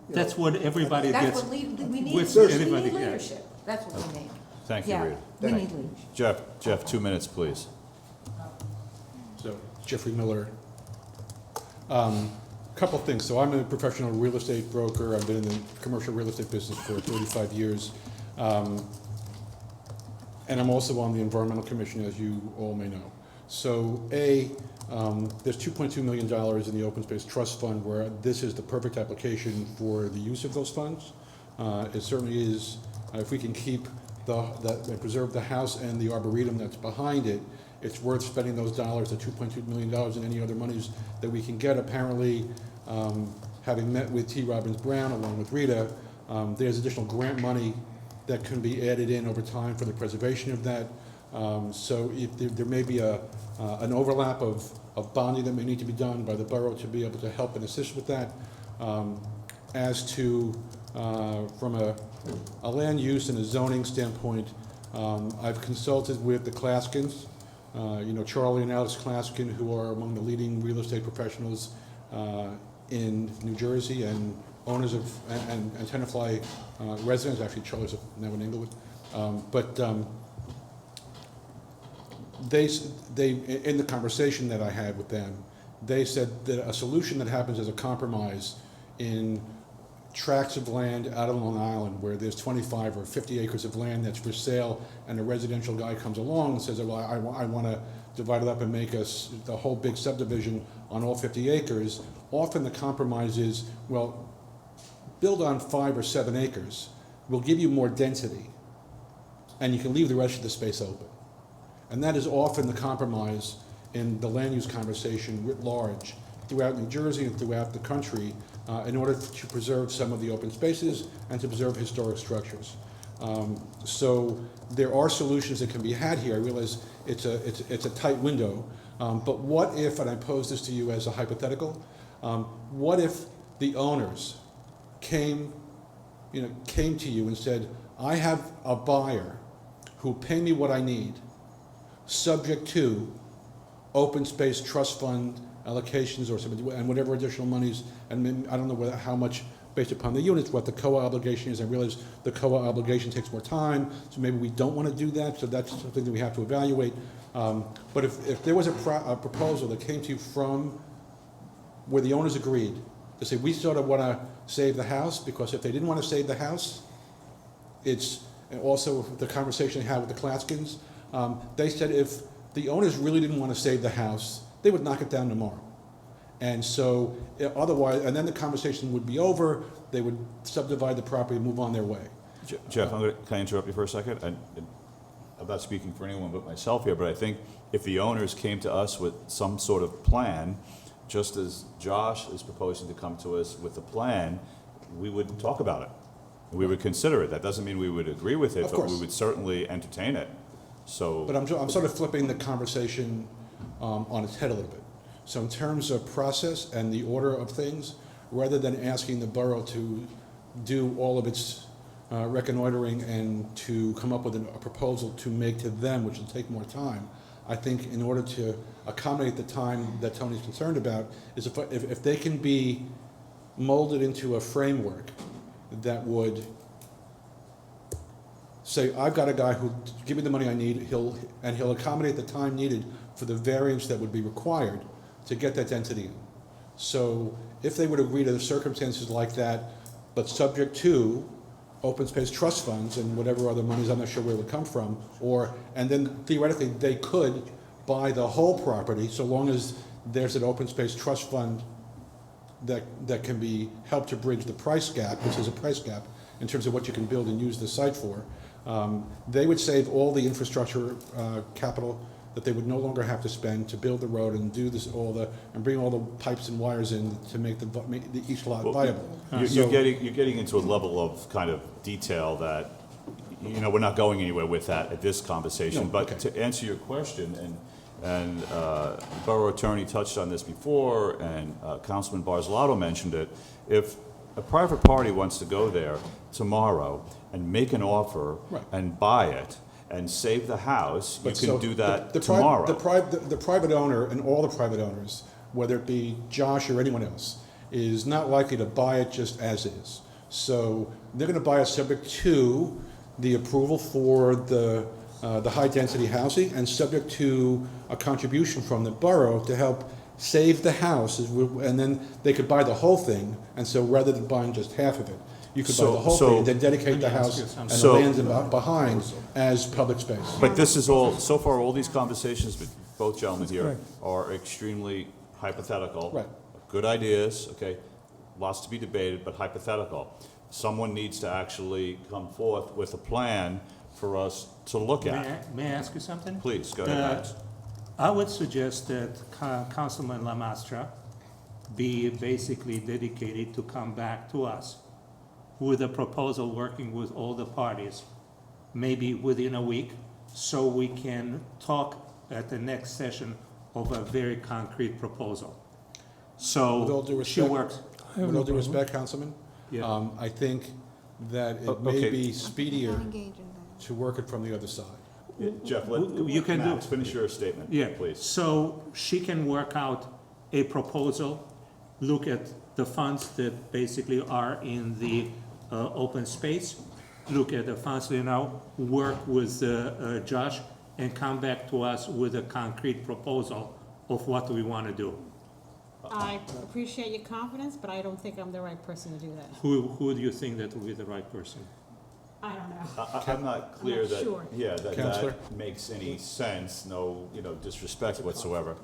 That's what everybody That's gets. what we need. with We everybody, need yeah. leadership. That's what we need. Thank you, Yeah, Rita. we need leadership. Jeff, 2 minutes, please. So, Jeffrey Miller. Couple things. So I'm a professional real estate broker. I've been in the commercial real estate business for 35 years. And I'm also on the Environmental Commission, as you all may know. So there's $2.2 million in the Open Space Trust Fund, where this is the perfect application for the use of those funds. It certainly is, if we can keep preserve the house and the arboretum that's behind it, it's worth spending those dollars, the $2.2 million, and any other monies that we can get. Apparently, having met with T. Robbins Brown along with Rita, there's additional grant money that can be added in over time for the preservation of that. So if there may be an overlap of bonding that may need to be done by the borough to be able to help and assist with that. As to, from a land use and a zoning standpoint, I've consulted with the Klaskins, Charlie and Alex Klaskin, who are among the leading real estate professionals in New Jersey and owners of, and Tenafly residents. Actually, Charlie's now in Englewood. They, in the conversation that I had with them, they said that a solution that happens as a compromise in tracts of land out on Long Island where there's 25 or 50 acres of land that's for sale, and a residential guy comes along and says, well, I want to divide it up and make us the whole big subdivision on all 50 acres. Often the compromise is, well, build on 5 or 7 acres. We'll give you more density, and you can leave the rest of the space open. And that is often the compromise in the land use conversation writ large throughout New Jersey and throughout the country in order to preserve some of the open spaces and to preserve historic structures. So there are solutions that can be had here. I realize it's a tight window, but what if, and I pose this to you as a hypothetical, what if the owners came to you and said, I have a buyer who pay me what I need, subject to open space trust fund allocations or something, and whatever additional monies, and I don't know how much based upon the units, what the COA obligation is. I realize the COA obligation takes more time, so maybe we don't want to do that, so that's something that we have to evaluate. But if there was a proposal that came to you from where the owners agreed to say, we sort of want to save the house, because if they didn't want to save the house, it's also the conversation I had with the Klaskins, they said if the owners really didn't want to save the house, they would knock it down tomorrow. And so otherwise, and then the conversation would be over, they would subdivide the property and move on their way. Jeff, can I interrupt you for a second? I'm not speaking for anyone but myself here, but I think if the owners came to us with some sort of plan, just as Josh is proposing to come to us with a plan, we would talk about it. We would consider it. That doesn't mean we would agree with it, but we would certainly entertain it. So, but I'm sort of flipping the conversation on its head a little bit. So in terms of process and the order of things, rather than asking the borough to do all of its reconnoitering and to come up with a proposal to make to them, which will take more time, I think in order to accommodate the time that Tony's concerned about, is if they can be molded into a framework that would say, I've got a guy who give me the money I need, he'll accommodate the time needed for the variance that would be required to get that density in. So if they would agree to the circumstances like that, but subject to open space trust funds and whatever other monies, I'm not sure where it would come from, and then theoretically they could buy the whole property so long as there's an open space trust fund that can be helped to bridge the price gap, which is a price gap in terms of what you can build and use the site for. They would save all the infrastructure capital that they would no longer have to spend to build the road and do this and bring all the pipes and wires in to make each lot viable. You're getting into a level of kind of detail that, we're not going anywhere with that at this conversation. No, but okay. To answer your question, and the borough attorney touched on this before, and Councilman Barzalato mentioned it, if a private party wants to go there tomorrow and make an offer and buy it, and save the house, you can do that tomorrow. The private owner and all the private owners, whether it be Josh or anyone else, is not likely to buy it just as is. So they're going to buy it subject to the approval for the high-density housing and subject to a contribution from the borough to help save the house, and then they could buy the whole thing. And so rather than buying just half of it, you could buy the whole thing and then dedicate the house and the lands behind as public space. But this is so far all these conversations with both gentlemen here are extremely hypothetical. Right. Good ideas, okay, lots to be debated, but hypothetical. Someone needs to actually come forth with a plan for us to look at. May I ask you something? Please, go ahead, Max. I would suggest that Councilman Lamastra be basically dedicated to come back to us with a proposal working with all the parties, maybe within a week, so we can talk at the next session of a very concrete proposal. So With all due she respect, works. with all due respect, Councilman, Yeah. I think that it may be speedier to work it from the other side. Jeff, You can Max, finish your statement, Yeah, please. so she can work out a proposal, look at the funds that basically are in the open space, look at the funds, work with Josh, and come back to us with a concrete proposal of what we want to do. I appreciate your confidence, but I don't think I'm the right person to do that. Who do you think that will be the right person? I don't know. I'm not clear not that, sure. Counselor? that makes any sense, no, disrespect whatsoever.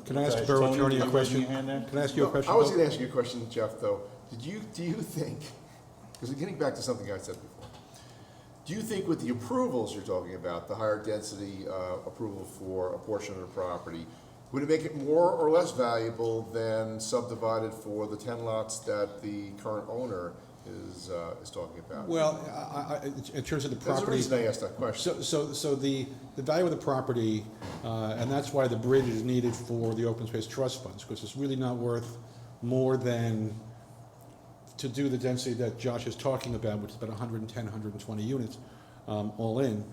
Can I ask the borough attorney a question? Can I ask you a question? I was Bill? going to ask you a question, Jeff, though. Do you think, because getting back to something I said before, do you think with the approvals you're talking about, the higher density approval for a portion of the property, would it make it more or less valuable than subdivided for the 10 lots that the current owner is talking about? Well, in terms of the property. There's a reason I asked that question. So the value of the property, and that's why the bridge is needed for the open space trust funds, because it's really not worth more than to do the density that Josh is talking about, which is about 110, 120 units. all in,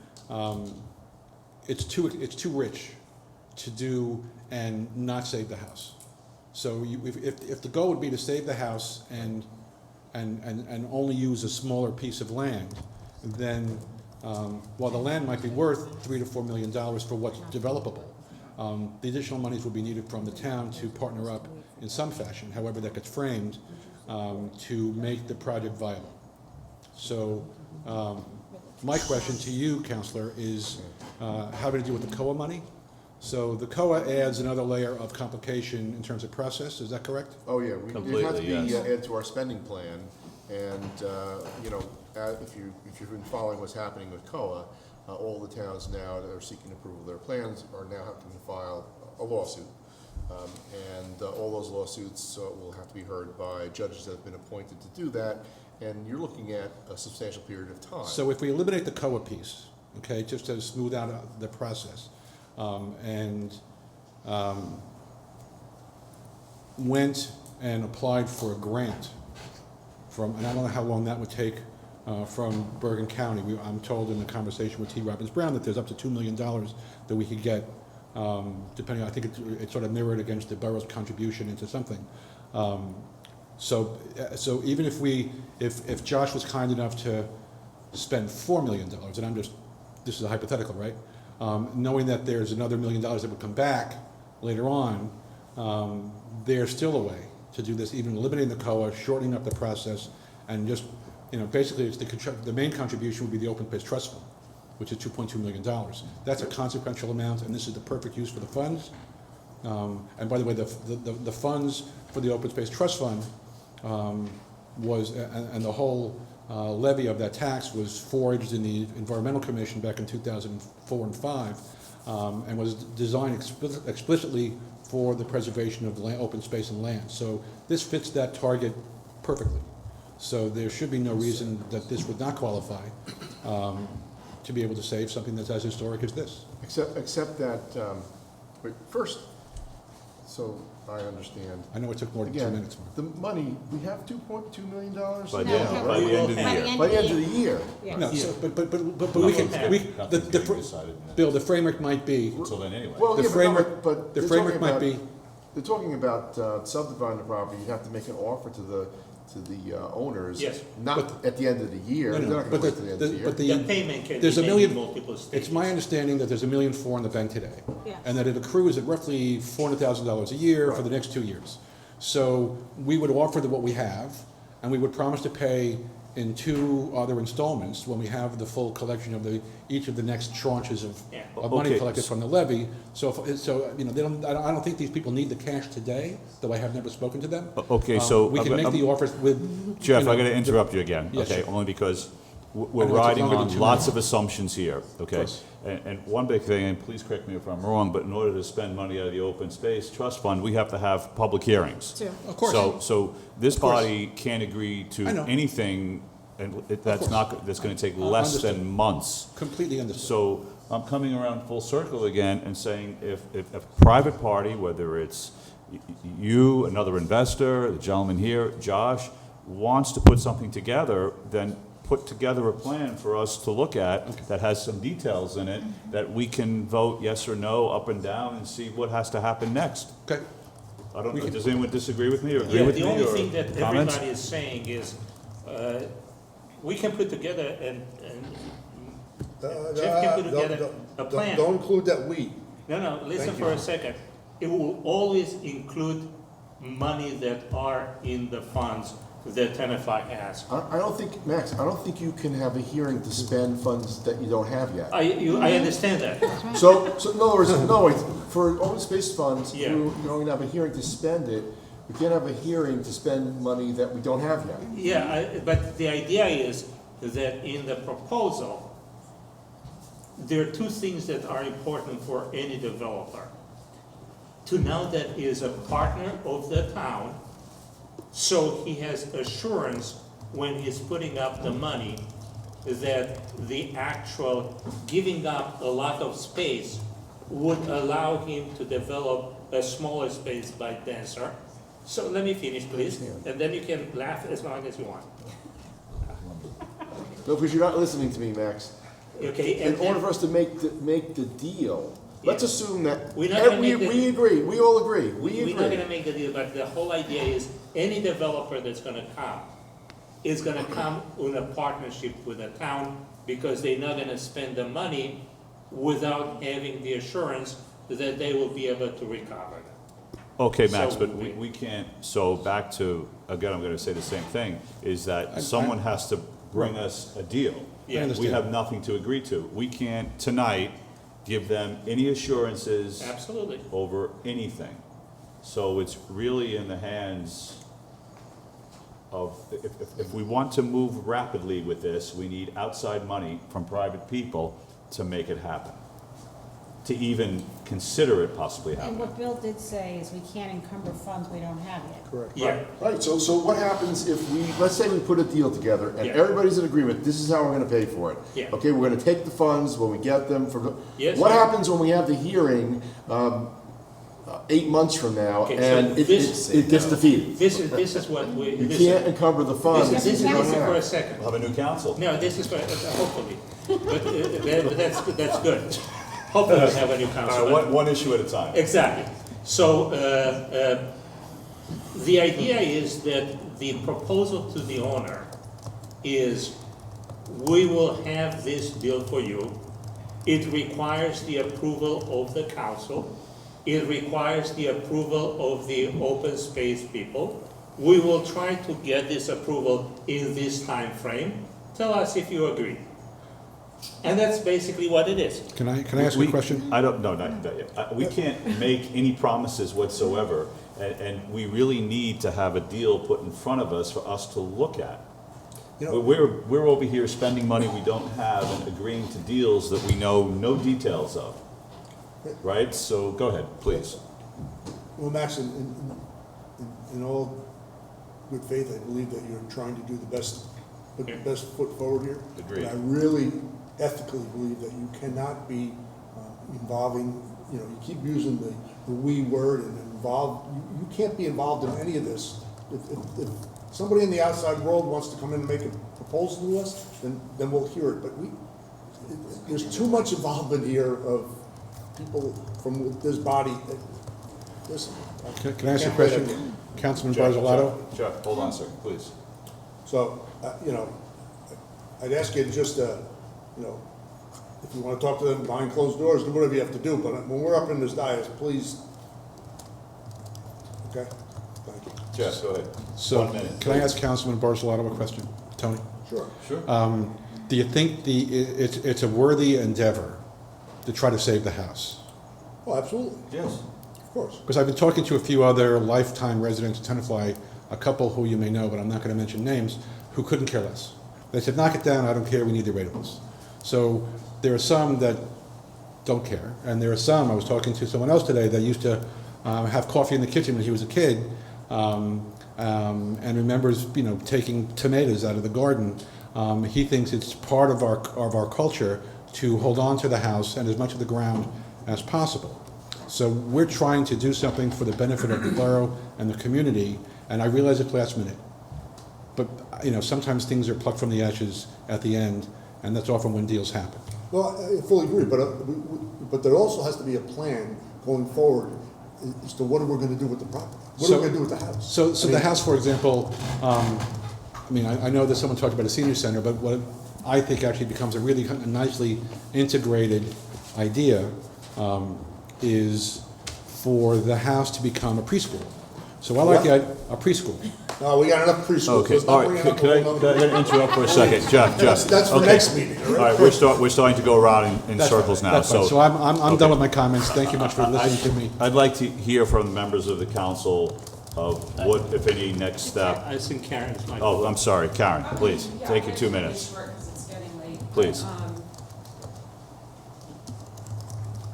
it's too rich to do and not save the house. So if the goal would be to save the house and only use a smaller piece of land, then while the land might be worth $3 to $4 million for what's developable, the additional monies would be needed from the town to partner up in some fashion, however that gets framed, to make the project viable. So my question to you, Counselor, is how do you deal with the COA money? So the COA adds another layer of complication in terms of process, is that correct? Oh, yeah, it has to be yes. added to our spending plan, and, you know, if you've been following what's happening with COA, all the towns now that are seeking approval of their plans are now having to file a lawsuit. And all those lawsuits will have to be heard by judges that have been appointed to do that, and you're looking at a substantial period of time. So if we eliminate the COA piece, okay, just to smooth out the process, went and applied for a grant from, and I don't know how long that would take, from Bergen County. I'm told in the conversation with T. Robbins Brown that there's up to $2 million that we could get, depending, I think it's sort of mirrored against the borough's contribution into something. So even if Josh was kind enough to spend $4 million, and this is a hypothetical, right? Knowing that there's another $1 million that would come back later on, there's still a way to do this, even eliminating the COA, shortening up the process, and just, you know, basically it's the main contribution would be the Open Space Trust Fund, which is $2.2 million. That's a consequential amount, and this is the perfect use for the funds. And by the way, the funds for the Open Space Trust Fund was, and the whole levy of that tax was forged in the Environmental Commission back in 2004 and 5, and was designed explicitly for the preservation of the open space and land. So this fits that target perfectly. So there should be no reason that this would not qualify to be able to save something that's as historic as this. Except that, but first, so I understand. I know it took more than 2 Again, minutes. Mark. the money, we have $2.2 million? By the No, end, no. by the end of the By the year. end By the end of the year? Yes. No, so, but we can, Nothing's getting decided in Bill, the framework might be, until then anyway. Well, The yeah, framework- but the they're framework talking might about- be- They're talking about subdividing the property, you have to make an offer to the owners. Yes. Not at the end of the year, No, they're no, not but gonna wait till the end of the year. but The payment can there's be a made million- in multiple stages. it's my understanding that there's $1.4 million in the bank today. Yes. And that it accrues at roughly $400,000 a year for the next 2 years. So we would offer what we have, and we would promise to pay in 2 other installments when we have the full collection of each of the next tranches of money Okay. collected from the levy. So you know, I don't think these people need the cash today, though I have never spoken to them. Okay, so We can make the offers with. Jeff, you know, I gotta interrupt you again, Yes, okay, sir. only because we're I know it's riding longer than on 2 lots minutes. of assumptions here, okay? course. And one big thing, and please correct me if I'm wrong, but in order to spend money out of the Open Space Trust Fund, we have to have public hearings. True. Of course. So this Of course. body can't agree I to know. anything, and that's course. not, that's gonna take less Understood. than months. Completely understood. So I'm coming around full circle again and saying if a private party, whether it's you, another investor, the gentleman here, Josh, wants to put something together, then put together a plan for us to look at that has some details in it that we can vote yes or no, up and down, and see what has to happen next. Okay. I don't We know, can- does anyone disagree with me or agree Yeah, with me the or only thing that comments? everybody is saying is, we can put together and Jeff can put together a plan. Don't include that we. No, listen Thank for you. a second. It will always include money that are in the funds that Tenafly has. I don't think, Max, I don't think you can have a hearing to spend funds that you don't have yet. I understand that. So in other words, no, for open space funds, Yeah. you're going to have a hearing to spend it. We can't have a hearing to spend money that we don't have yet. Yeah, but the idea is that in the proposal, there are 2 things that are important for any developer. To know that he is a partner of the town, so he has assurance when he's putting up the money that the actual giving up a lot of space would allow him to develop a smaller space by denser. So let me finish, please, and then you can laugh as long as you want. No, because you're not listening to me, Max. Okay, In order for us to make the deal, let's Yeah. assume that, We're not gonna we make the- we agree, we all agree, we We're not agree. gonna make the deal, but the whole idea is, any developer that's gonna come is gonna come in a partnership with the town, because they're not gonna spend the money without having the assurance that they will be able to recover it. Okay, Max, So but we can't, so back to, again, I'm gonna say the same thing, is that someone has to bring us a deal. Yeah. I We understand. have nothing to agree to. We can't tonight give them any assurances Absolutely. over anything. So it's really in the hands of, if we want to move rapidly with this, we need outside money from private people to make it happen, to even consider it possibly And happening. what Bill did say is we can't encumber funds we don't have yet. Correct. Yeah. Right, so what happens if we, let's say we put a deal together and Yeah. everybody's in agreement, this is how we're gonna pay for it. Yeah. Okay, we're gonna take the funds when we get them from, Yes, what sir. happens when we have the hearing, 8 months from now, Okay, so and this- it gets defeated? This is what we. You this can't is- encumber the funds. This is you don't for a have. second. We'll have a new council. No, this is for, hopefully, but that's good. Hopefully we have a new council. All right, one issue at a time. Exactly. So, the idea is that the proposal to the owner is, we will have this deal for you. It requires the approval of the council. It requires the approval of the open space people. We will try to get this approval in this time frame. Tell us if you agree. And that's basically what it is. Can I ask you a question? I don't, no, not yet. We can't make any promises whatsoever, and we really need to have a deal put in front of us for us to look at. You know- We're over here spending money we don't have and agreeing to deals that we know no details of, right? So, go ahead, please. Well, Max, in all good faith, I believe that you're trying to do the best, put the best foot forward here. Agreed. And I really ethically believe that you cannot be involving, you keep using the "we" word and involved, you can't be involved in any of this. If somebody in the outside world wants to come in and make a proposal to us, then we'll hear it. But there's too much involvement here of people from this body. Listen. Can I ask you a question? Councilman Barzalato? Chuck, hold on a second, please. So, I'd ask you to just, if you want to talk to them behind closed doors, do whatever you have to do, but when we're up in this dais, please, okay? Thank you. Jeff, go ahead. So, 1 minute. can I ask Councilman Barzalato a question? Tony? Sure. Sure. Do you think it's a worthy endeavor to try to save the house? Oh, absolutely, Yes. of course. Because I've been talking to a few other lifetime residents of Tenafly, a couple who you may know, but I'm not going to mention names, who couldn't care less. They said, knock it down, I don't care, we need the ratables. So there are some that don't care, and there are some, I was talking to someone else today that used to have coffee in the kitchen when he was a kid, and remembers, taking tomatoes out of the garden. He thinks it's part of our culture to hold on to the house and as much of the ground as possible. So we're trying to do something for the benefit of the borough and the community, and I realize it's last minute. But, sometimes things are plucked from the ashes at the end, and that's often when deals happen. Well, I fully agree, but there also has to be a plan going forward as to what we're going to do with the property. What are we going to do with the house? So the house, for example, I know that someone talked about a senior center, but what I think actually becomes a really nicely integrated idea is for the house to become a preschool. So I like a preschool. No, we got enough preschools. Okay, Let's not all right, bring could up I a whole nother- interrupt for a second? Jeff. That's for okay. next meeting, all right? All right, we're starting to go around in That's circles fine, now, that's fine. so. So I'm okay. done with my comments. Thank you much for listening to me. I'd like to hear from the members of the council of what, if any, next step. I think Karen's my. Oh, I'm sorry, Karen, please, take your 2 minutes. Please.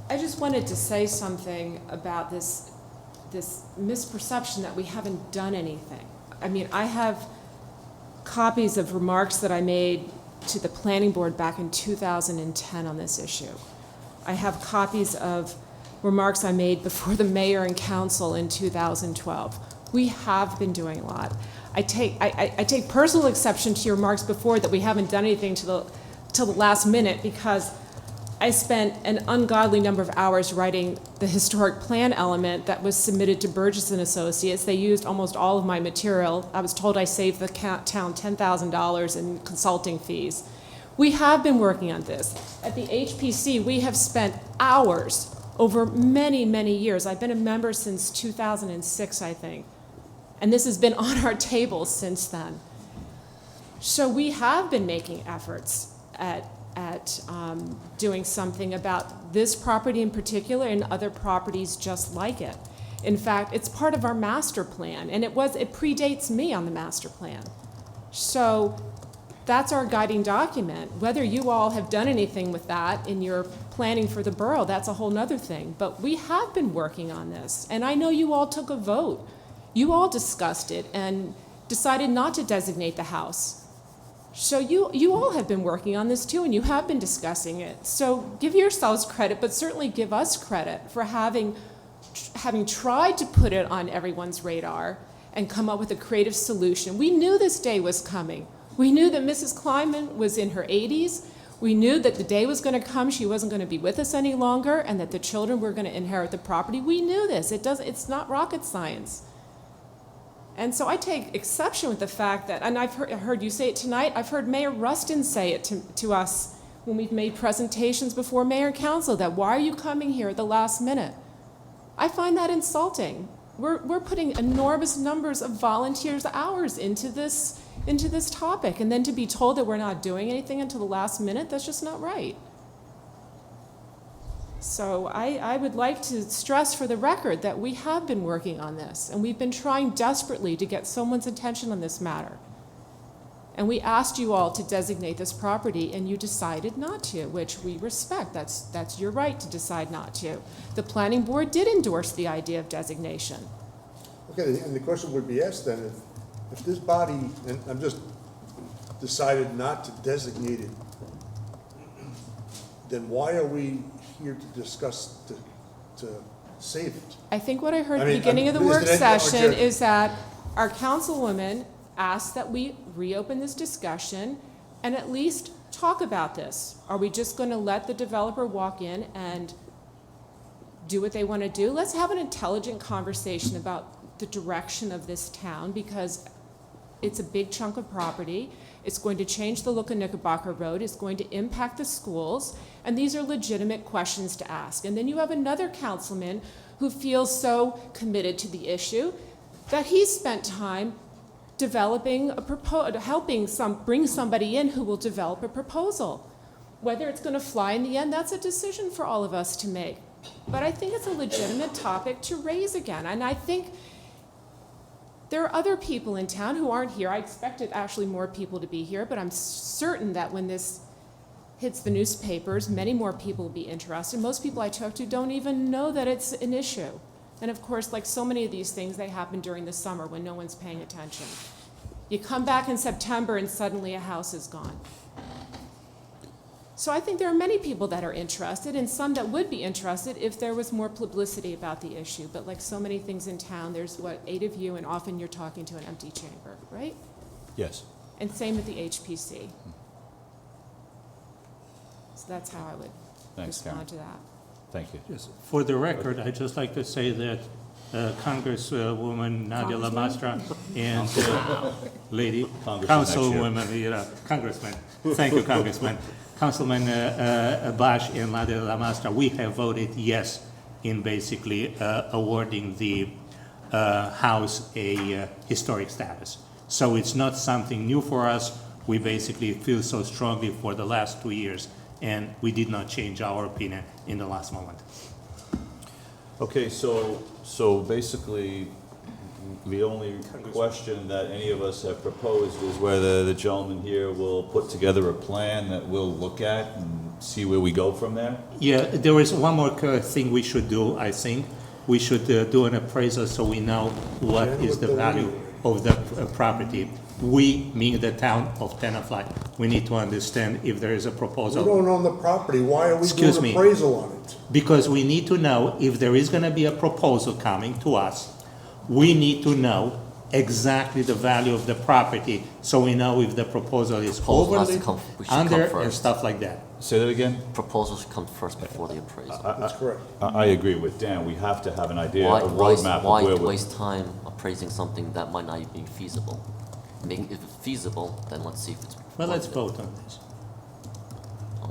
I just wanted to say something about this misperception that we haven't done anything. I mean, I have copies of remarks that I made to the planning board back in 2010 on this issue. I have copies of remarks I made before the mayor and council in 2012. We have been doing a lot. I take personal exception to your remarks before that we haven't done anything to till the last minute because I spent an ungodly number of hours writing the historic plan element that was submitted to Burgess and Associates. They used almost all of my material. I was told I saved the town $10,000 in consulting fees. We have been working on this. At the HPC, we have spent hours over many, many years. I've been a member since 2006, I think. And this has been on our table since then. So we have been making efforts at doing something about this property in particular and other properties just like it. In fact, it's part of our master plan, and it predates me on the master plan. So that's our guiding document. Whether you all have done anything with that in your planning for the borough, that's a whole nother thing. But we have been working on this, and I know you all took a vote. You all discussed it and decided not to designate the house. So you all have been working on this too, and you have been discussing it. So give yourselves credit, but certainly give us credit for having tried to put it on everyone's radar and come up with a creative solution. We knew this day was coming. We knew that Mrs. Kleinman was in her 80s. We knew that the day was going to come, she wasn't going to be with us any longer, and that the children were going to inherit the property. We knew this. It's not rocket science. And so I take exception with the fact that, and I've heard you say it tonight, I've heard Mayor Rustin say it to us when we've made presentations before Mayor and Council, that why are you coming here at the last minute? I find that insulting. We're putting enormous numbers of volunteers' hours into this topic, and then to be told that we're not doing anything until the last minute, that's just not right. So I would like to stress for the record that we have been working on this, and we've been trying desperately to get someone's attention on this matter. And we asked you all to designate this property, and you decided not to, which we respect. That's your right to decide not to. The planning board did endorse the idea of designation. Okay, and the question would be asked then, if this body, and I'm just decided not to designate it, then why are we here to discuss to save it? I think what I heard at the beginning of the work session is that our councilwoman asked that we reopen this discussion and at least talk about this. Are we just going to let the developer walk in and do what they want to do? Let's have an intelligent conversation about the direction of this town, because it's a big chunk of property. It's going to change the look of Knickerbocker Road. It's going to impact the schools. And these are legitimate questions to ask. And then you have another councilman who feels so committed to the issue that he spent time developing helping bring somebody in who will develop a proposal. Whether it's going to fly in the end, that's a decision for all of us to make. But I think it's a legitimate topic to raise again. And I think there are other people in town who aren't here. I expected actually more people to be here, but I'm certain that when this hits the newspapers, many more people will be interested. Most people I talk to don't even know that it's an issue. And of course, like so many of these things, they happen during the summer when no one's paying attention. You come back in September and suddenly a house is gone. So I think there are many people that are interested, and some that would be interested if there was more publicity about the issue. But like so many things in town, there's 8 of you, and often you're talking to an empty chamber, right? Yes. And same with the HPC. So that's how I would respond to that. Thank you. Yes. For the record, I'd just like to say that Congresswoman Nadia Lamastra and Lady Councilwoman, Congressman, thank you, Congressman. Councilman Bosch and Nadia Lamastra, we have voted yes in basically awarding the house a historic status. So it's not something new for us. We basically feel so strongly for the last 2 years, and we did not change our opinion in the last moment. Okay, so basically, the only question that any of us have proposed is whether the gentleman here will put together a plan that we'll look at and see where we go from there? Yeah, there is one more thing we should do, I think. We should do an appraisal so we know what is the value of the property. We, meaning the town of Tenafly, we need to understand if there is a proposal. We don't own the property. Why are we doing an appraisal on it? Because we need to know if there is going to be a proposal coming to us. We need to know exactly the value of the property, so we know if the proposal is Proposal has to overly, we should come under, and first. stuff like that. Say that again? Proposal should come first before the appraisal. That's correct. I agree with Dan, we have to have an idea, Why, a why, roadmap of why where we. waste time appraising something that might not be feasible? If it's feasible, then let's see if it's. Well, let's worth it. vote on this.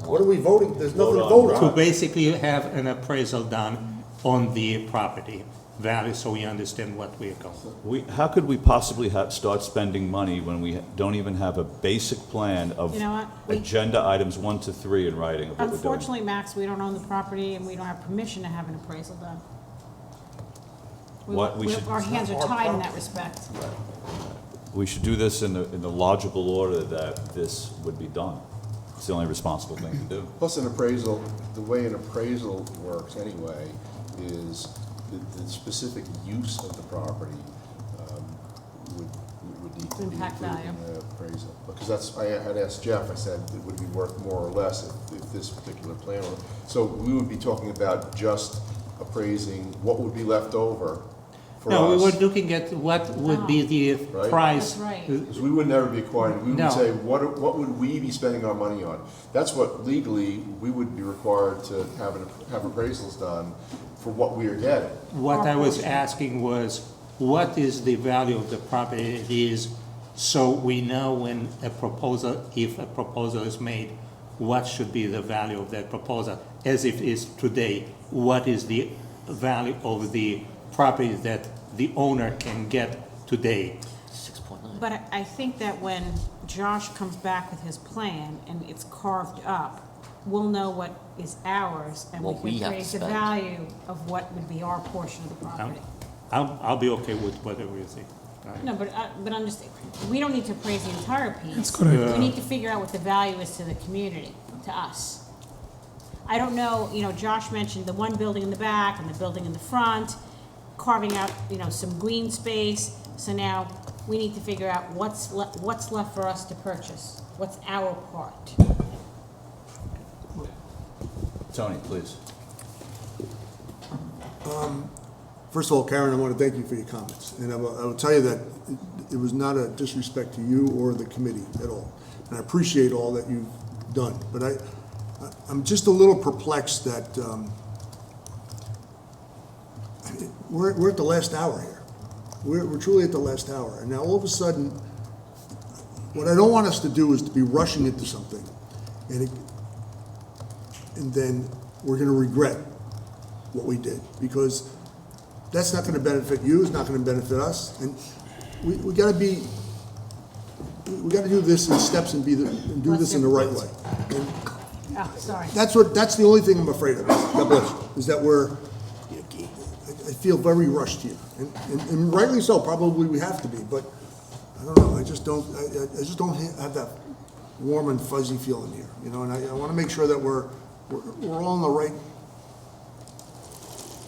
What are we voting? There's nothing to Vote vote To on. basically have an appraisal done on the property value, so we understand what we are going. How could we possibly start spending money when we don't even have a basic plan of You know what? We- agenda items 1 to 3 in writing of what we're doing? Unfortunately, Max, we don't own the property and we don't have permission to have an appraisal done. Our hands are tied in that respect. We should do this in the logical order that this would be done. It's the only responsible thing to do. Plus an appraisal, the way an appraisal works anyway is the specific use of the property would need to be Impact included value. in the appraisal. Because I had asked Jeff, I said it would be worth more or less if this particular plan were. So we would be talking about just appraising what would be left over for us. No, we were looking at what would be the Right. price. That's right. Because we would never be acquiring, we No. would say, what would we be spending our money on? That's what legally, we would be required to have appraisals done for what we are getting. What I was asking was, what is the value of the property it is, so we know when a proposal, if a proposal is made, what should be the value of that proposal? As if is today, what is the value of the property that the owner can get today? 6.9. But I think that when Josh comes back with his plan and it's carved up, we'll know what is ours and What we we can have to create the spend. value of what would be our portion of the property. I'll be okay with whatever you think. No, but understand, we don't need to appraise the entire piece. That's correct. We need to figure out what the value is to the community, to us. I don't know, Josh mentioned the one building in the back and the building in the front, carving out, some green space. So now we need to figure out what's left for us to purchase. What's our part? Tony, please. First of all, Karen, I want to thank you for your comments. And I will tell you that it was not a disrespect to you or the committee at all. And I appreciate all that you've done. But I'm just a little perplexed that we're at the last hour here. We're truly at the last hour. And now all of a sudden, what I don't want us to do is to be rushing into something. And then we're going to regret what we did. Because that's not going to benefit you, it's not going to benefit us. And we got to do this in steps and do this in the right way. And Oh, sorry. that's the only thing I'm afraid of, God bless you, is that I feel very rushed here. And rightly so, probably we have to be, but I don't know, I just don't have that warm and fuzzy feeling here, and I want to make sure that we're all in the right,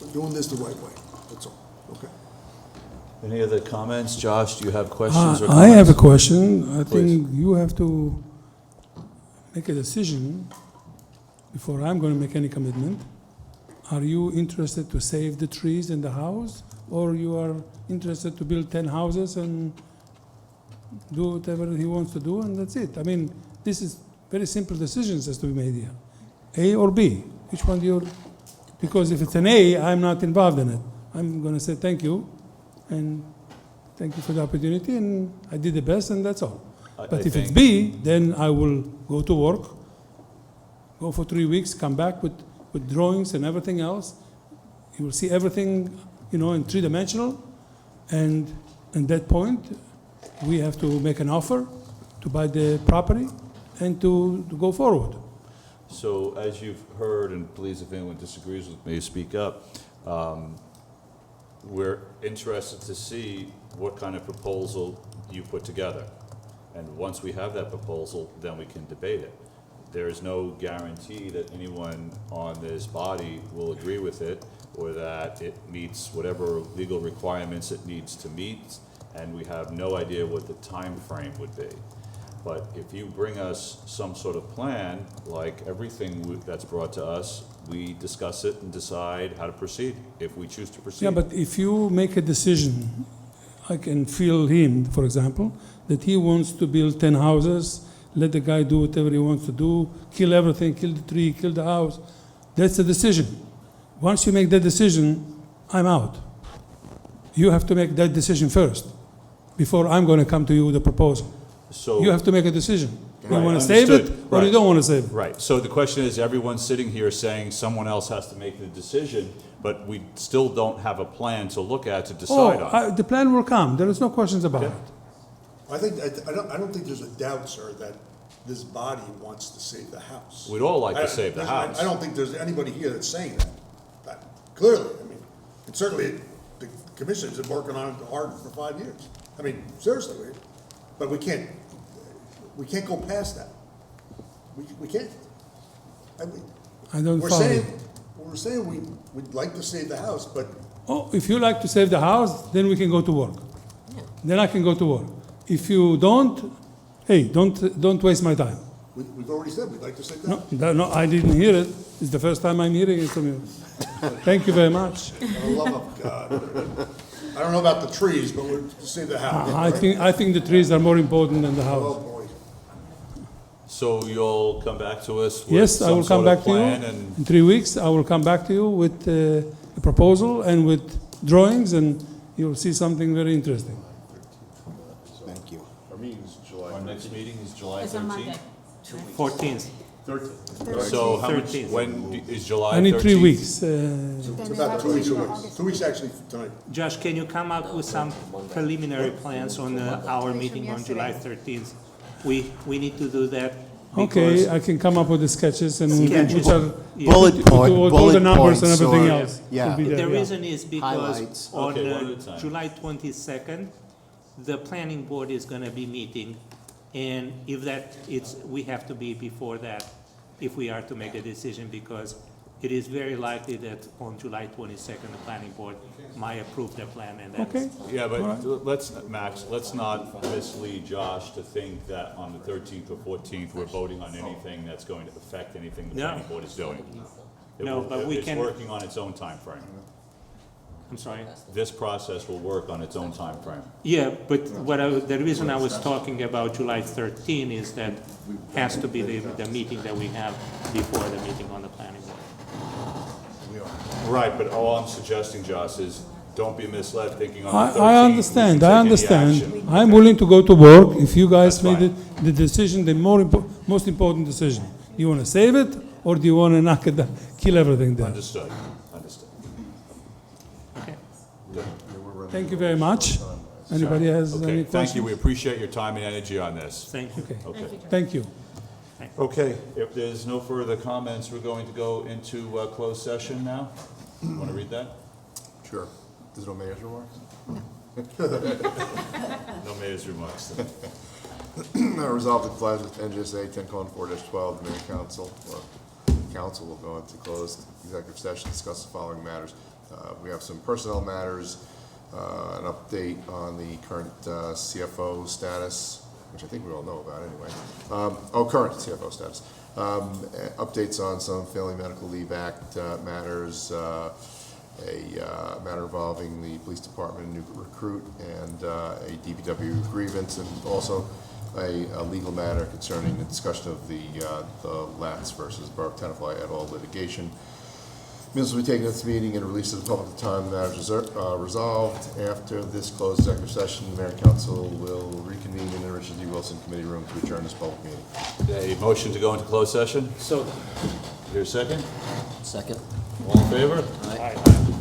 we're doing this the right way, that's all, okay? Any other comments? Josh, do you have questions or I comments? have a question. I Please. think you have to make a decision before I'm going to make any commitment. Are you interested to save the trees in the house, or you are interested to build 10 houses and do whatever he wants to do, and that's it? I mean, this is very simple decisions has to be made here. A or B? Which one do you... Because if it's an A, I'm not involved in it. I'm going to say thank you, and thank you for the opportunity, and I did the best, and that's all. But if it's B, then I will go to work, go for 3 weeks, come back with drawings and everything else. You will see everything, in three-dimensional. And at that point, we have to make an offer to buy the property and to go forward. So as you've heard, and please, if anyone disagrees with me, speak up. We're interested to see what kind of proposal you put together. And once we have that proposal, then we can debate it. There is no guarantee that anyone on this body will agree with it, or that it meets whatever legal requirements it needs to meet, and we have no idea what the time frame would be. But if you bring us some sort of plan, like everything that's brought to us, we discuss it and decide how to proceed, if we choose to proceed. Yeah, but if you make a decision I can feel him, for example, that he wants to build 10 houses, let the guy do whatever he wants to do, kill everything, kill the tree, kill the house. That's a decision. Once you make that decision, I'm out. You have to make that decision first, before I'm going to come to you with a proposal. So. You have to make a decision. You Right, want to save it, understood. or you Right. don't want to save it. Right, so the question is, everyone's sitting here saying someone else has to make the decision, but we still don't have a plan to look at to decide on. The plan will come. There is no questions about Okay. it. I don't think there's a doubt, sir, that this body wants to save the house. We'd all like to I- save the I- house. I don't think there's anybody here that's saying that clearly, I mean, and certainly the commission's been working on it hard for 5 years. I mean, seriously, but we can't go past that. We can't. I mean, I don't we're follow saying, you. we're saying we'd like to save the house, but Oh, if you like to save the house, then we can go to work. Then I can go to work. If you don't, hey, don't waste my time. we've already said we'd like to save the No, house. no, I didn't hear it. It's the first time I'm hearing it from you. Thank you very much. For the love of God. I don't know about the trees, but we're to save the house. I think the trees are more important than the Oh, house. boy. So you'll come back to us with Yes, I some will come sort of back to you. plan and, In 3 weeks, I will come back to you with a proposal and with drawings, and you'll see something very interesting. Thank you. Our meeting's July. our next meeting is July It's on Monday. 13th? 14th. 13th. So how much, 13th. when is July 13th? I need 3 weeks. It's about 2 weeks. 2 weeks actually tonight. Josh, can you come out with some preliminary plans on our meeting on July 13th? We need to do that Okay, because I can come up with the sketches and Sketches. which are Yeah. Bullet with all the bullet numbers and points everything or- else. yeah. will be there, the yeah. reason is because Highlights. on Okay, one at a time. July 22nd, the planning board is gonna be meeting, and if we have to be before that if we are to make a decision, because it is very likely that on July 22nd, the planning board might approve the plan, and that's. Okay, Yeah, but All right. let's not mislead Josh to think that on the 13th or 14th, we're voting on anything that's going to affect anything the No. planning board is doing. No, but we can- It's working on its own timeframe. I'm sorry? This process will work on its own timeframe. Yeah, but the reason I was talking about July 13 is that has to be the meeting that we have before the meeting on the planning board. Right, but all I'm suggesting, Josh, is don't be misled thinking on the 13th. I we understand, should I take any understand. action. I'm willing to go to work if you guys That's made the decision, the most important decision. Do you want to save it, or do you want to knock it down, kill everything down? Understood. Okay. Thank you very much. Anybody has Okay, any thank questions? you. We appreciate your time and energy on this. Thank you. Okay, Okay. thank you. Okay, if there's no further comments, we're going to go into closed session now. Want to read that? Sure. There's no mayor's remarks? No mayor's remarks. Resolved to comply with NJSA 10:4-12, the mayor council, or council will go into closed executive session, discuss the following matters. We have some personnel matters, an update on the current CFO status, which I think we all know about anyway. Current CFO status. Updates on some Family Medical Leave Act matters, a matter involving the police department, new recruit, and a DPW grievance, and also a legal matter concerning the discussion of the Latz versus Borough of Tenafly et al. Litigation. Minutes will be taken at this meeting and released to the public at the time the matter is resolved. After this closed executive session, the mayor and council will reconvene in the Richard D. Wilson Committee Room to adjourn this public meeting. A motion to go into closed session? So. Your second? Second. All in favor? Aye. Aye.